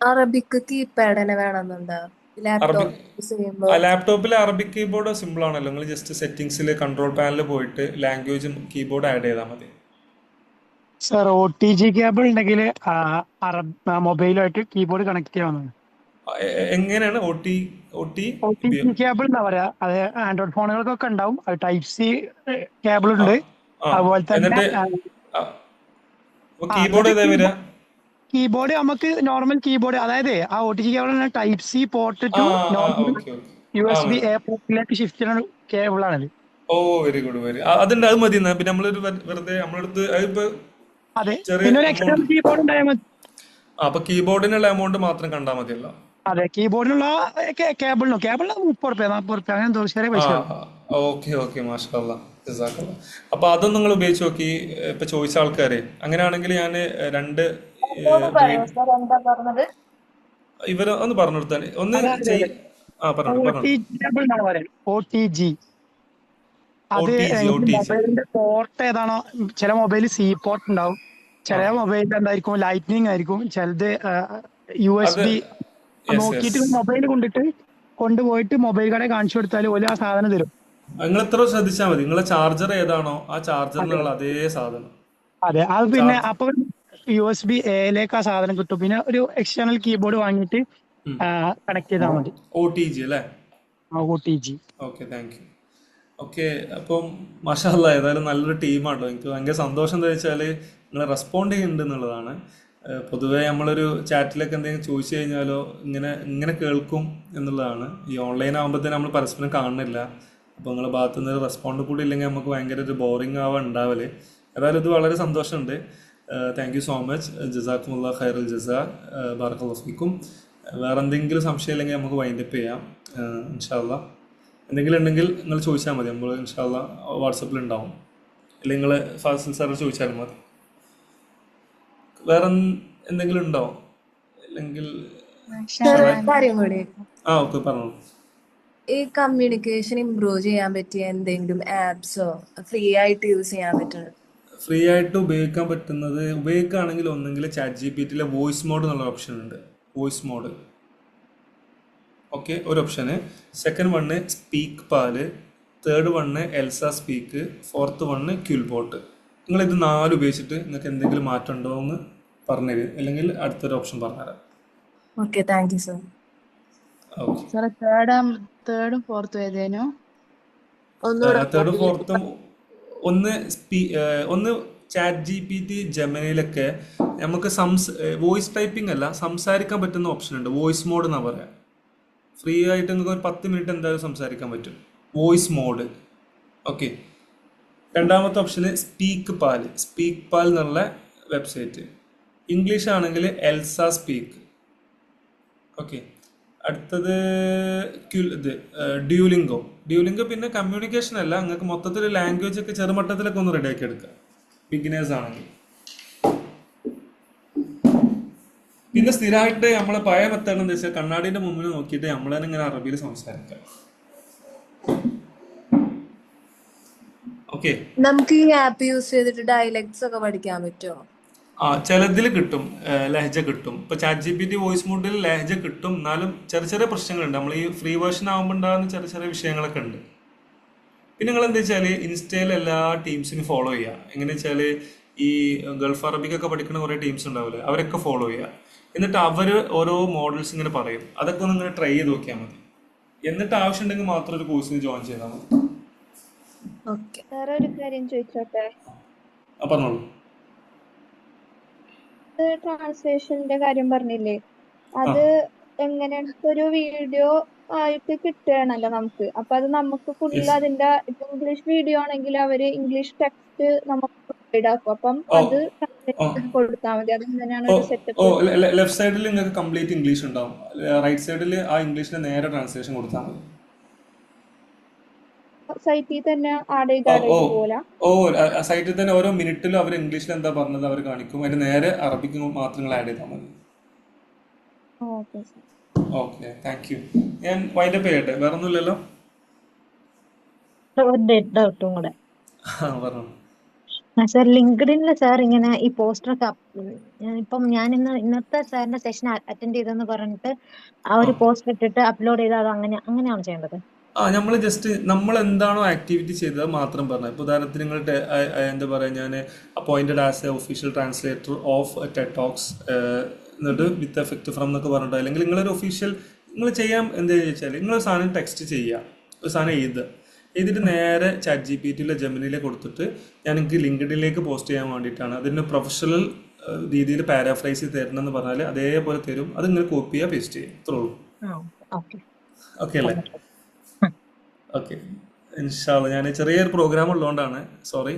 S8: അറബിക്ക് കീപാഡ് തന്നെ വേണമെന്നുണ്ടോ?
S1: ലാപ്ടോപ്പിൽ അറബിക് കീബോർഡ് സിമ്പിൾ ആണല്ലോ. നിങ്ങൾ ജസ്റ്റ് സെറ്റിംഗ്സിൽ കൺട്രോൾ പാനലിൽ പോയിട്ട് ലാംഗ്വേജും കീബോർഡ് ആഡ് ചെയ്താൽ മതി.
S7: സർ OTG കേബിൾ ഉണ്ടെങ്കിൽ മൊബൈലുമായിട്ട് കീബോർഡ് കണക്ട് ചെയ്യാവുന്നതാണ്.
S1: എങ്ങനെയാണ്
S7: OTG കേബിൾ എന്താ പറയാ, അത് ആൻഡ്രോയിഡ് ഫോണുകൾക്കൊക്കെ ഉണ്ടാവും. അത് Type-C കേബിൾ ഉണ്ട്. അതുപോലെ തന്നെ കീബോർഡ് നമുക്ക് നോർമൽ കീബോർഡ്, അതായത് ആ OTG cable Type-C port to USB A പോർട്ടിലേക്ക് ഷിഫ്റ്റ് ചെയ്യുന്ന കേബിൾ ആണത്.
S1: ഓ വെരി ഗുഡ്, അതുണ്ട്, അത് മതി. പിന്നെ നമ്മളൊരു വെറുതെ നമ്മളടുത്ത്
S7: അതെ, പിന്നെ ഒരു എക്സ്റ്റേണൽ കീബോർഡ് ഉണ്ടായാൽ മതി.
S1: അപ്പൊ കീബോർഡിനുള്ള എമൗണ്ട് മാത്രം കണ്ടാൽ മതിയല്ലോ.
S7: അതെ, കീബോർഡിനുള്ള കേബിളിന് 30 40 അങ്ങനെ എന്തോ ചെറിയ പൈസ.
S1: ഓക്കെ മാഷാഅല്ലാ, ജസാക്കല്ലാ. അപ്പൊ അതൊന്നും നിങ്ങൾ ഉപയോഗിച്ച് നോക്കി. ഇപ്പൊ ചോദിച്ച ആൾക്കാരെ അങ്ങനെയാണെങ്കിൽ ഞാൻ 2 ഇവര് ഒന്ന് പറഞ്ഞു കൊടുത്താൽ ഒന്ന്
S7: OTG അത് മൊബൈലിന്റെ പോർട്ട് ഏതാണോ, ചില മൊബൈൽ C പോർട്ട് ഉണ്ടാവും, ചില മൊബൈലിൽ എന്തായിരിക്കും ലൈറ്റ്നിങ് ആയിരിക്കും, ചിലത് USB. നോക്കിയിട്ട് മൊബൈൽ കൊണ്ടുപോയിട്ട് മൊബൈൽ കടയിൽ കാണിച്ചു കൊടുത്താൽ ഓല് ആ സാധനം തരും.
S1: നിങ്ങൾ എത്ര ശ്രദ്ധിച്ചാൽ മതി, നിങ്ങളെ ചാർജർ ഏതാണോ ആ ചാർജറിനുള്ള അതേ സാധനം.
S7: അതെ, അത് പിന്നെ അപ്പൊ USB A-ലേക്ക് ആ സാധനം കിട്ടും. പിന്നെ ഒരു എക്സ്റ്റേണൽ കീബോർഡ് വാങ്ങിയിട്ട് കണക്ട് ചെയ്താൽ മതി.
S1: OTG അല്ലേ?
S7: OTG.
S1: Okay, thank U. Okay, അപ്പം മാഷാഅല്ലാ, ഏതായാലും നല്ലൊരു ടീമാണല്ലോ. എനിക്ക് ഭയങ്കര സന്തോഷം എന്താ വെച്ചാൽ നിങ്ങൾ റെസ്പോണ്ട് ചെയ്യുന്നുണ്ട് എന്നുള്ളതാണ്. പൊതുവേ നമ്മളൊരു ചാറ്റിലൊക്കെ എന്തെങ്കിലും ചോദിച്ചു കഴിഞ്ഞാലോ ഇങ്ങനെ കേൾക്കും എന്നുള്ളതാണ്. ഈ ഓൺലൈൻ ആകുമ്പോഴത്തേനും നമ്മൾ പരസ്പരം കാണുന്നില്ല. അപ്പോൾ നിങ്ങളുടെ ഭാഗത്തു നിന്ന് റെസ്പോണ്ട് കൂടി ഇല്ലെങ്കിൽ നമുക്ക് ഭയങ്കര ഒരു ബോറിംഗ് ഉണ്ടാവല്. ഏതായാലും ഇത് വളരെ സന്തോഷമുണ്ട്. Thank you so much. ജസാക്കുമുല്ലാഹ് ഖൈറുൽ ജസാ, ബാറക്കല്ലാഹു ഫീക്കും. വേറെ എന്തെങ്കിലും സംശയം ഇല്ലെങ്കിൽ നമുക്ക് വൈൻഡപ്പ് ചെയ്യാം ഇൻഷാ അല്ലാ. എന്തെങ്കിലും ഉണ്ടെങ്കിൽ നിങ്ങൾ ചോദിച്ചാൽ മതി, നമ്മൾ ഇൻഷാ അല്ലാ വാട്സപ്പിൽ ഉണ്ടാവും. അല്ലെങ്കിൽ നിങ്ങൾ ഫാസിൽ സാറിൽ ചോദിച്ചാലും മതി. വേറെ എന്തെങ്കിലും ഉണ്ടോ? അല്ലെങ്കിൽ ഓക്കെ, പറഞ്ഞോളൂ.
S8: ഈ കമ്മ്യൂണിക്കേഷൻ ഇംപ്രൂവ് ചെയ്യാൻ പറ്റിയ എന്തെങ്കിലും ആപ്സോ ഫ്രീ ആയിട്ട് യൂസ് ചെയ്യാൻ പറ്റുന്നത്?
S1: ഫ്രീ ആയിട്ട് ഉപയോഗിക്കാൻ പറ്റുന്നത് ഉപയോഗിക്കുകയാണെങ്കിൽ ഒന്നെങ്കിൽ ChatGPTയിലെ വോയിസ് മോഡ് എന്നുള്ള ഓപ്ഷൻ ഉണ്ട്. വോയിസ് മോഡ് ഓക്കെ, ഒരു ഓപ്ഷന്. Second one Speak Pal, third one Elsa Speak, fourth one QuillBot. നിങ്ങളിത് 4 ഉപയോഗിച്ചിട്ട് നിങ്ങൾക്ക് എന്തെങ്കിലും മാറ്റം ഉണ്ടോ എന്ന് പറഞ്ഞുതരും, അല്ലെങ്കിൽ അടുത്തൊരു ഓപ്ഷൻ പറഞ്ഞുതരാം.
S8: Okay, thank you sir.
S9: തേർഡും ഫോർത്തും ഏതേനോ?
S1: തേർഡും ഫോർത്തും ഒന്ന് ChatGPT ജെമിനിയിലൊക്കെ നമുക്ക് വോയിസ് ടൈപ്പിംഗ് അല്ല, സംസാരിക്കാൻ പറ്റുന്ന ഓപ്ഷൻ ഉണ്ട്. വോയിസ് മോഡ് എന്നാ പറയാം. ഫ്രീ ആയിട്ട് നിങ്ങൾക്ക് ഒരു 10 മിനിറ്റ് എന്തായാലും സംസാരിക്കാൻ പറ്റും. Voice mode okay. രണ്ടാമത്തെ ഓപ്ഷന് സ്പീക്ക് പാൽ എന്നുള്ള വെബ്സൈറ്റ്. ഇംഗ്ലീഷ് ആണെങ്കിൽ എൽസ സ്പീക്ക് ഓക്കെ. അടുത്തത് ഡ്യൂലിംഗോ. ഡ്യൂലിംഗോ പിന്നെ കമ്മ്യൂണിക്കേഷൻ അല്ല, നിങ്ങൾക്ക് മൊത്തത്തിൽ ലാംഗ്വേജ് ഒക്കെ ചെറുമട്ടത്തിലൊക്കെ ഒന്ന് റെഡിയാക്കി എടുക്കുക ബിഗിനേഴ്സ് ആണെങ്കിൽ. പിന്നെ സ്ഥിരമായിട്ട് നമ്മളെ പഴയ മെത്തേഡ് എന്താ വെച്ചാൽ കണ്ണാടിന്റെ മുമ്പിൽ നോക്കിയിട്ട് നമ്മൾ തന്നെ ഇങ്ങനെ അറബിയിൽ സംസാരിക്കാം. ഓക്കെ,
S8: നമുക്ക് ഈ ആപ്പ് യൂസ് ചെയ്തിട്ട് ഡയലക്ട്സ് ഒക്കെ പഠിക്കാൻ പറ്റുമോ?
S1: ചിലതിൽ കിട്ടും, ലഹജ കിട്ടും. ഇപ്പൊ ചാറ്റ് GPT വോയിസ് മോഡിൽ ലഹജ കിട്ടും, എന്നാലും ചെറിയ ചെറിയ പ്രശ്നങ്ങളുണ്ട്. നമ്മൾ ഈ ഫ്രീ വേർഷൻ ആകുമ്പോൾ ഉണ്ടാകുന്ന ചെറിയ ചെറിയ വിഷയങ്ങളൊക്കെ ഉണ്ട്. പിന്നെ നിങ്ങൾ എന്താ വെച്ചാൽ ഇൻസ്റ്റയിൽ എല്ലാ ടീംസിനും ഫോളോ ചെയ്യുക. എങ്ങനെ വെച്ചാൽ ഈ ഗൾഫ് അറബിക്കൊക്കെ പഠിക്കുന്ന കുറേ ടീംസ് ഉണ്ടാവില്ലേ, അവരൊക്കെ ഫോളോ ചെയ്യുക. എന്നിട്ട് അവർ ഓരോ മോഡൽസ് ഇങ്ങനെ പറയും, അതൊക്കെ ഒന്ന് ഇങ്ങനെ ട്രൈ ചെയ്ത് നോക്കിയാൽ മതി. എന്നിട്ട് ആവശ്യമുണ്ടെങ്കിൽ മാത്രം ഒരു കോഴ്സിന് ജോയിൻ ചെയ്താൽ മതി.
S6: വേറെ ഒരു കാര്യം ചോദിച്ചോട്ടെ?
S1: പറഞ്ഞോളൂ.
S6: ട്രാൻസ്ലേഷന്റെ കാര്യം പറഞ്ഞില്ലേ, അത് എങ്ങനെയാണ്? ഒരു വീഡിയോ ആയിട്ട് കിട്ടുകയാണല്ലോ നമുക്ക്. അപ്പൊ അത് നമുക്ക് ഫുള്ള് അതിന്റെ ഇപ്പൊ ഇംഗ്ലീഷ് വീഡിയോ ആണെങ്കിൽ അവര് ഇംഗ്ലീഷ് ടെക്സ്റ്റ് നമുക്ക് പ്രൊവൈഡ് ആക്കും. അപ്പം അത് കൊടുത്താൽ മതി. അതെങ്ങനെയാണ് ഒരു സെറ്റപ്പ്?
S1: ലെഫ്റ്റ് സൈഡിൽ നിങ്ങൾക്ക് കംപ്ലീറ്റ് ഇംഗ്ലീഷ് ഉണ്ടാവും, റൈറ്റ് സൈഡിൽ ആ ഇംഗ്ലീഷിന് നേരെ ട്രാൻസ്ലേഷൻ കൊടുത്താൽ മതി.
S6: സൈറ്റിൽ തന്നെ ആഡ് ചെയ്ത് പോലെ
S1: സൈറ്റിൽ തന്നെ ഓരോ മിനിറ്റിലും അവർ ഇംഗ്ലീഷിൽ എന്താ പറഞ്ഞത് അവർ കാണിക്കും, അതിന് നേരെ അറബിക്ക് മാത്രങ്ങൾ ആഡ് ചെയ്താൽ മതി. Okay, thank U. ഞാൻ വൈൻഡപ്പ് ചെയ്യട്ടെ, വേറെ ഒന്നുമില്ലല്ലോ?
S10: ഡൗട്ടും കൂടെ
S1: പറഞ്ഞു.
S10: സാർ, ലിങ്ക്ഡിനിൽ സാർ ഇങ്ങനെ ഈ പോസ്റ്ററൊക്കെ ഇപ്പം ഞാൻ ഇന്നത്തെ സാറിന്റെ സെഷൻ അറ്റൻഡ് ചെയ്തെന്ന് പറഞ്ഞിട്ട് ആ ഒരു പോസ്റ്റർ ഇട്ടിട്ട് അപ്ലോഡ് ചെയ്താൽ അത് അങ്ങനെയാണ് ചെയ്യേണ്ടത്?
S1: നമ്മൾ ജസ്റ്റ് നമ്മൾ എന്താണോ ആക്ടിവിറ്റി ചെയ്തത് മാത്രം പറഞ്ഞത്. ഇപ്പോൾ ഉദാഹരണത്തിന് നിങ്ങൾ എന്താ പറയുക, ഞാൻ appointed as A official translator of Ted talks എന്നിട്ട് വിത്ത് എഫക്റ്റ് ഫ്രം എന്നൊക്കെ പറഞ്ഞിട്ടോ, അല്ലെങ്കിൽ നിങ്ങളൊരു ഒഫീഷ്യൽ നിങ്ങൾ ചെയ്യാൻ എന്താ ചോദിച്ചാൽ നിങ്ങളൊരു സാധനം ടെക്സ്റ്റ് ചെയ്യുക, ഒരു സാധനം എഴുതിയിട്ട് നേരെ ചാറ്റ് GPT ജെമിനിയിലേക്ക് കൊടുത്തിട്ട് ഞാൻ എനിക്ക് ലിങ്ക്ഡിനിലേക്ക് പോസ്റ്റ് ചെയ്യാൻ വേണ്ടിയിട്ടാണ്, അതിന് പ്രൊഫഷണൽ രീതിയിൽ പാരാഫ്രൈസ് ചെയ്ത് തരണം എന്ന് പറഞ്ഞാൽ അതേപോലെ തരും. അത് നിങ്ങൾ കോപ്പി ചെയ്യുക, പേസ്റ്റ് ചെയ്യുക, ഇത്രേ ഉള്ളൂ. ഓക്കെ അല്ലേ? ഓക്കെ, ഇൻഷാ അല്ലാ. ഞാൻ ചെറിയൊരു പ്രോഗ്രാം ഉള്ളതുകൊണ്ടാണ് സോറി.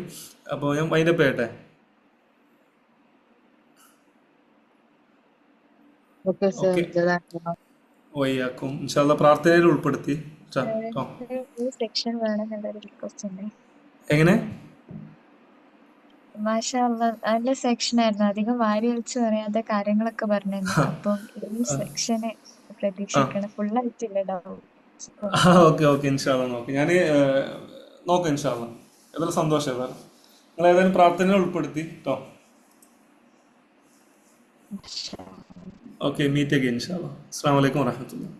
S1: അപ്പോൾ ഞാൻ വൈൻഡപ്പ് ചെയ്യട്ടെ. വയ്യാക്കും ഇൻഷാ അല്ലാ പ്രാർത്ഥനയിൽ ഉൾപ്പെടുത്തി.
S6: സെക്ഷൻ വേണമെന്നുള്ളൊരു റിക്വസ്റ്റ് ഉണ്ട്.
S1: എങ്ങനെ?
S6: മാഷാ അല്ലാ, നല്ല സെക്ഷൻ ആയിരുന്നു. അധികം വാരി വലിച്ചു പറയാത്ത കാര്യങ്ങളൊക്കെ പറഞ്ഞിരുന്നു. അപ്പം ഈ സെക്ഷന് പ്രതീക്ഷിക്കണം, ഫുള്ളായിട്ടില്ല ഡൗട്ട്.
S1: ഓക്കെ ഇൻഷാ അല്ലാ നോക്കാം. ഞാൻ നോക്കാം ഇൻഷാ അല്ലാ. എത്ര സന്തോഷം. ഏതായാലും നിങ്ങൾ ഏതായാലും പ്രാർത്ഥനയിൽ ഉൾപ്പെടുത്തി കേട്ടോ. ഓക്കെ, മീറ്റ് അഗൈൻ ഇൻഷാ അല്ലാ. അസ്സലാമു അലൈക്കും വറഹ്മത്തുള്ളാഹി.